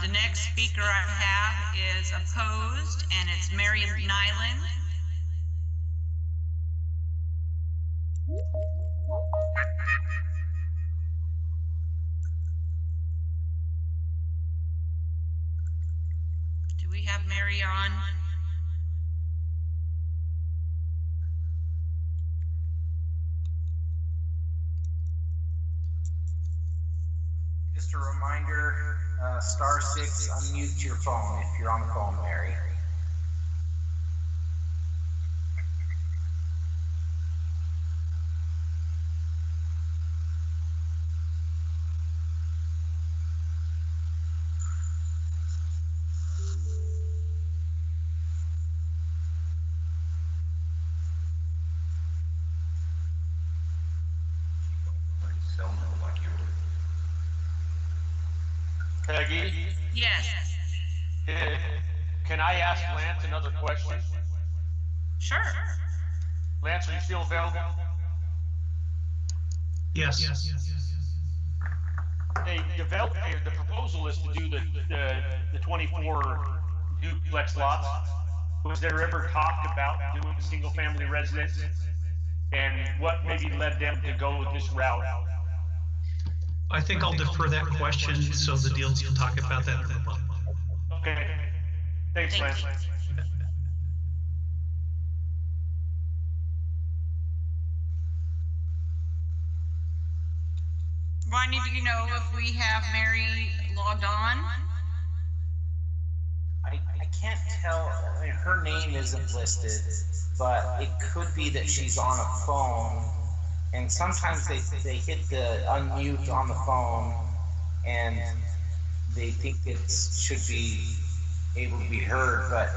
the next speaker I have is opposed, and it's Mary Nyland. Do we have Mary on? Just a reminder, *6, unmute your phone if you're on the phone, Mary. Peggy? Yes. Can I ask Lance another question? Sure. Lance, are you still available? Yes. Hey, the proposal is to do the 24 duplex lots. Was there ever talk about doing a single family residence and what maybe led them to go with this route? I think I'll defer that question so the deals can talk about that in a moment. Okay, thanks, Lance. Ronnie, do you know if we have Mary logged on? I can't tell, I mean, her name isn't listed, but it could be that she's on a phone. And sometimes they hit the unmute on the phone and they think it should be able to be heard, but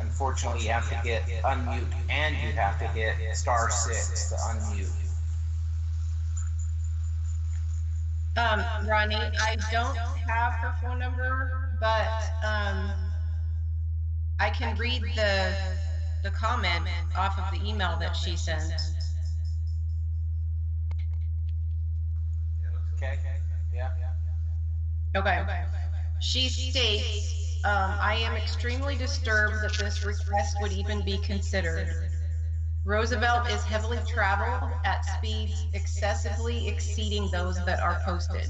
unfortunately you have to hit unmute and you have to hit *6 to unmute. Ronnie, I don't have her phone number, but I can read the comment off of the email that she sent. Okay, yeah. Okay. She states, I am extremely disturbed that this request would even be considered. Roosevelt is heavily traveled at speeds excessively exceeding those that are posted.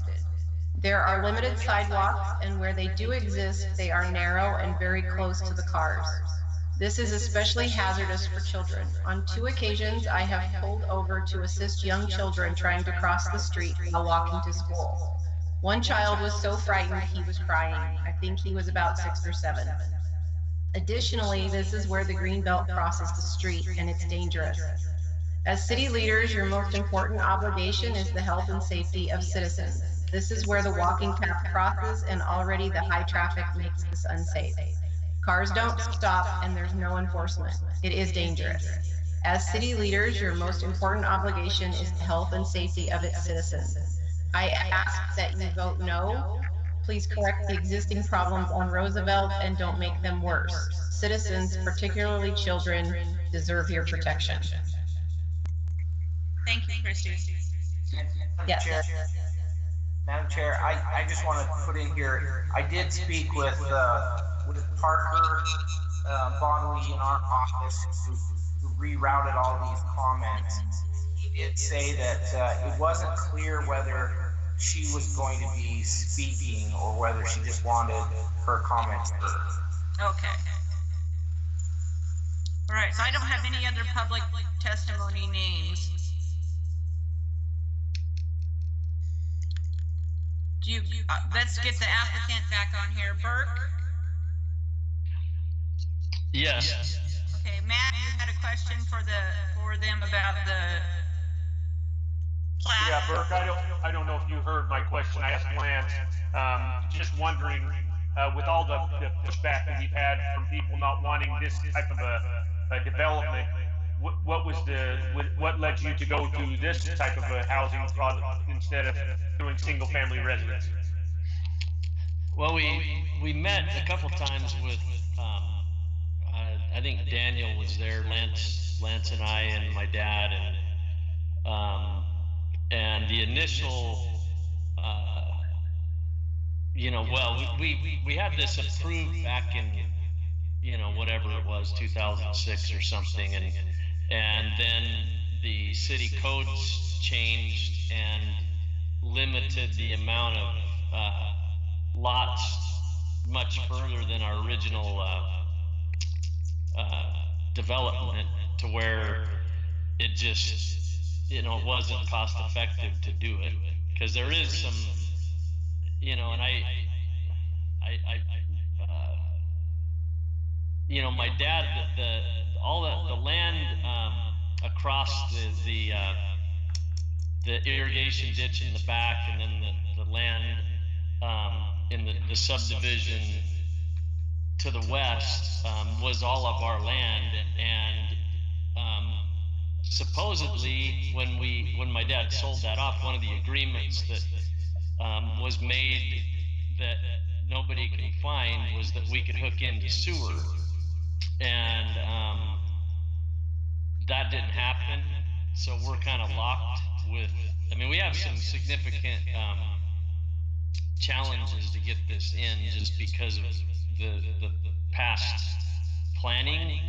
There are limited sidewalks, and where they do exist, they are narrow and very close to the cars. This is especially hazardous for children. On 2 occasions, I have pulled over to assist young children trying to cross the street while walking to school. One child was so frightened he was crying. I think he was about 6 or 7. Additionally, this is where the Greenbelt crosses the street, and it's dangerous. As city leaders, your most important obligation is the health and safety of citizens. This is where the walking path crosses, and already the high traffic makes this unsafe. Cars don't stop, and there's no enforcement. It is dangerous. As city leaders, your most important obligation is the health and safety of its citizens. I ask that you vote no. Please correct the existing problems on Roosevelt and don't make them worse. Citizens, particularly children, deserve your protection. Thank you, Christy. Yes. Madam Chair, I just want to put in here, I did speak with Parker Bodley in our office who rerouted all these comments. He did say that it wasn't clear whether she was going to be speaking or whether she just wanted her comments heard. Okay. All right, so I don't have any other public testimony names. Do you, let's get the applicant back on here. Burke? Yes. Okay, Matt, you had a question for them about the plat? Yeah, Burke, I don't know if you heard my question. I asked Lance, just wondering, with all the pushback that we've had from people not wanting this type of a development, what led you to go to this type of a housing product instead of doing single family residence? Well, we met a couple times with, I think Daniel was there, Lance and I and my dad, and the initial, we had this approved back in, whatever it was, 2006 or something, and then the city codes changed and limited the amount of lots much further than our original development, to where it just, it wasn't cost effective to do it, because there is some, and my dad, the land across the irrigation ditch in the back, and then the land in the subdivision to the west was all of our land, and supposedly when my dad sold that off, one of the agreements that was made that nobody can find was that we could hook into sewer, and that didn't happen. So we're kind of locked with, we have some significant challenges to get this in just because of the past planning.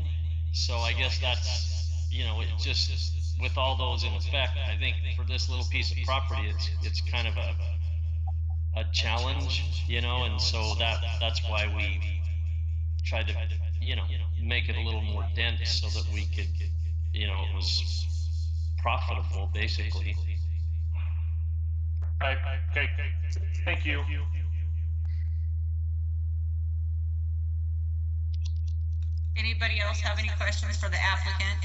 So I guess that's, it just with all those in effect, I think for this little piece of property, it's kind of a challenge, you know, and so that's why we tried to, you know, make it a little more dense so that we could, you know, it was profitable basically. Right. Okay. Thank you. Anybody else have any questions for the applicant?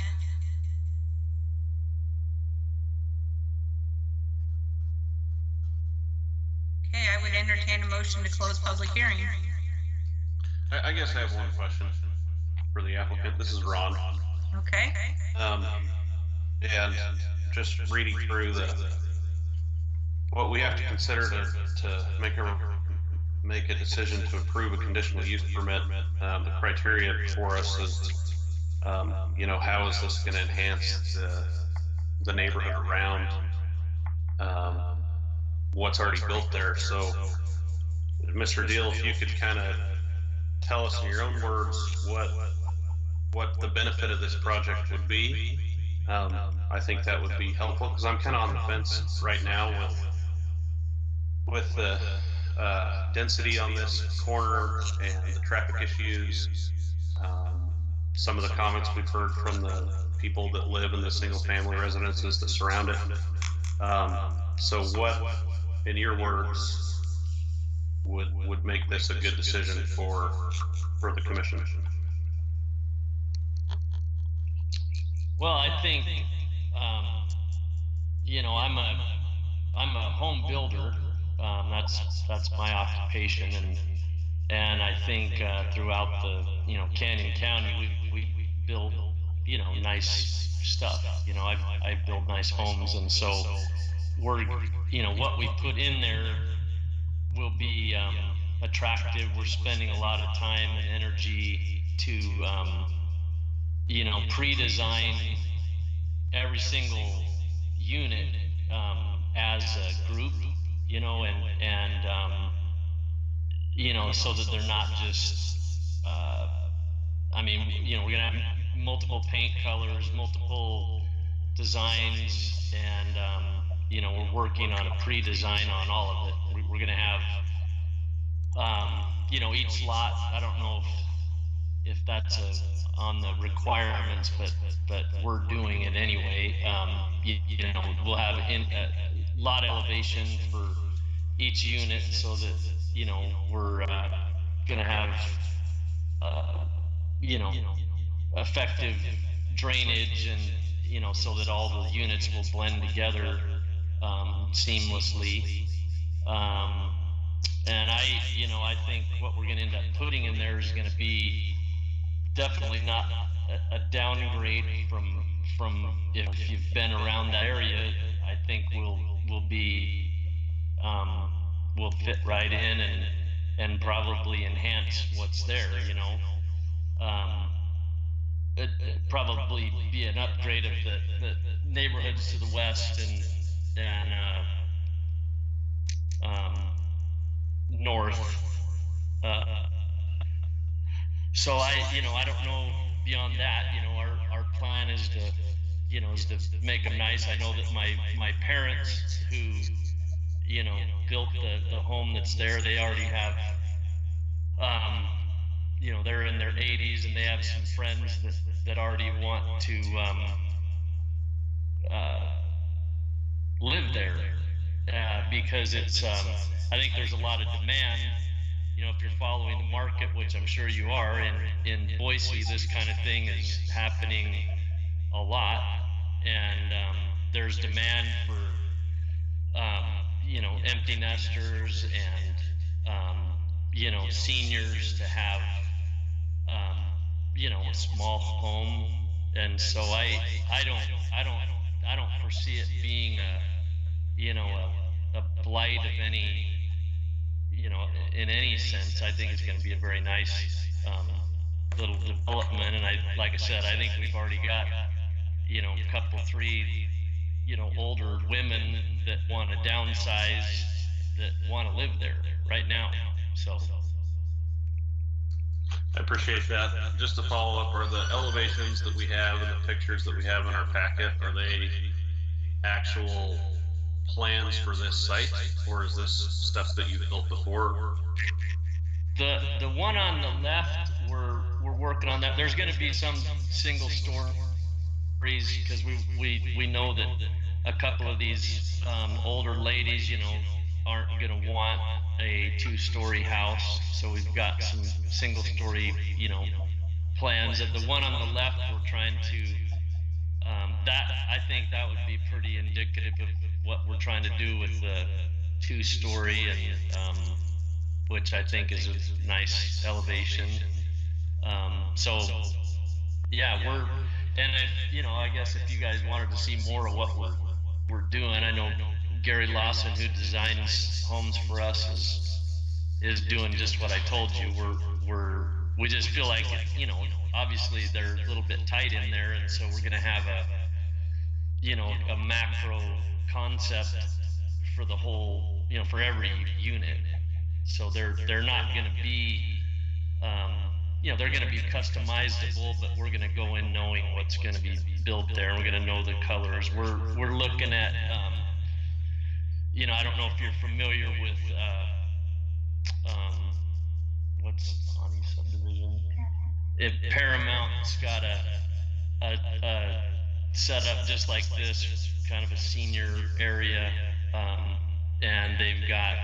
Okay, I would entertain a motion to close public hearing. I guess I have one question for the applicant. This is Ron. Okay. And just reading through what we have to consider to make a decision to approve a conditional use permit. The criteria for us is, you know, how is this going to enhance the neighborhood around what's already built there? So, Mr. Deal, if you could kind of tell us in your own words what the benefit of this project would be. I think that would be helpful, because I'm kind of on the fence right now with the density on this corner and the traffic issues. Some of the comments we've heard from the people that live in the single family residences that surround it. So what, in your words, would make this a good decision for the commission? Well, I think, you know, I'm a home builder. That's my occupation, and I think throughout the, you know, Canyon County, we build, you know, nice stuff. You know, I build nice homes, and so we're, you know, what we put in there will be attractive. We're spending a lot of time and energy to, you know, pre-design every single unit as a group, you know, and you know, so that they're not just, I mean, you know, we're gonna have multiple paint colors, multiple designs, and you know, we're working on a pre-design on all of it. We're gonna have, you know, each lot, I don't know if that's on the requirements, but we're doing it anyway. You know, we'll have lot elevation for each unit, so that, you know, we're gonna have, you know, effective drainage, and, you know, so that all the units will blend together seamlessly. And you know, I think what we're gonna end up putting in there is gonna be definitely not a downgrade from if you've been around that area. I think we'll be will fit right in and probably enhance what's there, you know. It'd probably be an upgrade of the neighborhoods to the west and north. So you know, I don't know beyond that. You know, our plan is to, you know, is to make them nice. I know that my parents, who, you know, built the home that's there, they already have, you know, they're in their 80s, and they have some friends that already want to live there, because it's, I think there's a lot of demand. You know, if you're following the market, which I'm sure you are, in Boise, this kind of thing is happening a lot, and there's demand for, you know, empty nesters and, you know, seniors to have, you know, a small home. And so I don't foresee it being you know, a blight of any, you know, in any sense. I think it's going to be a very nice little development. And like I said, I think we've already got, you know, a couple, three, you know, older women that want to downsize, that want to live there right now. So I appreciate that. Just to follow up, are the elevations that we have and the pictures that we have in our packet, are they actual plans for this site, or is this stuff that you've built before? The one on the left, we're working on that. There's going to be some single stories because we know that a couple of these older ladies, you know, aren't going to want a 2-story house. So we've got some single story, you know, plans. At the one on the left, we're trying to that I think that would be pretty indicative of what we're trying to do with the 2-story, and which I think is a nice elevation. So yeah, you know, I guess if you guys wanted to see more of what we're doing, I know Gary Lawson, who designs homes for us, is doing just what I told you. We just feel like, you know, obviously they're a little bit tight in there, and so we're going to have a macro concept for the whole, you know, for every unit. So they're not going to be, you know, they're going to be customizable, but we're going to go in knowing what's going to be built there, and we're going to know the colors. We're looking at, you know, I don't know if you're familiar with what's Ani subdivision. Paramount's got a setup just like this, kind of a senior area, and they've got,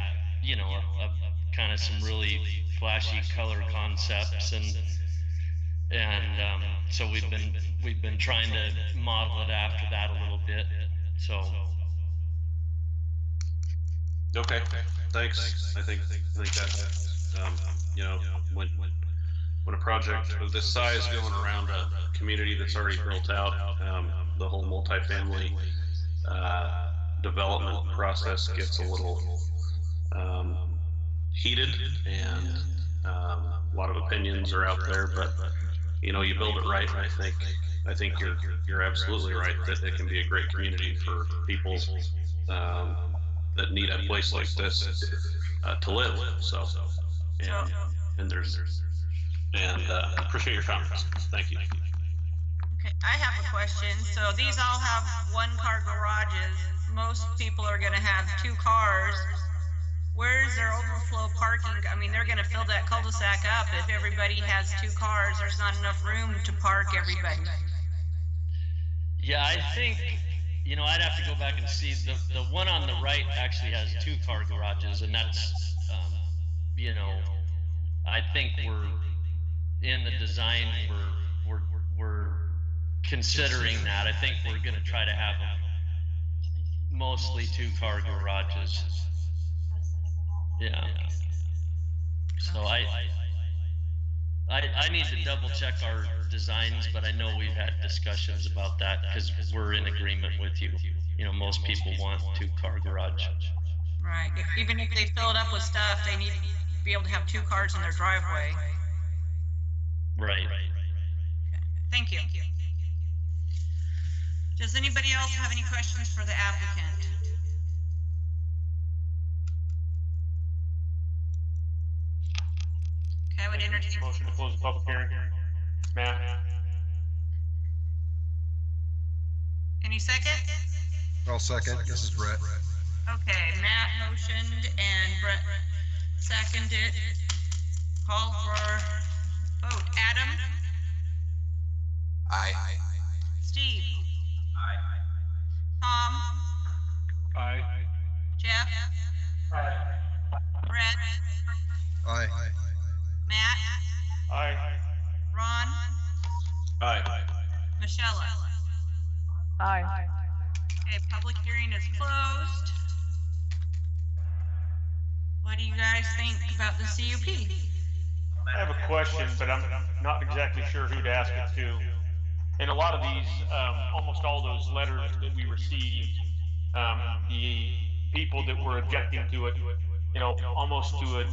you know, a kind of some really flashy color concepts, and so we've been trying to model it after that a little bit. So. Okay, thanks. I think that, you know, when a project of this size going around a community that's already built out, the whole multifamily development process gets a little heated, and a lot of opinions are out there, but you know, you build it right, and I think you're absolutely right that it can be a great community for people that need a place like this to live. So, and appreciate your comments. Thank you. Okay, I have a question. So these all have 1-car garages. Most people are going to have 2 cars. Where's their overflow parking? I mean, they're going to fill that cul-de-sac up. If everybody has 2 cars, there's not enough room to park everybody. Yeah, I think, you know, I'd have to go back and see. The one on the right actually has 2-car garages, and that's, you know, I think we're in the design, we're considering that. I think we're going to try to have mostly 2-car garages. Yeah. So I need to double check our designs, but I know we've had discussions about that because we're in agreement with you. You know, most people want 2-car garage. Right. Even if they fill it up with stuff, they need to be able to have 2 cars in their driveway. Right. Okay. Thank you. Does anybody else have any questions for the applicant? Okay, I would entertain. Motion to close the public hearing. Matt. Any second? I'll second. This is Brett. Okay, Matt motioned and Brett seconded. Call for vote. Adam? Aye. Steve? Aye. Tom? Aye. Jeff? Aye. Brett? Aye. Matt? Aye. Ron? Aye. Michelle? Aye. Okay, public hearing is closed. What do you guys think about the CUP? I have a question, but I'm not exactly sure who to ask it to. In a lot of these, almost all those letters that we received, the people that were objecting to it, you know, almost to an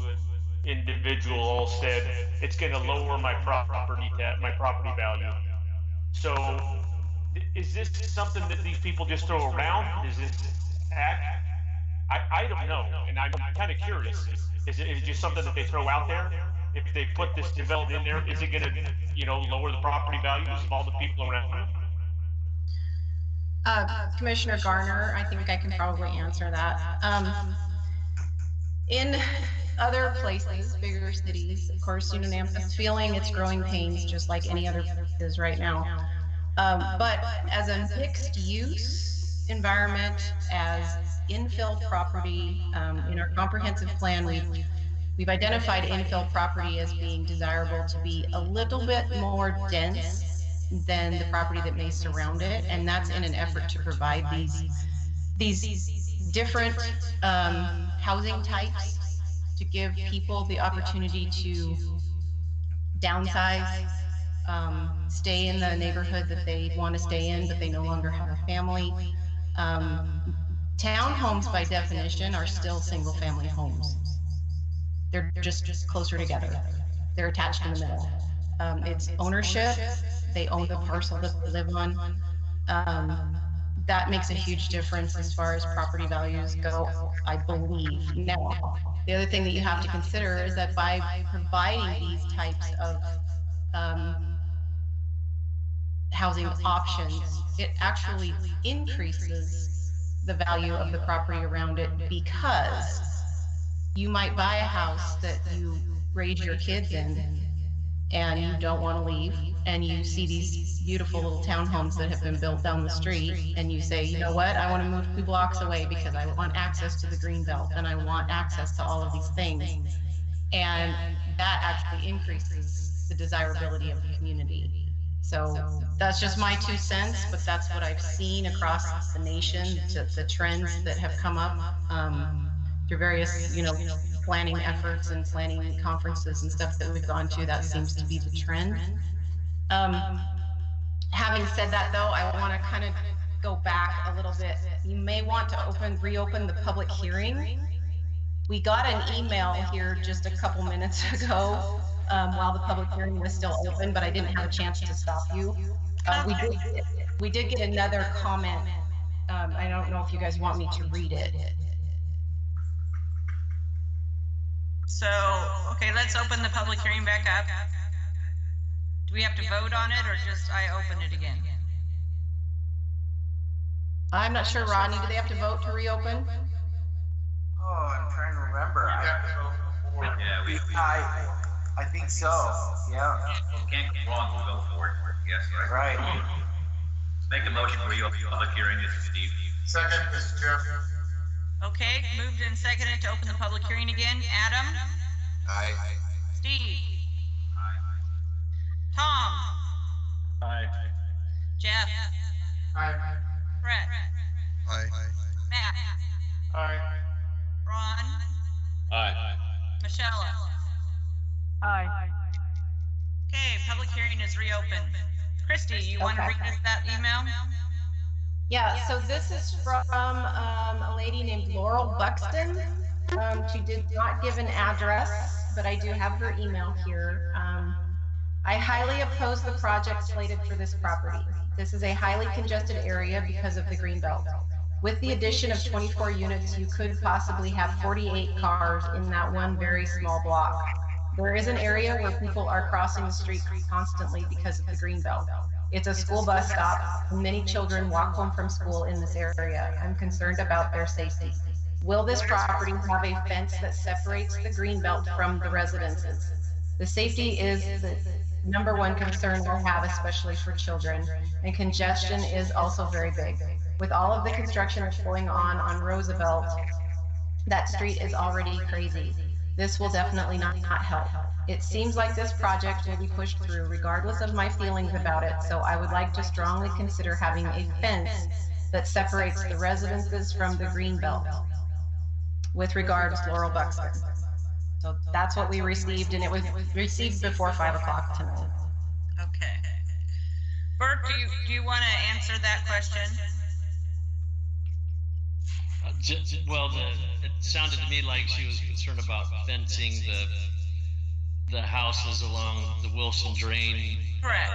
individual all said, it's going to lower my property value. So is this something that these people just throw around? Is this act? I don't know, and I'm kind of curious. Is it just something that they throw out there? if they put this development in there, is it gonna, lower the property values of all the people around? Commissioner Garner, I think I can probably answer that. In other places, bigger cities, of course, Nampa's feeling its growing pains just like any other is right now. But as a mixed use environment, as infill property, in our comprehensive plan, we've identified infill property as being desirable to be a little bit more dense than the property that may surround it, and that's in an effort to provide these different housing types to give people the opportunity to downsize, stay in the neighborhood that they want to stay in, but they no longer have a family. Townhomes, by definition, are still single-family homes. They're just closer together. They're attached in the middle. It's ownership. They own the parcel that they live on. That makes a huge difference as far as property values go, I believe. Now, the other thing that you have to consider is that by providing these types of housing options, it actually increases the value of the property around it, because you might buy a house that you raise your kids in and you don't want to leave, and you see these beautiful little townhomes that have been built down the street, and you say, you know what, I want to move 2 blocks away because I want access to the green belt and I want access to all of these things. And that actually increases the desirability of the community. So that's just my 2 cents, but that's what I've seen across the nation, the trends that have come up through various, planning efforts and planning conferences and stuff that we've gone to. That seems to be the trend. Having said that, though, I want to kind of go back a little bit. You may want to reopen the public hearing. We got an email here just a couple minutes ago while the public hearing was still open, but I didn't have a chance to stop you. We did get another comment. I don't know if you guys want me to read it. So, okay, let's open the public hearing back up. Do we have to vote on it, or just I open it again? I'm not sure, Rodney, do they have to vote to reopen? Oh, I'm trying to remember. Yeah, I think so, yeah. Well, can't go wrong, we'll go for it, yes, Right. Make a motion for reopen public hearing, this is Steve. Second, Mr. Chair. Okay, moved and seconded to open the public hearing again. Adam? Aye. Steve? Tom? Aye. Jeff? Aye. Brett? Aye. Matt? Aye. Ron? Aye. Michelle? Aye. Okay, public hearing is reopened. Christy, you want to read us that email? Yeah, so this is from a lady named Laurel Buxton. She did not give an address, but I do have her email here. I highly oppose the project slated for this property. This is a highly congested area because of the greenbelt. With the addition of 24 units, you could possibly have 48 cars in that one very small block. There is an area where people are crossing the street constantly because of the greenbelt. It's a school bus stop, and many children walk home from school in this area. I'm concerned about their safety. Will this property have a fence that separates the greenbelt from the residences? The safety is the #1 concern I have, especially for children, and congestion is also very big. With all of the construction that's going on Roosevelt, that street is already crazy. This will definitely not help. It seems like this project will be pushed through regardless of my feelings about it, so I would like to strongly consider having a fence that separates the residences from the green belt. With regards, Laurel Buxton. So that's what we received, and it was received before 5 o'clock tonight. Okay. Bert, do you want to answer that question? Well, it sounded to me like she was concerned about fencing the houses along the Wilson Drain. Correct.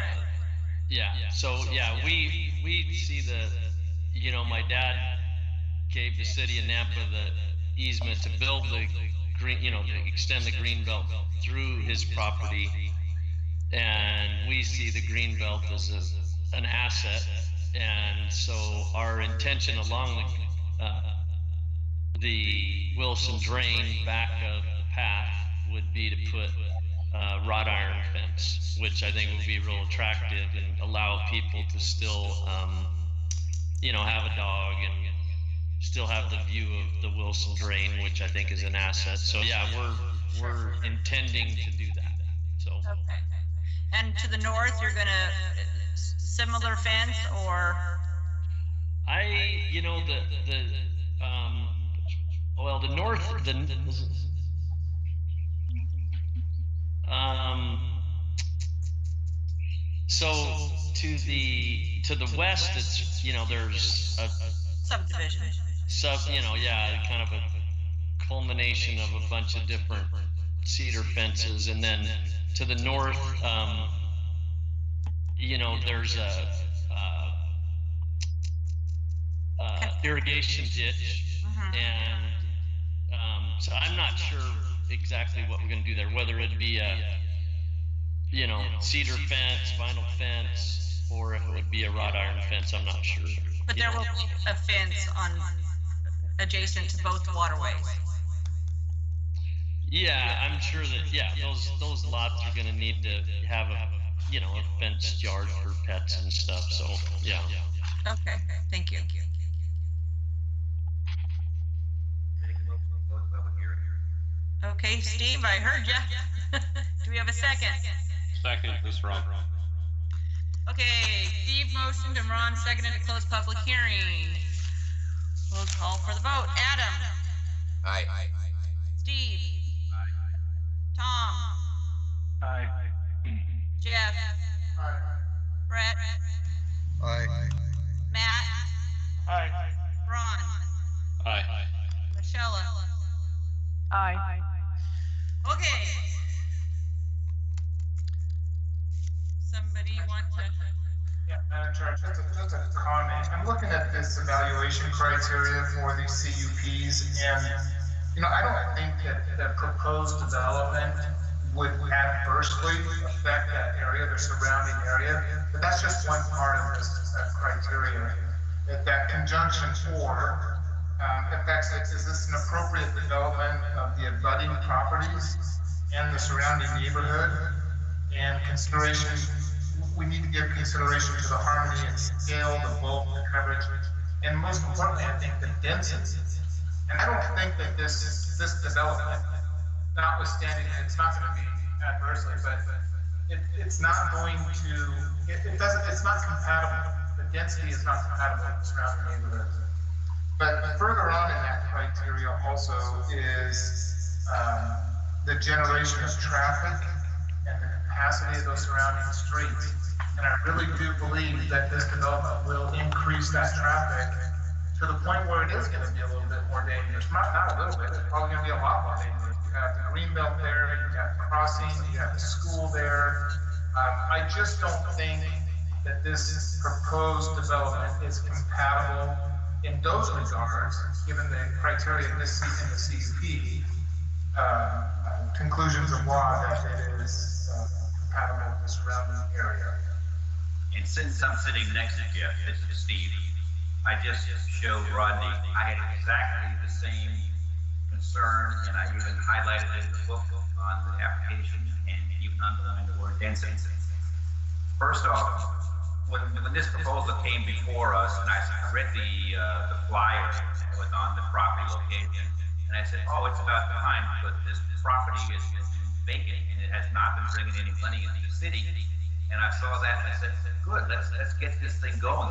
Yeah. So yeah, we see my dad gave the city of Nampa the easement to build the green, to extend the green belt through his property. And we see the green belt as an asset. And so our intention along the Wilson Drain back of the path would be to put wrought iron fence, which I think would be real attractive and allow people to still, have a dog and still have the view of the Wilson Drain, which I think is an asset. So yeah, we're intending to do that. So. Okay. And to the north, you're gonna similar fence or? The north, so to the west, it's, there's a subdivision. Kind of a culmination of a bunch of different cedar fences. And then to the north, there's a irrigation ditch. And so I'm not sure exactly what we're going to do there, whether it be a, cedar fence, vinyl fence, or if it would be a wrought iron fence. I'm not sure. But there will be a fence adjacent to both waterways. Yeah, I'm sure that, those lots are going to need to have a fenced yard for pets and stuff. So, yeah. Okay, thank you. Okay, Steve, I heard you. Do we have a second? Second, this is Ron. Okay, Steve motioned and Ron seconded to close public hearing. We'll call for the vote. Adam? Aye. Steve? Aye. Tom? Aye. Jeff? Aye. Brett? Aye. Matt? Aye. Ron? Aye. Michelle? Aye. Okay. Somebody want to? Yeah, Madam Chair, just a comment. I'm looking at this evaluation criteria for these CUPs, and, I don't think that the proposed development would adversely affect that area, the surrounding area, but that's just one part of this criteria. That conjunction or affects it, is this an appropriate development of the abutting properties and the surrounding neighborhood? And consideration, we need to give consideration to the harmony and scale, the bulk, the coverage, and most importantly, I think the density. And I don't think that this development, notwithstanding, it's not going to be adversely, but it's not going to, it's not compatible. The density is not compatible with the surrounding neighborhoods. But further on in that criteria also is the generation of traffic and the capacity of those surrounding streets. And I really do believe that this development will increase that traffic to the point where it is going to be a little bit more dangerous. Not a little bit, it's probably going to be a lot more dangerous. You have the greenbelt there, you have crossing, you have the school there. I just don't think that this proposed development is compatible in those regards, given the criteria in the CUP, conclusions of law that it is compatible with the surrounding area. And since I'm sitting next to Jeff, this is Steve, I just showed Rodney, I had exactly the same concern, and I even highlighted it in the book on the application and even underlined the word density. First off, when this proposal came before us, and I read the flyer that was on the property location, and I said, oh, it's about time, but this property is vacant and it has not been bringing any money into the city. And I saw that and I said, good, let's get this thing going.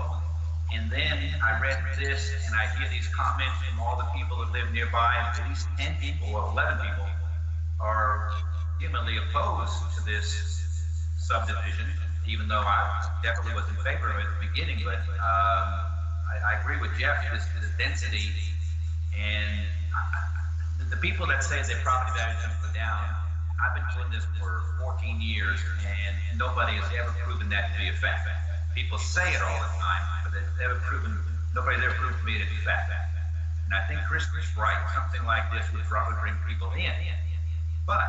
And then I read this and I hear these comments from all the people that live nearby, and at least 10 people or 11 people are vehemently opposed to this subdivision, even though I definitely was in favor of it at the beginning. But I agree with Jeff, this density, and the people that say their property values are going to go down, I've been doing this for 14 years, and nobody has ever proven that to be a fact. People say it all the time, but nobody's ever proven to me that it's a fact. And I think Kristen's right, something like this would probably bring people in. But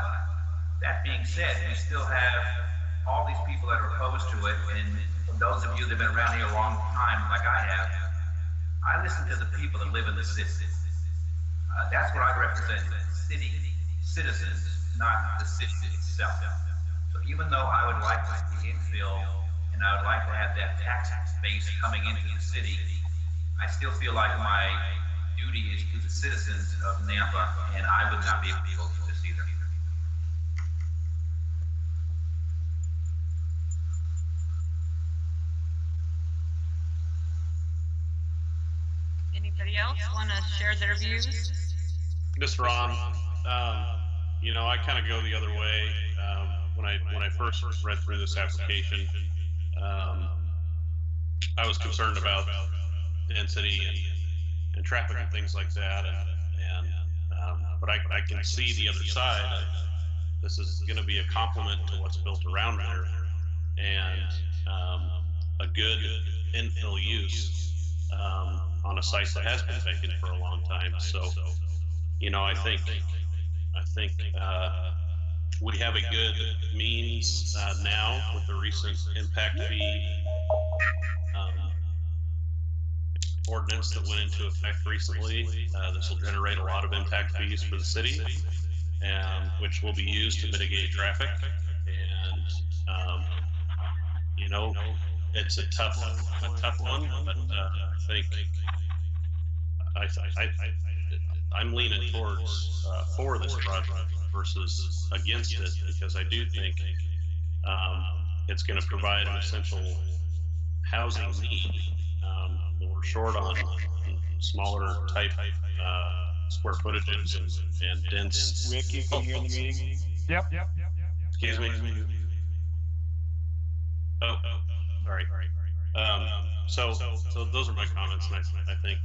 that being said, we still have all these people that are opposed to it, and those of you that have been around here a long time, like I have, I listen to the people that live in the city. That's what I represent, city citizens, not the city itself. So even though I would like to see infill, and I would like to have that tax base coming into the city, I still feel like my duty is to the citizens of Nampa, and I would not be able to vote for this either. Anybody else want to share their views? This is Ron. You know, I kind of go the other way. When I first read through this application, I was concerned about density and traffic and things like that, but I can see the other side. This is going to be a complement to what's built around there, and a good infill use on a site that has been vacant for a long time. So, you know, I think we have a good means now with the recent impact fee ordinance that went into effect recently. This will generate a lot of impact fees for the city, which will be used to mitigate traffic. And you know, it's a tough one, but I'm leaning towards for this project versus against it, because I do think it's going to provide an essential housing need. We're short on smaller type square footages and dense. Rick, you can hear the meeting? Yep. Excuse me. Oh, sorry. So those are my comments, and I think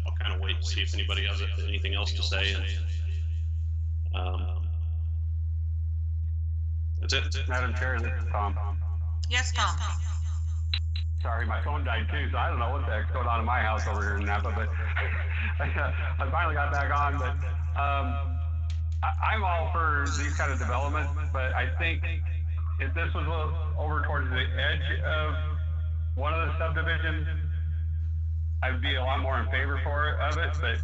I'll kind of wait and see if anybody has anything else to say. That's it. Madam Chair, this is Tom. Yes, Tom. Sorry, my phone died too, so I don't know what the heck's going on in my house over here in Napa, but I finally got back on. But I'm all for these kind of developments, but I think if this was over towards the edge of one of the subdivisions, I'd be a lot more in favor of it. But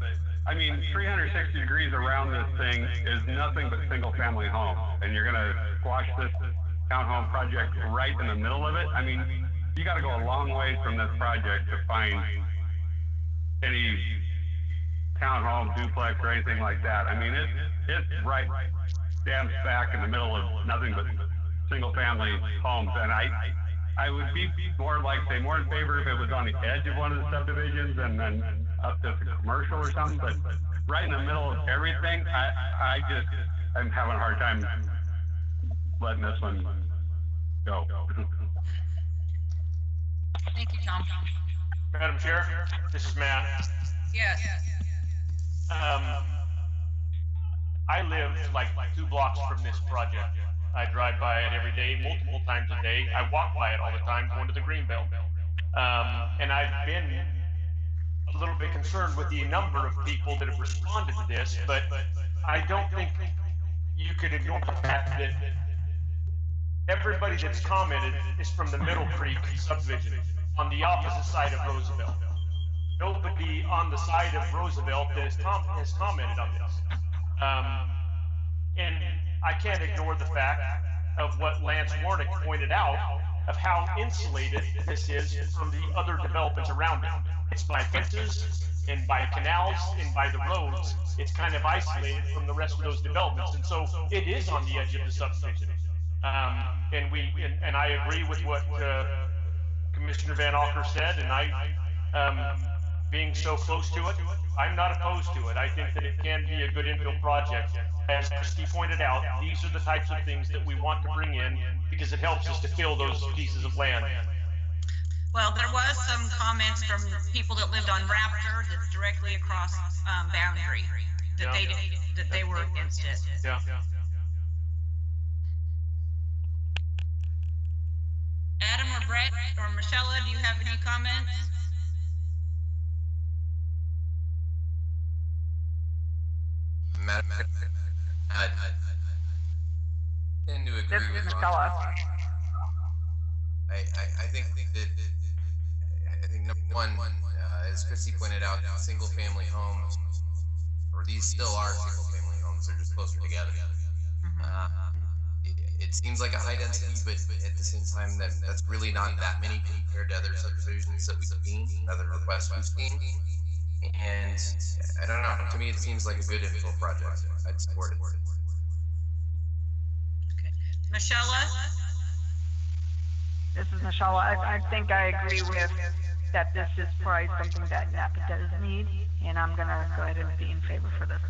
I mean, 360 degrees around this thing is nothing but single family homes, and you're gonna squash this townhome project right in the middle of it. I mean, you got to go a long ways from this project to find any townhome, duplex, or anything like that. I mean, it's right damn smack in the middle of nothing but single family homes. And I would be more in favor if it was on the edge of one of the subdivisions and then up to the commercial or something. But right in the middle of everything, I'm having a hard time letting this one go. Thank you, Tom. Madam Chair, this is Matt. Yes. I live like 2 blocks from this project. I drive by it every day, multiple times a day. I walk by it all the time going to the Greenbelt. And I've been a little bit concerned with the number of people that have responded to this, but I don't think you could ignore the fact that everybody that's commented is from the Middle Creek subdivision on the opposite side of Roosevelt. Nobody on the side of Roosevelt that has commented on this. And I can't ignore the fact of what Lance Warnick pointed out of how insulated this is from the other developments around it. It's by fences and by canals and by the roads. It's kind of isolated from the rest of those developments. And so it is on the edge of the subdivision. And I agree with what Commissioner Van Auker said, and being so close to it, I'm not opposed to it. I think that it can be a good infill project. As Christie pointed out, these are the types of things that we want to bring in because it helps us to fill those pieces of land. Well, there was some comments from people that lived on Raptor that's directly across boundary that they were against it. Yeah. Adam or Brett or Michelle, do you have any comments? Madam, I tend to This agree is with Michelle. I think number one, as Chrissy pointed out, single-family homes, or these still are single-family homes, they're just closer together. It seems like a high density, but at the same time, that's really not that many compared to other subdivisions that we've seen, other requests we've seen. And I don't know, to me, it seems like a good infill project. I'd support it. Michelle? This is Michelle. I think I agree with that this is probably something that Napa does need, and I'm gonna go ahead and be in favor for this.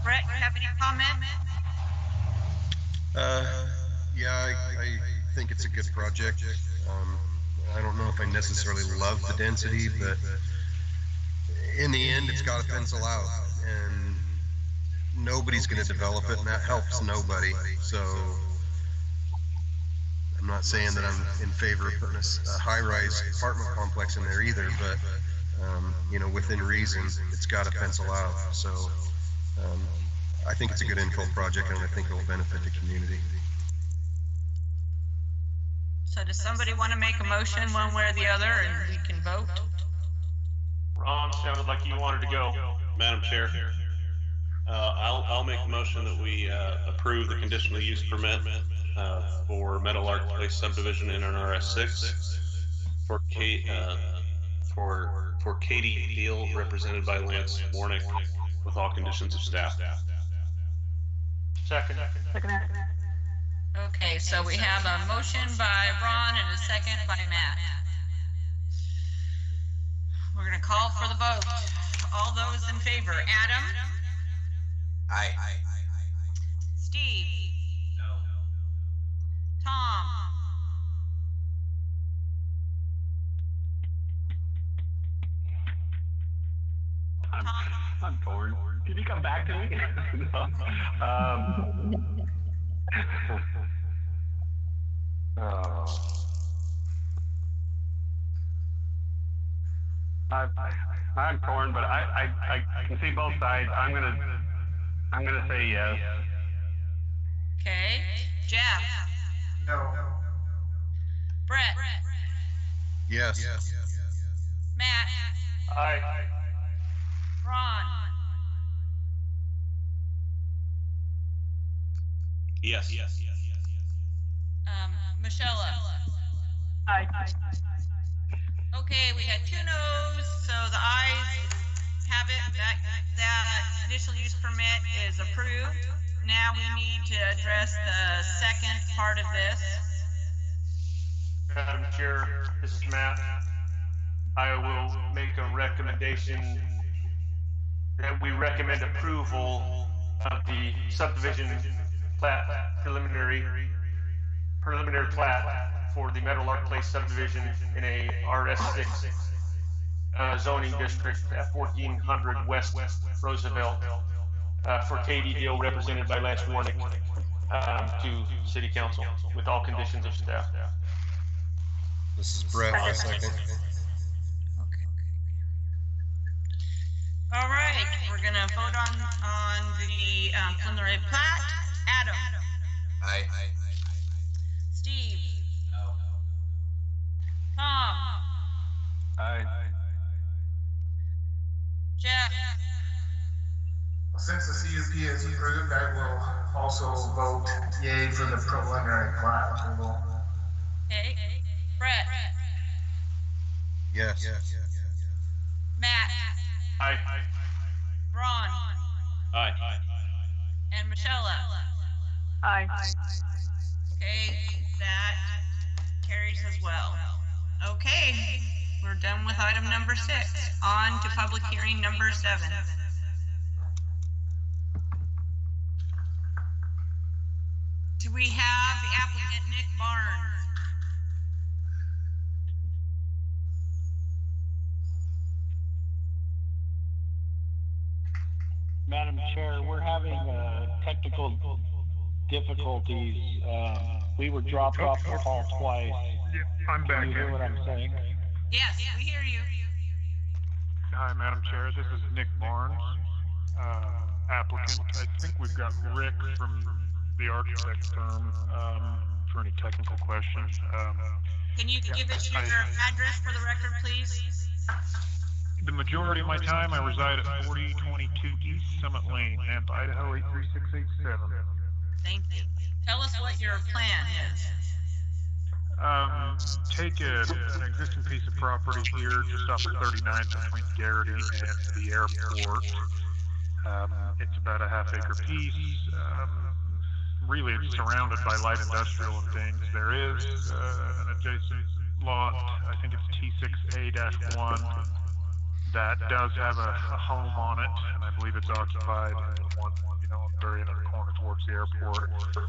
Brett, you have any comment? Yeah, I think it's a good project. I don't know if I necessarily love the density, but in the end, it's got to pencil out, and nobody's going to develop it, and that helps nobody. So I'm not saying that I'm in favor of putting a high-rise apartment complex in there either, but you know, within reason, it's got to pencil out. So I think it's a good infill project, and I think it will benefit the community. So does somebody want to make a motion one way or the other and we can vote? Ron, sounded like you wanted to go. Madam Chair, I'll make a motion that we approve the conditional use permit for Meadowlark Place subdivision in NRS 6 for Katie Deal, represented by Lance Warnick, with all conditions of staff. Second. Okay, so we have a motion by Ron and a second by Matt. We're gonna call for the vote. All those in favor, Adam? Aye. Steve? No. Tom? I'm torn. Can you come back to me? No. I'm torn, but I can see both sides. I'm gonna say yes. Okay, Jeff? No. Brett? Yes. Matt? Aye. Ron? Yes. Michelle? Aye. Okay, we had 2 no's, so the ayes have it. That conditional use permit is approved. Now we need to address the second part of this. Madam Chair, this is Matt. I will make a recommendation that we recommend approval of the subdivision plat, preliminary plat for the Meadowlark Place subdivision in a RS6 zoning district at 1400 West Roosevelt for Katie Deal, represented by Lance Warnick, to City Council with all conditions of staff. This is Brett, I second. All right, we're gonna vote on the preliminary plat. Adam? Aye. Steve? No. Tom? Aye. Jeff? Since the CUP is approved, I will also vote yay for the preliminary plat approval. Okay. Brett? Yes. Matt? Aye. Ron? Aye. And Michelle? Aye. Okay, that carries as well. Okay, we're done with item number 6. On to public hearing number 7. Do we have the applicant Nick Barnes? Madam Chair, we're having technical difficulties. We were dropped off the call twice. I'm back. Can you hear what I'm saying? Yes, we hear you. Hi, Madam Chair. This is Nick Barnes, applicant. I think we've got Rick from the architect firm for any technical questions. Can you give us your address for the record, please? The majority of my time, I reside at 4022 East Summit Lane, Nampa, Idaho 83687. Thank you. Tell us what your plan is. Take an existing piece of property here just off of 39th between Garrity and the airport. It's about a half-acre piece. Really, it's surrounded by light industrial and things. There is an adjacent lot, I think it's T6A-1, that does have a home on it, and I believe it's occupied in one, very in the corner towards the airport.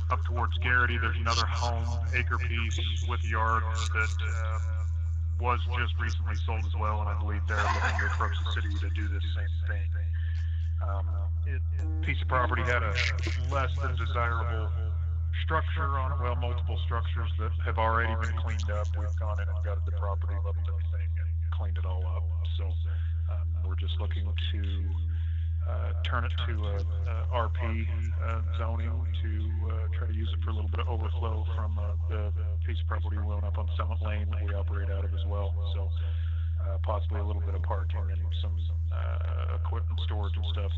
Up towards Garrity, there's another home, acre piece with yards that was just recently sold as well, and I believe they're looking to approach the city to do this same thing. Piece of property had a less than desirable structure on it, well, multiple structures that have already been cleaned up. We've gone in and gutted the property, leveled everything, and cleaned it all up. So we're just looking to turn it to RP zoning to try to use it for a little bit of overflow from the piece of property we own up on Summit Lane that we operate out of as well. So possibly a little bit of parking and some equipment storage and stuff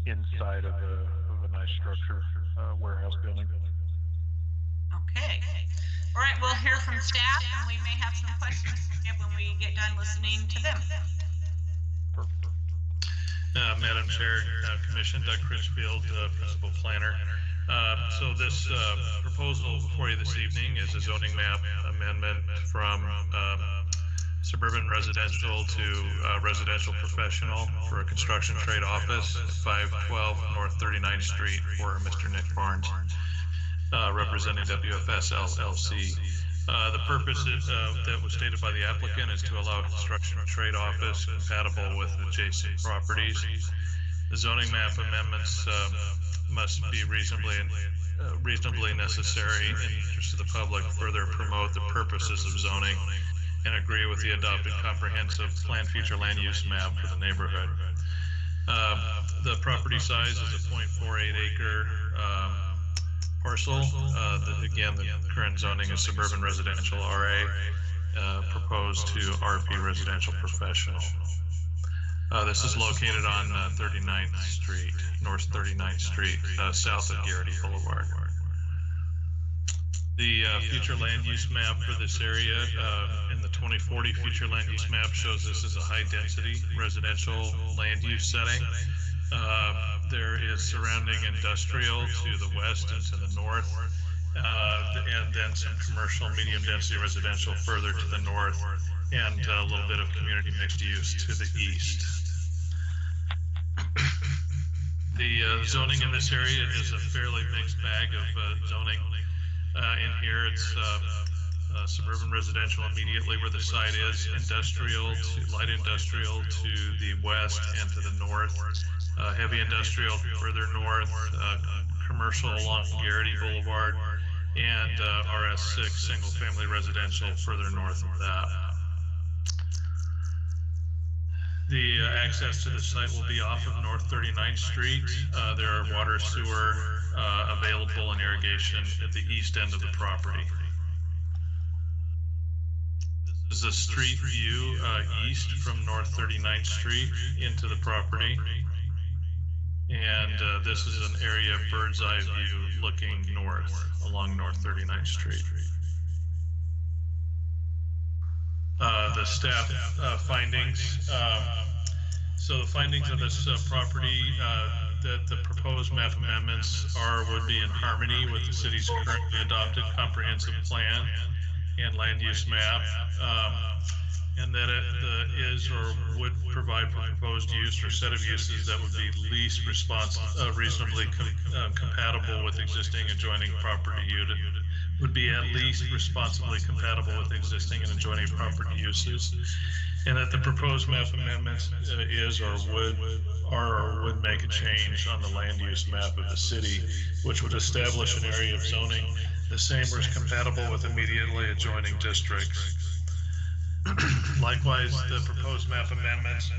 inside of a nice structure, warehouse building. Okay. All right, we'll hear from staff, and we may have some questions when we get done listening to them. Madam Chair, Commission, Doug Critchfield, Principal Planner. So this proposal before you this evening is a zoning map amendment from suburban residential to residential professional for a construction trade office at 512 North 39th Street for Mr. Nick Barnes, representing WFS LLC. The purpose that was stated by the applicant is to allow construction trade office compatible with adjacent properties. The zoning map amendments must be reasonably necessary in the interest of the public, further promote the purposes of zoning, and agree with the adopted comprehensive planned future land use map for the neighborhood. The property size is a 0.48 acre parcel. Again, the current zoning is suburban residential RA, proposed to RP residential professional. This is located on 39th Street, North 39th Street, south of Garrity Boulevard. The future land use map for this area in the 2040 future land use map shows this as a high density residential land use setting. There is surrounding industrial to the west and to the north, and then some commercial medium density residential further to the north, and a little bit of community mixed use to the east. The zoning in this area is a fairly mixed bag of zoning. In here, it's suburban residential immediately where the site is, industrial to light industrial to the west and to the north, heavy industrial further north, commercial along Garrity Boulevard, and RS6 single family residential further north of that. The access to the site will be off of North 39th Street. There are water, sewer available and irrigation at the east end of the property. This is a street view east from North 39th Street into the property. And this is an area of bird's eye view looking north along North 39th Street. The staff findings. So the findings of this property that the proposed map amendments would be in harmony with the city's currently adopted comprehensive plan and land use map, and that it is or would provide for proposed use or set of uses that would be least reasonably compatible with existing adjoining property unit, would be at least responsibly compatible with existing and adjoining property uses, and that the proposed map amendments is or would make a change on the land use map of the city, which would establish an area of zoning the same or is compatible with immediately adjoining districts. Likewise, the proposed map amendments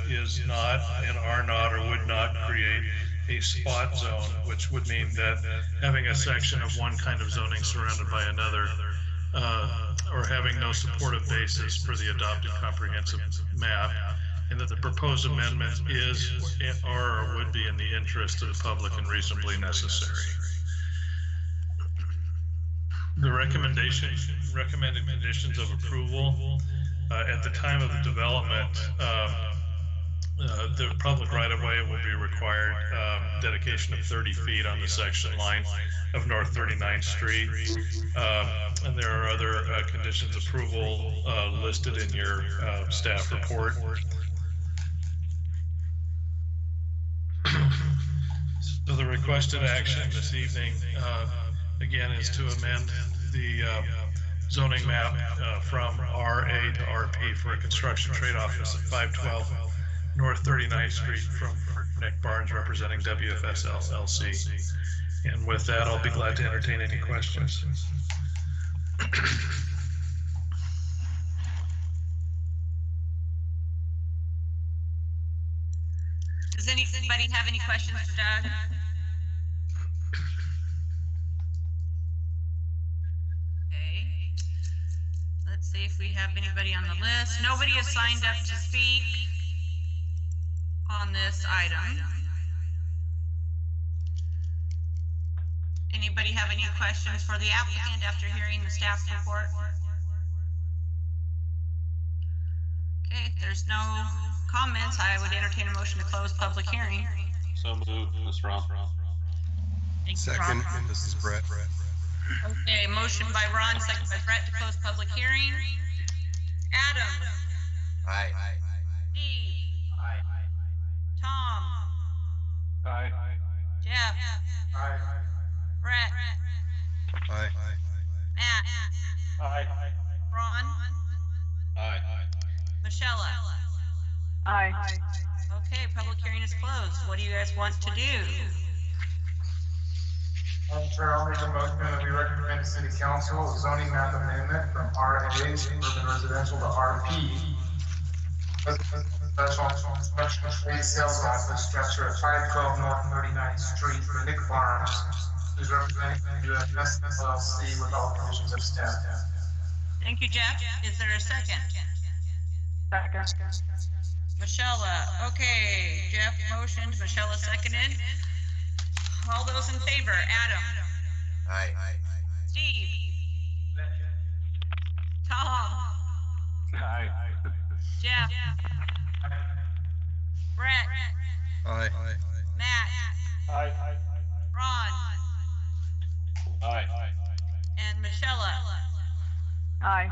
is not and are not or would not create a spot zone, which would mean that having a section of one kind of zoning surrounded by another, or having no supportive basis for the adopted comprehensive map, and that the proposed amendment is or would be in the interest of the public and reasonably necessary. The recommended conditions of approval at the time of the development, the public right-of-way will be required dedication of 30 feet on the section line of North 39th Street. And there are other conditions of approval listed in your staff report. So the requested action this evening, again, is to amend the zoning map from RA to RP for a construction trade office at 512 North 39th Street from Nick Barnes representing WFS LLC. And with that, I'll be glad to entertain any questions. Does anybody have any questions for Doug? Okay. Let's see if we have anybody on the list. Nobody has signed up to speak on this item. Anybody have any questions for the applicant after hearing the staff report? Okay, if there's no comments, I would entertain a motion to close public hearing. So moved, Ms. Ron. Second, this is Brett. Okay, motion by Ron, second by Brett to close public hearing. Adam. Aye. Steve. Aye. Tom. Aye. Jeff. Aye. Brett. Aye. Matt. Aye. Ron. Aye. Michelle. Aye. Okay, public hearing is closed. What do you guys want to do? Madam Chair, I'll make a motion that we recommend to City Council a zoning map amendment from RA, urban residential, to RP. Special construction trade sales office structure at 512 North 39th Street for Nick Barnes, who's representing WFS LLC with all conditions of staff. Thank you, Jeff. Is there a second? Second. Michelle, okay, Jeff motioned, Michelle seconded. All those in favor, Adam. Aye. Steve. Tom. Aye. Jeff. Brett. Aye. Matt. Aye. Ron. Aye. And Michelle. Aye.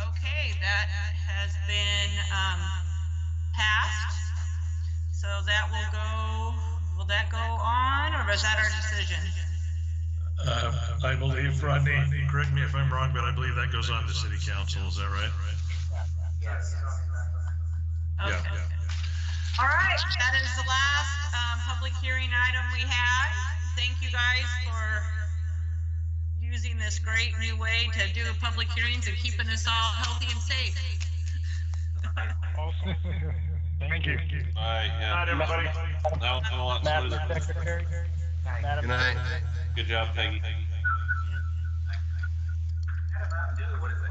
Okay, that has been passed. So that will go, will that go on, or was that our decision? I believe, Rodney, correct me if I'm wrong, but I believe that goes on to City Council. Is that right? Yes. Okay. Yeah. All right, that is the last public hearing item we had. Thank you guys for using this great new way to do public hearings and keeping us all healthy and safe. Awesome. Thank you. Aye, yeah. Not everybody. Now, what is it? Secretary. Good night. Good job, Peggy. What is it?